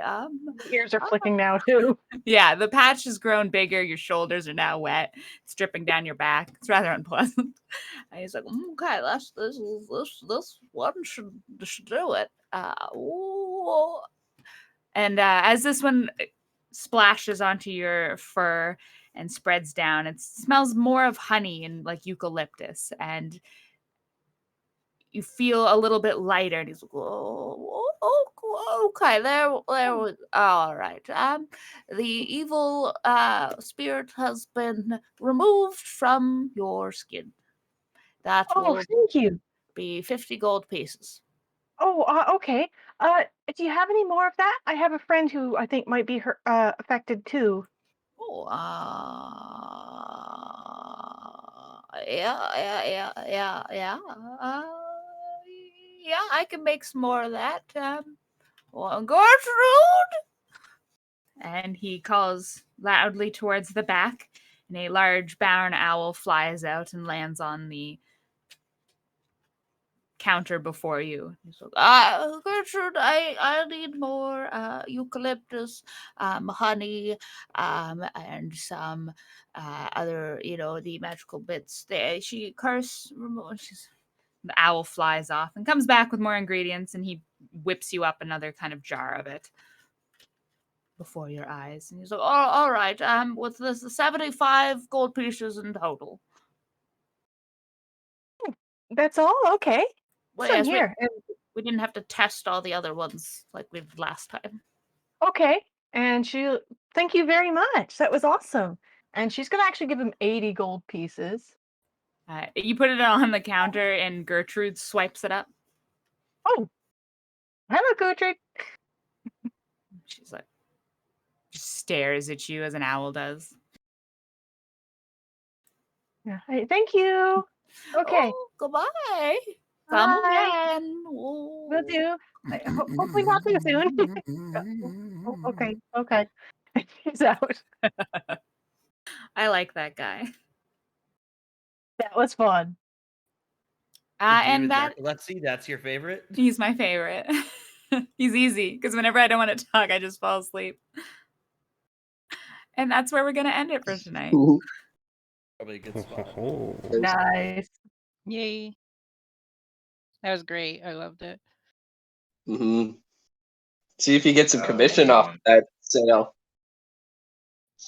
Ears are flicking now too. Yeah, the patch has grown bigger. Your shoulders are now wet. It's dripping down your back. It's rather unpleasant. And he's like, okay, this one should do it. Ooh. And as this one splashes onto your fur and spreads down, it smells more of honey and like eucalyptus. And you feel a little bit lighter. And he's like, okay, all right. The evil spirit has been removed from your skin. That Oh, will thank you. be 50 gold pieces. Oh, okay. Do you have any more of that? I have a friend who I think might be affected too. Oh, yeah. Yeah, I can make some more of that. Well, Gertrude! And he calls loudly towards the back, and a large barn owl flies out and lands on the counter before you. He's like, Gertrude, I need more eucalyptus, honey, and some other, the magical bits. There, she curse. The owl flies off and comes back with more ingredients, and he whips you up another kind of jar of it before your eyes. And he's like, all right, with this 75 gold pieces in total. That's all? Okay. Well, Listen yes, here. we didn't have to test all the other ones like we did last time. Okay. And thank you very much. That was awesome. And she's gonna actually give him 80 gold pieces. You put it on the counter, and Gertrude swipes it up. Oh, hello, Gertrude. She's like, just stares at you as an owl does. Yeah. Hey, thank you. Okay. Oh, goodbye. Come Bye. again. Will do. Hopefully not too soon. Okay. Okay. He's out. I like that guy. That was fun. And that Let's see, that's your favorite? he's my favorite. He's easy because whenever I don't want to talk, I just fall asleep. And that's where we're gonna end it for tonight. Probably a good spot. Nice. Yay. That was great. I loved it. Hmm. See if you get some Oh, commission off man. that sale.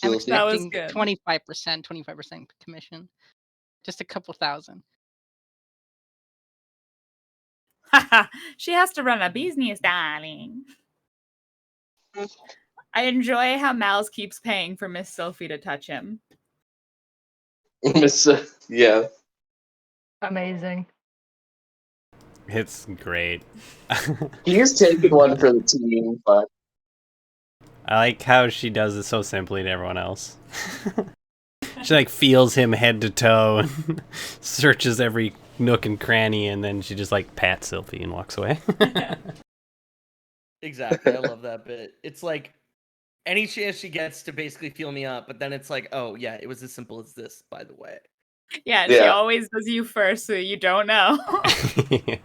I'm Sylvie. That was expecting good. 25% commission. Just a couple thousand. She has to run a business, darling. I enjoy how Mal's keeps paying for Miss Sophie to touch him. Yeah. Amazing. It's great. He's taking one for the team, but I like how she does it so simply to everyone else. She like feels him head to toe and searches every nook and cranny, and then she just like pats Sylvie and walks away. Exactly. I love that bit. It's like any chance she gets to basically feel me up, but then it's like, oh yeah, it was as simple as this, by the way. Yeah, she Yeah. always does you first, so you don't know. Yeah.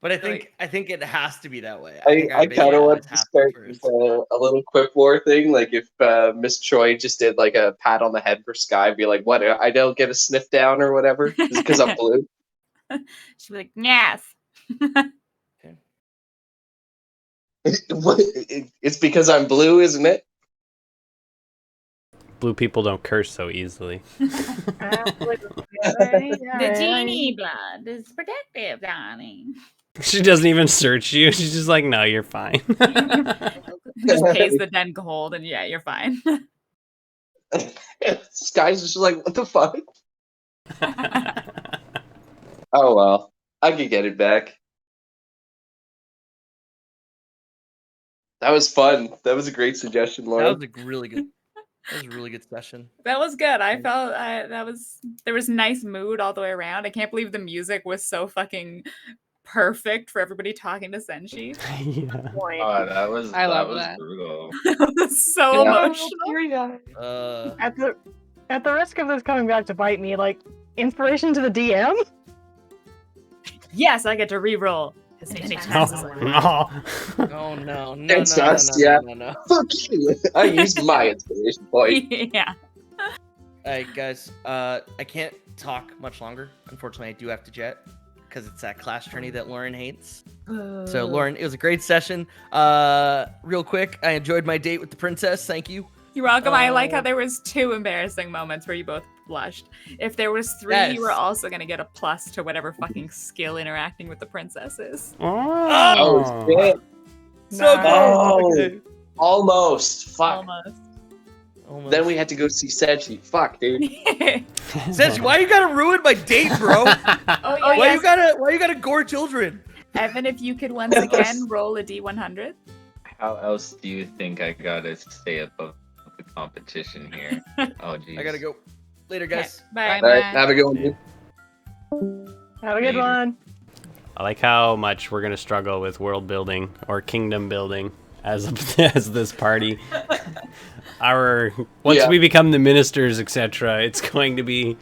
But I Like- think it has to be that way. I think our kind of baby want always to has start be with first. a little quip war thing. Like if Miss Choi just did like a pat on the head for Sky, be like, "What? I don't get a sniff down or whatever, just because I'm blue." She'd be like, yes. It's because I'm blue, isn't it? Blue people don't curse so easily. The genie blood is protective, darling. She doesn't even search you. She's just like, no, you're fine. Just pays the 10 gold, and yeah, you're fine. Sky's just like, "What the fuck?" Oh well, I could get it back. That was fun. That was a great suggestion, That Lauren. was a really good. That was a really good session. That was good. I felt there was nice mood all the way around. I can't believe the music was so fucking perfect for everybody talking to Senshi. Yeah. Oh, that was I love was that. brutal. It was so Yeah. emotional. At the risk of this coming back to bite me, like inspiration to the DM. Yes, I get to re-roll as many times as I want. No. Oh no, no, It's no, no, us, no, yeah. no, no. Fuck you. I used my inspiration point. Yeah. Alright, guys. I can't talk much longer. Unfortunately, I do have to jet because it's that class tourney that Lauren hates. So, Lauren, it was a great session. Real quick, I enjoyed my date with the princess. Thank you. You're welcome. I like how there was 2 embarrassing moments where you both blushed. If there was 3, Yes. you were also gonna get a plus to whatever fucking skill interacting with the princess is. Oh shit! So Nice. close. Oh. Okay. Almost. Fuck. Almost. Then we had to go see Senshi. Fuck, dude. Senshi, why you gotta ruin my date, bro? Oh Why yes. you gotta gore children? Evan, if you could once again roll a D100. How else do you think I gotta stay above the competition here? Oh geez. I gotta go. Later, guys. Bye. All right, man. have a good one, Yeah. dude. Have a good Later. one. I like how much we're gonna struggle with world building or kingdom building as as this party. Once Yeah. we become the ministers, etc., it's going to be,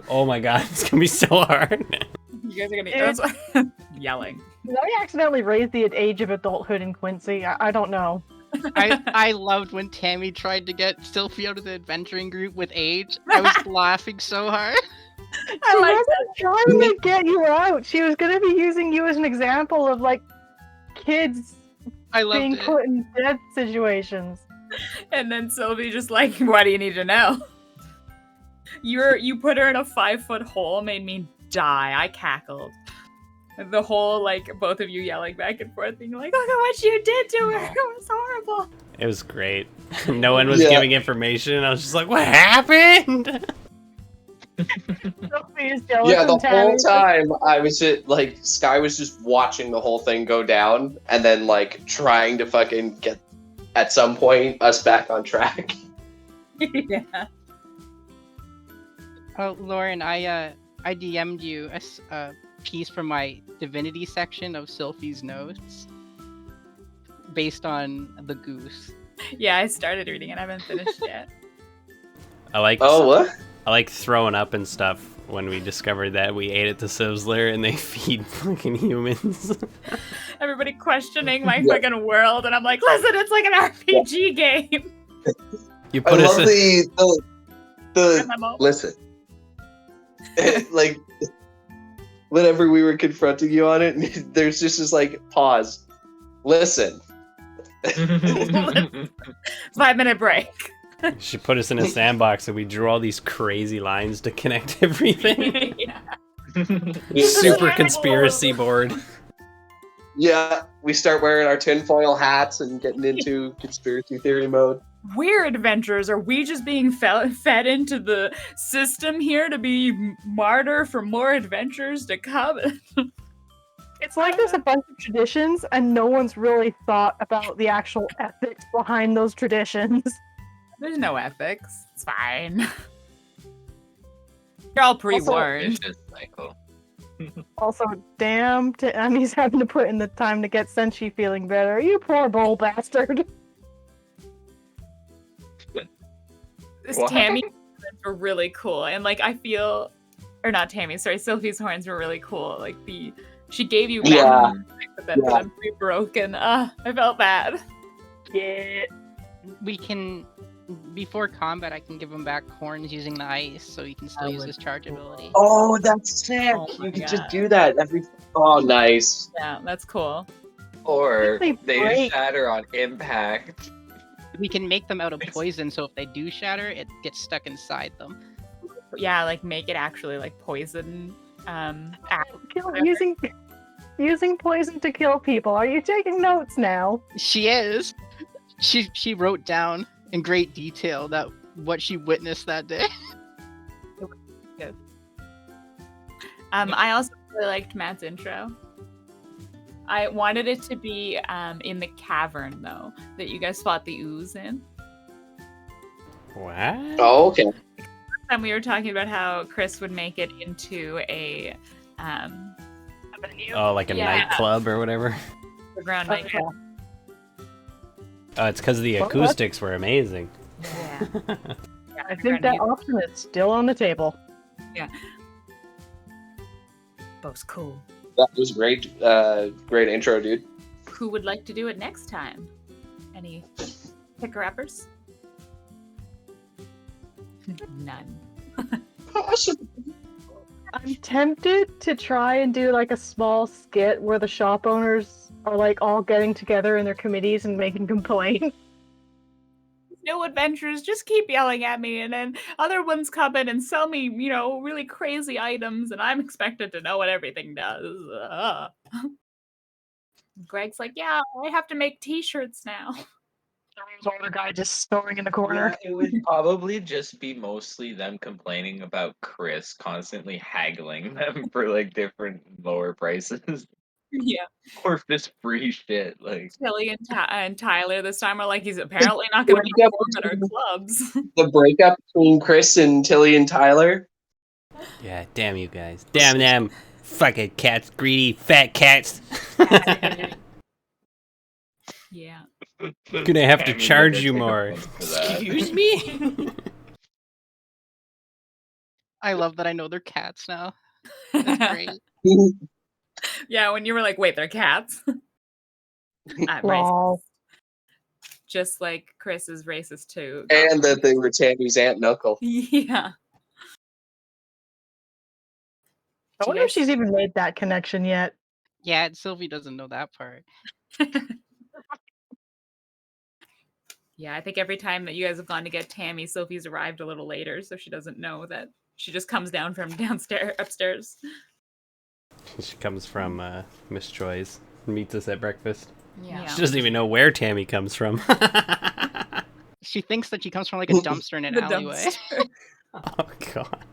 oh my god, it's gonna be so hard. You guys are gonna yelling. Did I accidentally raise the age of adulthood in Quincy? I don't know. I loved when Tammy tried to get Sylvie out of the adventuring group with age. I was laughing so hard. I like She wasn't trying to get you out. She was gonna be using you as an example of like kids I loved being it. put in death situations. And then Sylvie just like, why do you need to know? You put her in a 5-foot hole made me die. I cackled. The whole like both of you yelling back and forth, being like, "Look at what you did to her! It was horrible." It was great. No one was Yeah. giving information. I was just like, what happened? Sophie is jealous Yeah, the and whole Tammy's time I was just like, Sky was just watching the whole thing go down, and then like trying to fucking get at some point us back on track. Yeah. Oh, Lauren, I DM'd you a piece from my divinity section of Sylphie's notes based on the goose. Yeah, I started reading it. I haven't finished yet. I like Oh, what? I like throwing up and stuff when we discovered that we ate at the Sizzler and they feed fucking humans. Everybody questioning my Yeah. fucking world, and I'm like, listen, it's like an RPG game. You I put us love in. the MMO. listen. Like whenever we were confronting you on it, there's just this like pause. Listen. 5-minute break. She put us in a sandbox and we drew all these crazy lines to connect everything. Yeah. Super conspiracy board. Yeah, we start wearing our tinfoil hats and getting into conspiracy theory mode. We're adventurers. Are we just being fed into the system here to be martyr for more adventures to come? It's like there's a bunch of traditions, and no one's really thought about the actual ethics behind those traditions. There's no ethics. It's fine. You're all pre-warned. Vicious cycle. Also, damn, Tammy's having to put in the time to get Senshi feeling better. You poor bull bastard. This What? Tammy's horns were really cool, and like I feel, or not Tammy, sorry, Sylvie's horns were really cool. Like she gave you back, Yeah. but then for them to be broken. I felt bad. Yeah. We can, before combat, I can give him back horns using the ice, so he can still use his charge ability. Oh, that's sick. Oh my You can God. just do that every. Oh, nice. Yeah, that's cool. Or They they break. shatter on impact. We can make them out of poison, so if they do shatter, it gets stuck inside them. Yeah, like make it actually like poison. Using poison to kill people. Are you taking notes now? She is. She wrote down in great detail that what she witnessed that day. I also really liked Matt's intro. I wanted it to be in the cavern though, that you guys fought the ooze in. What? Oh, okay. And we were talking about how Chris would make it into a Oh, like a Yeah. nightclub or whatever? underground nightclub. Oh, it's because the Well, acoustics were amazing. Yeah. I think that option is still on the table. Bo's cool. That was great. Great intro, dude. Who would like to do it next time? Any picker-uppers? None. Awesome. I'm tempted to try and do like a small skit where the shop owners are like all getting together in their committees and making complaints. No adventures, just keep yelling at me, and then other ones come in and sell me, really crazy items, and I'm expected to know what everything does. Greg's like, yeah, I have to make t-shirts now. There's older guy just snoring in the corner. Yeah, it would probably just be mostly them complaining about Chris constantly haggling them for like different lower prices Yeah. or just free shit. Like Tilly and Tyler this time are like, he's apparently not going to perform at our clubs. The breakup between Chris and Tilly and Tyler. Yeah, damn you guys. Damn them fucking cats, greedy fat cats. Yeah. Gonna have to Tammy charge never you took more. offense to that. Excuse me? I love that I know they're cats now. That's great. Yeah, when you were like, wait, they're cats? I'm racist. Lol. Just like Chris is racist too. And that they were Tammy's aunt and uncle. Yeah. I wonder if she's even made that connection yet. Yeah, Sylvie doesn't know that part. Yeah, I think every time that you guys have gone to get Tammy, Sophie's arrived a little later, so she doesn't know that she just comes down from upstairs. She comes from Miss Joy's. Meets us at breakfast. Yeah. She doesn't even know where Tammy comes from. She thinks that she comes from like a dumpster in an The alleyway. dumpster. Oh god.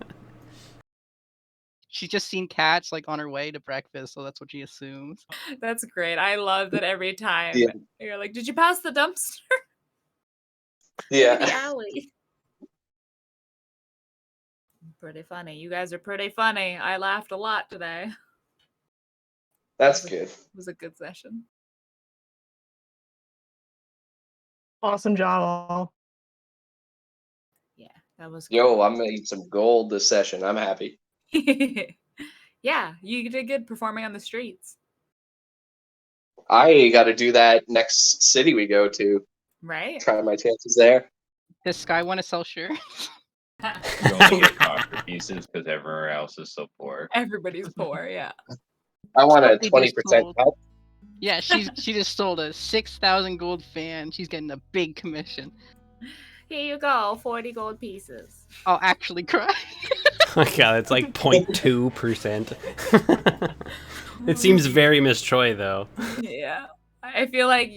She's just seen cats like on her way to breakfast, so that's what she assumes. That's great. I love that every time Yeah. you're like, did you pass the dumpster? Maybe the Yeah. alley. Pretty funny. You guys are pretty funny. I laughed a lot today. That's good. It was a good session. Awesome job, all. Yeah, that was good. Yo, I made some gold this session. I'm happy. Yeah, you did good performing on the streets. I got to do that next city we go to. Right? Try my chances there. Does Sky want to sell shirts? You only get copper pieces because everywhere else is so poor. Everybody's poor, yeah. I want a Sophie 20% just sold. cut. Yeah, she just sold a 6,000 gold fan. She's getting a big commission. Here you go, 40 gold pieces. I'll actually cry. Oh my god, it's like 0.2%. It seems very Miss Choi, though. Yeah. I feel like,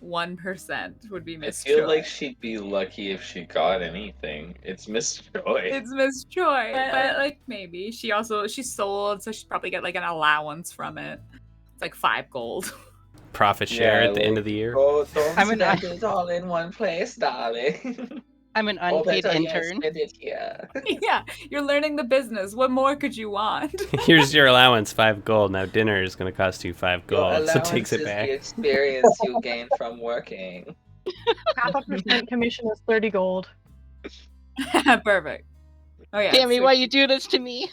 1% would be I Miss feel Choi. like she'd be lucky if she got anything. It's Miss Joy. It's Miss Choi, but like maybe she sold, so she'd probably get like an allowance from it. It's like 5 gold. Profit share at the end of the year. Oh, don't I'm an- spend it all in one place, darling. I'm an Oh, unpaid better yet, intern. spend it here. Yeah, you're learning the business. What more could you want? Here's your allowance, 5 gold. Now dinner is going to cost you 5 Your gold, so allowance takes it is back. the experience you gain from working. 0.5% commission is 30 gold. Perfect. Oh yeah. Tammy, so- why you do this to me?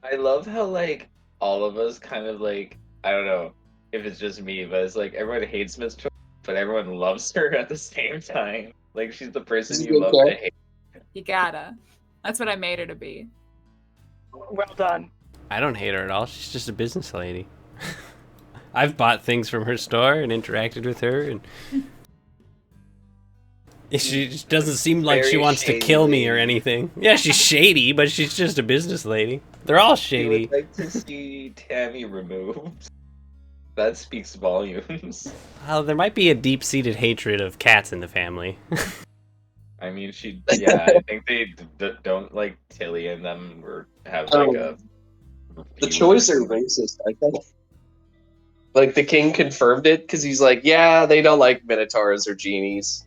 I love how like all of us kind of like I don't know if it's just me, but it's like everyone hates Miss Choi, but everyone loves her at the same time. Like she's the person She's you love okay. to hate. You gotta. That's what I made her to be. Well done. I don't hate her at all. She's just a business lady. I've bought things from her store and interacted with her, and she just doesn't seem like she Very wants to shady kill me or lady. anything. Yeah, she's shady, but she's just a business lady. They're all You shady. would like to see Tammy removed. That speaks volumes. Well, there might be a deep-seated hatred of cats in the family. I mean, I think they don't like Tilly and them or have like a. The Choi's are racist, I think. Like, the king confirmed it, because he's like, yeah, they don't like minotaurs or genies.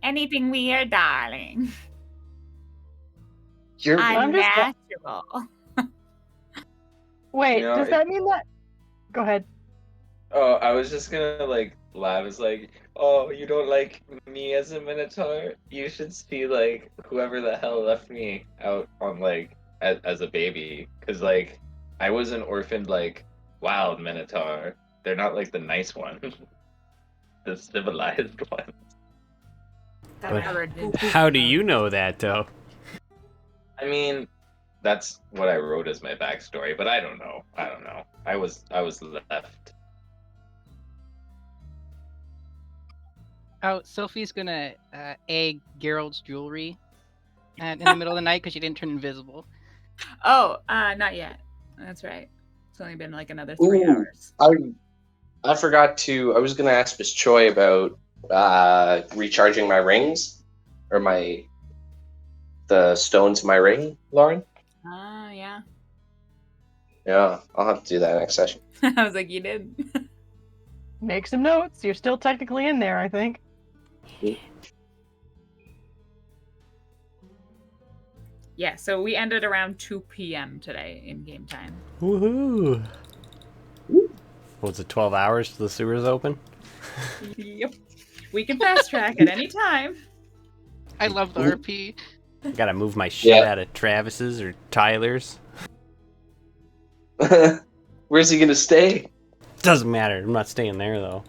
Anything weird, darling. You're I'm just- Unnatural. Wait, You know, does that mean that? Go ahead. Oh, I was just gonna like laugh. It's like, oh, you don't like me as a minotaur? You should see like whoever the hell left me out on like as a baby, because like I was an orphaned like wild minotaur. They're not like the nice one, the civilized one. But Never did. how do you know that, though? I mean, that's what I wrote as my backstory, but I don't know. I was left. Oh, Sophie's gonna egg Geralt's jewelry in the middle of the night because she didn't turn invisible. Oh, not yet. That's right. It's only been like another 3 Ooh. hours. I forgot to. I was gonna ask Miss Choi about recharging my rings, or the stones in my ring, Lauren. Ah, yeah. Yeah, I'll have to do that next session. I was like, you did. Make some notes. You're still technically in there, I think. Yeah, so we ended around 2 p.m. today in game time. Woohoo! Was it 12 hours till the sewers open? Yep. We can fast track at any time. I love the RP. I gotta move my shit Yeah. out of Travis's or Tyler's. Where's he gonna stay? Doesn't matter. I'm not staying there, though.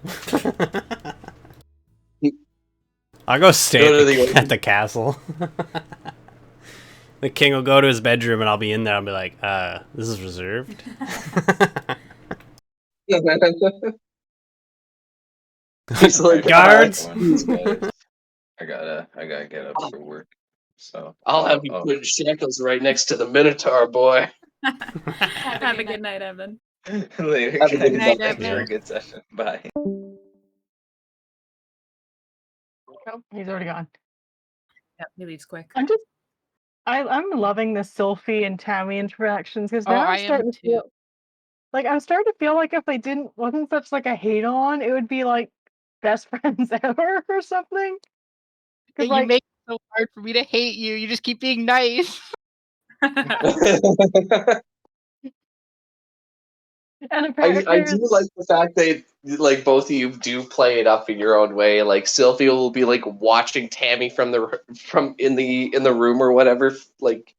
I'll go stay Go to at the castle. The king will go to his bedroom and I'll be in there. I'll be like, this is reserved. He's like, Guards! I gotta get up for work. So I'll have you put shackles right next to the Minotaur, boy. Have a good night, Evan. Later, Have a good guys. night, Thanks for Evan. a good session. Bye. Oh, he's already gone. Yep, he leaves quick. I'm loving the Sylphie and Tammy interactions because Oh, now I I'm am starting to too. feel I'm starting to feel like if they wasn't such like a hate on, it would be like best friends ever or something. Yeah, Because you like make it so hard for me to hate you. You just keep being nice. and apparently I do like the fact that like both of you do play it up in your own way. Like Sylvia will be like watching Tammy from in the room or whatever, like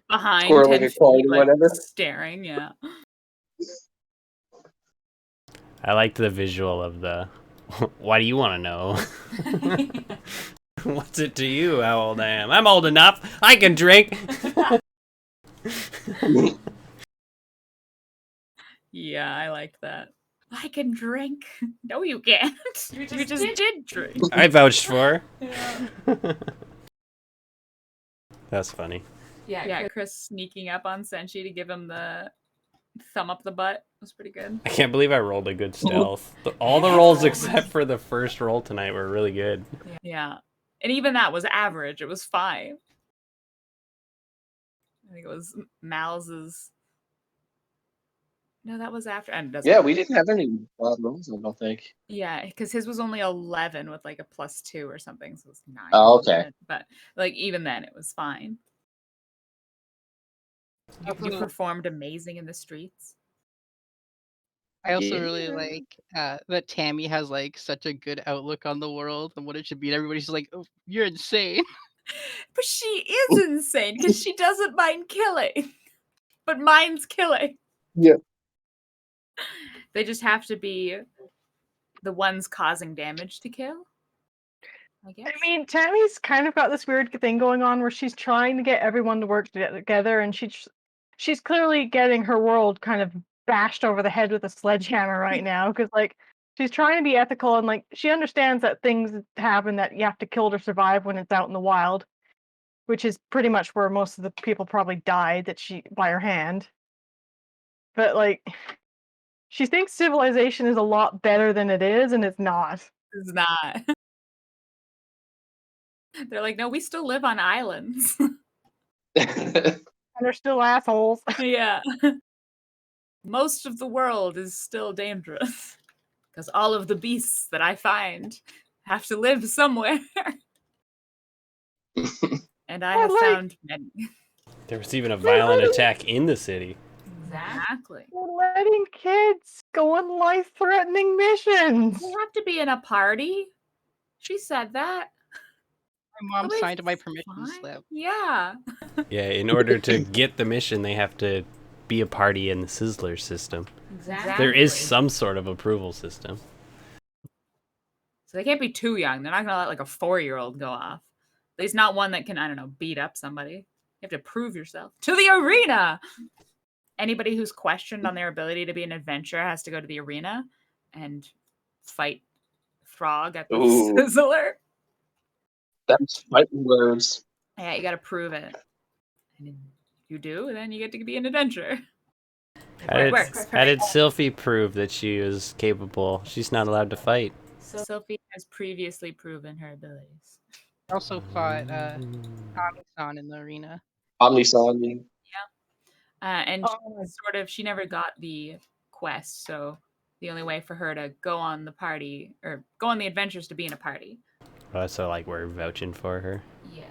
behind Score 10 like a coin feet, or like whatever. staring. Yeah. I liked the visual of the. Why do you want to know? What's it to you how old I am? I'm old enough. I can drink. Yeah, I liked that. I can drink. No, you can't. You just did drink. I vouched for. Yeah. That's funny. Yeah, Chris sneaking up on Senshi to give him the thumb up the butt was pretty good. I can't believe I rolled a good stealth. All the rolls except for the first roll tonight were really good. Yeah. And even that was average. It was fine. I think it was Mal's. No, that was after. And Yeah, we didn't have any bad rolls, I don't think. Yeah, because his was only 11 with like a +2 or something, so it was 9. Oh, okay. But like even then, it was fine. You performed amazing in the streets. I also really like that Tammy has like such a good outlook on the world and what it should be. And everybody's just like, "Oh, you're insane." But she is insane because she doesn't mind killing, but mine's killing. Yeah. They just have to be the ones causing damage to kill, I guess. I mean, Tammy's kind of got this weird thing going on where she's trying to get everyone to work together, and she's clearly getting her world kind of bashed over the head with a sledgehammer right now because like she's trying to be ethical and like she understands that things happen that you have to kill to survive when it's out in the wild, which is pretty much where most of the people probably died that she by her hand. But like she thinks civilization is a lot better than it is, and it's not. It's not. They're like, no, we still live on islands. And they're still assholes. Yeah. Most of the world is still dangerous because all of the beasts that I find have to live somewhere. And I have found many. There was even a violent attack in the city. Exactly. We're letting kids go on life-threatening missions. You have to be in a party. She said that. My mom Oh, signed my it's permission fine. slip. Yeah. Yeah, in order to get the mission, they have to be a party in the Sizzler system. Exactly. There is some sort of approval system. So they can't be too young. They're not going to let like a 4-year-old go off. At least not one that can, I don't know, beat up somebody. You have to prove yourself. To the arena! Anybody who's questioned on their ability to be an adventurer has to go to the arena and fight Frog at the Ooh. Sizzler. That's fighting words. Yeah, you got to prove it. And if you do, then you get to be an adventurer. It works. How did Sylphie prove that she was capable? She's not allowed to fight. Sophie has previously proven her abilities. I also fought Tommy-san in the arena. Omnisan. And she never got the quest, so the only way for her to go on the party or go on the adventures to be in a party. Oh, so like we're vouching for her. Yeah.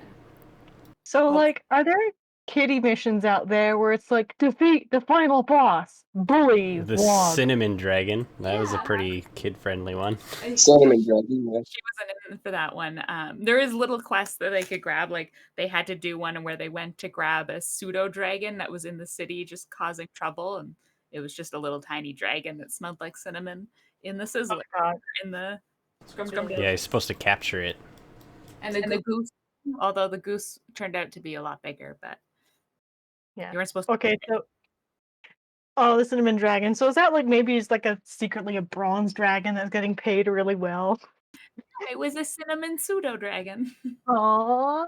So like, are there kiddie missions out there where it's like defeat the final boss, bully The Vlog? Cinnamon Dragon. That was a pretty kid-friendly one. Cinnamon Dragon. Yeah. She wasn't in for that one. There is little quests that they could grab. Like they had to do one where they went to grab a pseudo dragon that was in the city just causing trouble, and it was just a little tiny dragon that smelled like cinnamon in the Sizzler, in the Scrum. Yeah, he's supposed to capture it. And the goose, although the goose turned out to be a lot bigger, but Yeah. you weren't supposed to. Okay, so the cinnamon dragon. So is that like maybe it's like secretly a bronze dragon that's getting paid really well? It was a cinnamon pseudo dragon. Aww.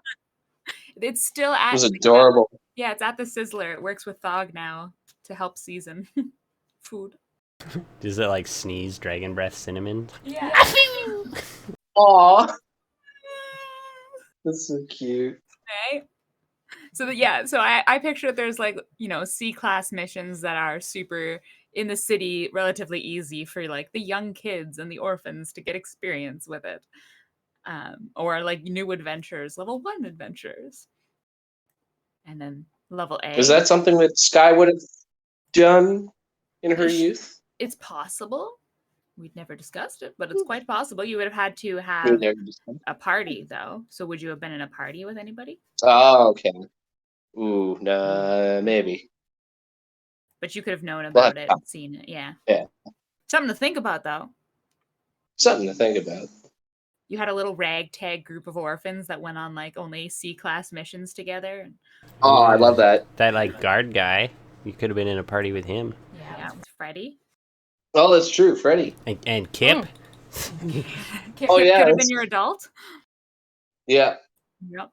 It's still at. It was adorable. Yeah, it's at the Sizzler. It works with Thog now to help season food. Is it like sneeze, dragon breath, cinnamon? Yeah. Aww. That's so cute. Right? So I picture there's like, C-class missions that are super in the city, relatively easy for like the young kids and the orphans to get experience with it. Or like new adventures, level 1 adventures. And then level A. Is that something that Sky would have done in her youth? It's possible. We'd never discussed it, but it's quite possible. You would have had to have a party, though. So would you have been in a party with anybody? Oh, okay. Ooh, nah, maybe. But you could have known Well, about it and seen it. Yeah. Yeah. Something to think about, though. Something to think about. You had a little ragtag group of orphans that went on like only C-class missions together. Oh, I love that. That like guard guy. You could have been in a party with him. Yeah, with Freddy. Oh, that's true, Freddy. And Kip. Kip Oh, yeah, could have that's- been your adult. Yeah. Yep.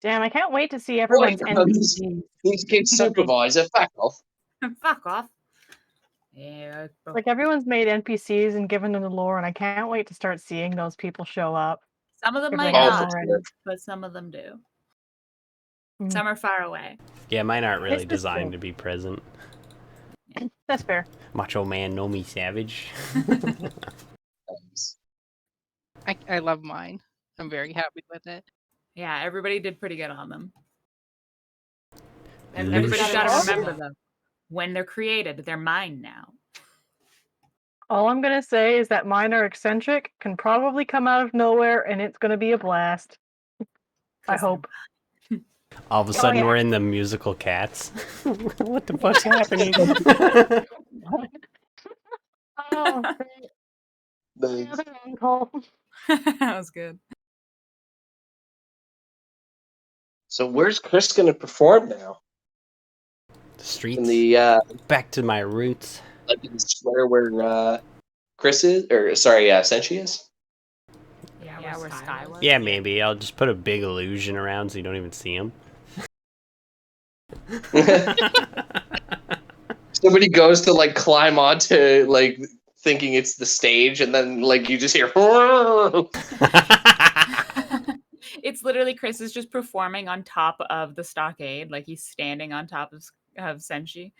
Damn, I can't wait to see Boy, everyone's NPCs. these kids supervisor, fuck off. Fuck off. Yeah. Like everyone's made NPCs and given them the lore, and I can't wait to start seeing those people show up. Some of them If might they haven't not, already. sure. but some of them do. Mm. Some are far away. Yeah, mine aren't really This is designed true. to be present. That's fair. Macho Man, know me, savage. I love mine. I'm very happy with it. Yeah, everybody did pretty good on them. Loose. Everybody's got to Loose. remember them. When they're created, they're mine now. All I'm gonna say is that mine are eccentric, can probably come out of nowhere, and it's gonna be a blast. I hope. All of a sudden, yeah. we're in the musical Cats. What the fuck's happening? Oh, Nice. another uncle. That was good. So where's Chris going to perform now? The streets. In the Back to my roots. like in the square where Chris is, or sorry, Senshi is. Yeah, where Sky was. Yeah, maybe. I'll just put a big illusion around so you don't even see him. Somebody goes to like climb onto like thinking it's the stage, and then like you just hear. It's literally Chris is just performing on top of the stockade, like he's standing on top of Senshi.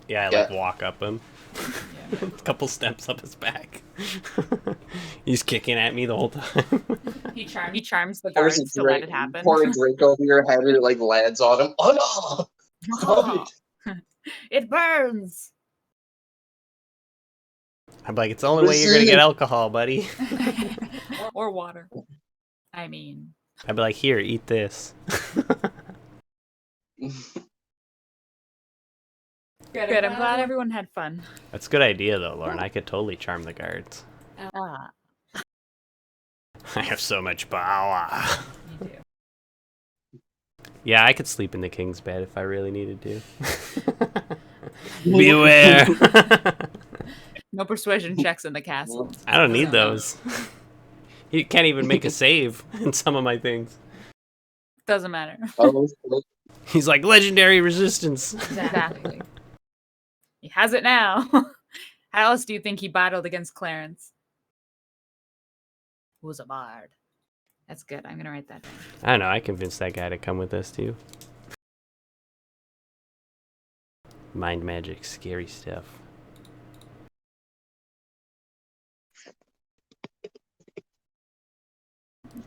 Yeah, I like walk up him. Yeah. A couple steps up his back. He's kicking at me the whole time. He charms the Pours guards a to let drink, it happen. pour a drink over your head, and it like lands on him. Oh no! Stop it. It burns. I'm like, it's the only way you're gonna get alcohol, buddy. Or water. I mean, I'd be like, here, eat this. good. I'm glad everyone had fun. That's a good idea, though, Lauren. I could totally charm the guards. Ah, I have so much power. you do. Yeah, I could sleep in the king's bed if I really needed to. Beware. No persuasion checks in the castle. I don't need those. You can't even make a save in some of my things. Doesn't matter. Oh, He's like, legendary resistance. Exactly. He has it now. How else do you think he battled against Clarence? Who's a bard? That's good. I'm gonna write that down. I don't know, I convinced that guy to come with us, too. Mind magic, scary stuff.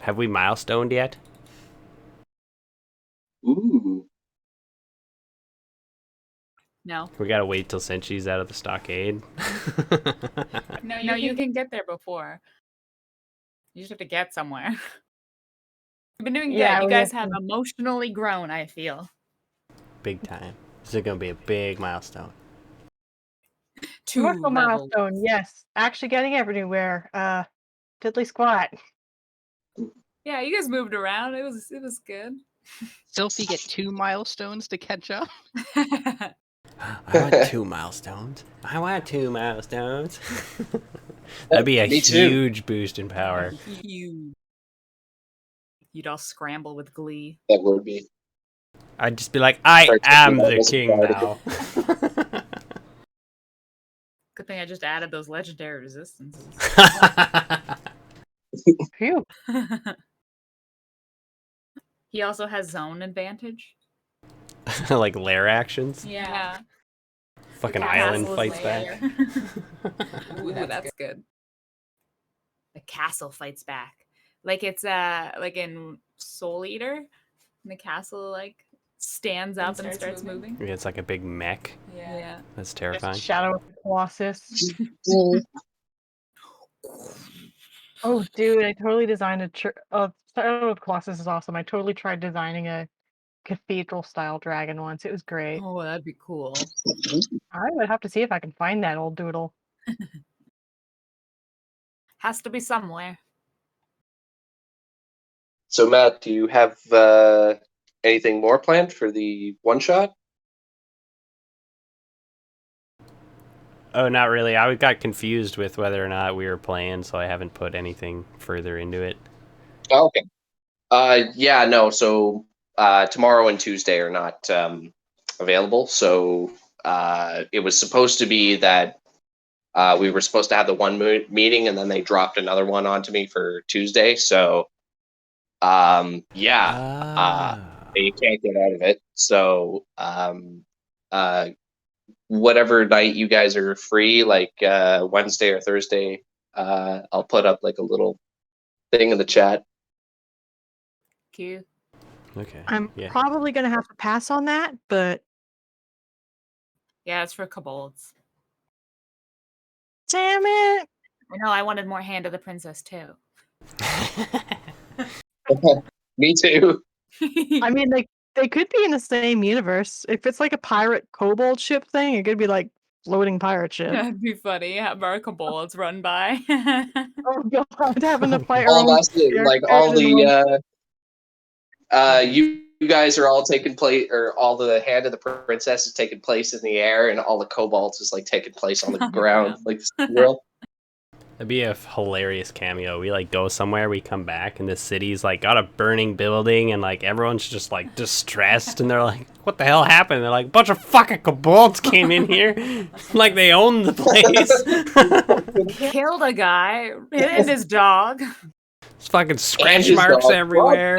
Have we milestoned yet? ooh. No. We gotta wait till Senshi's out of the stockade. No, you can get there before. You just have to get somewhere. You've been doing good. Yeah, You we guys have have emotionally grown, I feel. Big time. This is gonna be a big milestone. Two Commercial levels. milestone, yes. Actually getting everywhere. Diddly squat. Yeah, you guys moved around. It was good. Sophie get 2 milestones to catch up. I want 2 milestones. I want 2 milestones. That'd be a Me too. huge boost in power. You'd all scramble with glee. That would be. I'd just be like, I Start am taking the that king as a now. Good thing I just added those legendary resistances. Phew. He also has zone advantage. Like lair actions. Yeah. Fucking The island castle is fights lair. back. Ooh, that's good. The castle fights back. Like it's like in Soul Eater, the castle like stands up and starts moving. Yeah, it's like a big mech. Yeah. That's Just terrifying. Shadow of the Colossus. Oh, dude, I totally designed a Shadow of the Colossus is awesome. I totally tried designing a cathedral-style dragon once. It was great. Oh, that'd be cool. I would have to see if I can find that old doodle. Has to be somewhere. So, Matt, do you have anything more planned for the one shot? Oh, not really. I got confused with whether or not we were playing, so I haven't put anything further into it. Oh, okay. Yeah, no. So tomorrow and Tuesday are not available. So it was supposed to be that we were supposed to have the one meeting, and then they dropped another one onto me for Tuesday. So yeah, you can't get out of it. So whatever night you guys are free, like Wednesday or Thursday, I'll put up like a little thing in the chat. Cute. Okay. I'm Yeah. probably going to have to pass on that, but Yeah, it's for kobolds. damn it! I know, I wanted more Hand of the Princess too. Me too. I mean, they could be in the same universe. If it's like a pirate kobold ship thing, it could be like floating pirate ship. That'd be funny. Have our kobolds run by. Oh god, having to fight our All own that's it. Like all characters in one. you guys are all taking place, or all the Hand of the Princess is taking place in the air, and all the kobolds is like taking place on the ground, like this world. That'd be a hilarious cameo. We like go somewhere, we come back, and the city's like got a burning building, and like everyone's just like distressed, and they're like, "What the hell happened?" They're like, "A bunch of fucking kobolds came in here, like they own the place." Killed a guy and his dog. There's fucking scratch his marks dog. everywhere.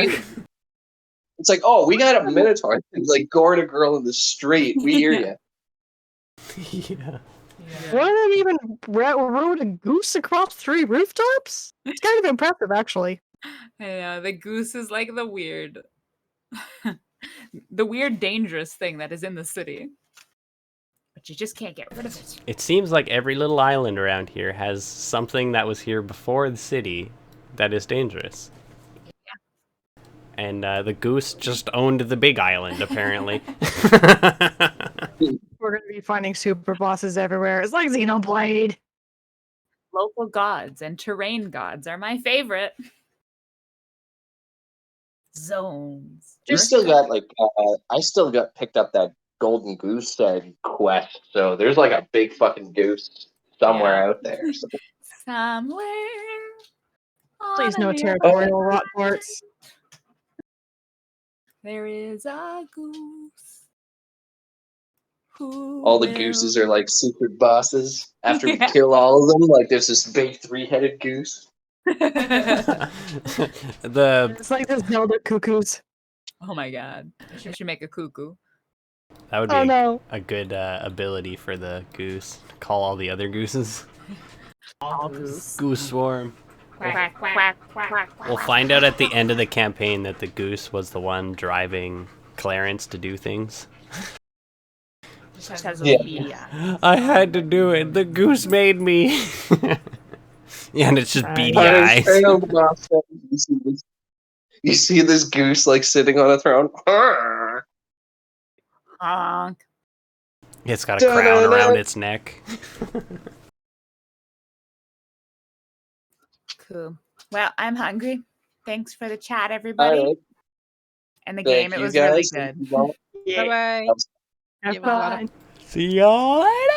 It's like, oh, we got a minotaur. It's like gored a girl in the street. We hear you. Yeah. One of them even rode a goose across 3 rooftops? It's kind of impressive, actually. Yeah, the goose is like the weird, the weird dangerous thing that is in the city. But you just can't get rid of it. It seems like every little island around here has something that was here before the city that is dangerous. And the goose just owned the big island, apparently. We're going to be finding super bosses everywhere. It's like Xenoblade. Local gods and terrain gods are my favorite. Zones. We still got like I still got picked up that golden goose quest. So there's like a big fucking goose somewhere out there. So. Somewhere. Please no on the territorial other rot parts. There is a goose. Who All the will- gooses are like secret bosses. After we kill all of them, like there's this big 3-headed goose. It's like the Zelda cuckoos. Oh my god. I should make a cuckoo. That would be Oh no. a good ability for the goose. Call all the other gooses. All goose. Goose swarm. Quack, quack, quack, quack. We'll find out at the end of the campaign that the goose was the one driving Clarence to do things. Yeah. I had to do it. The goose made me. Yeah, and it's just beady eyes. You see this goose like sitting on a throne. Honk. It's got a crown around its neck. Cool. Well, I'm hungry. Thanks for the chat, everybody. Right. And the Thank game, it you was really guys. good. Bye bye. Have It was a lot of fun. See y'all later.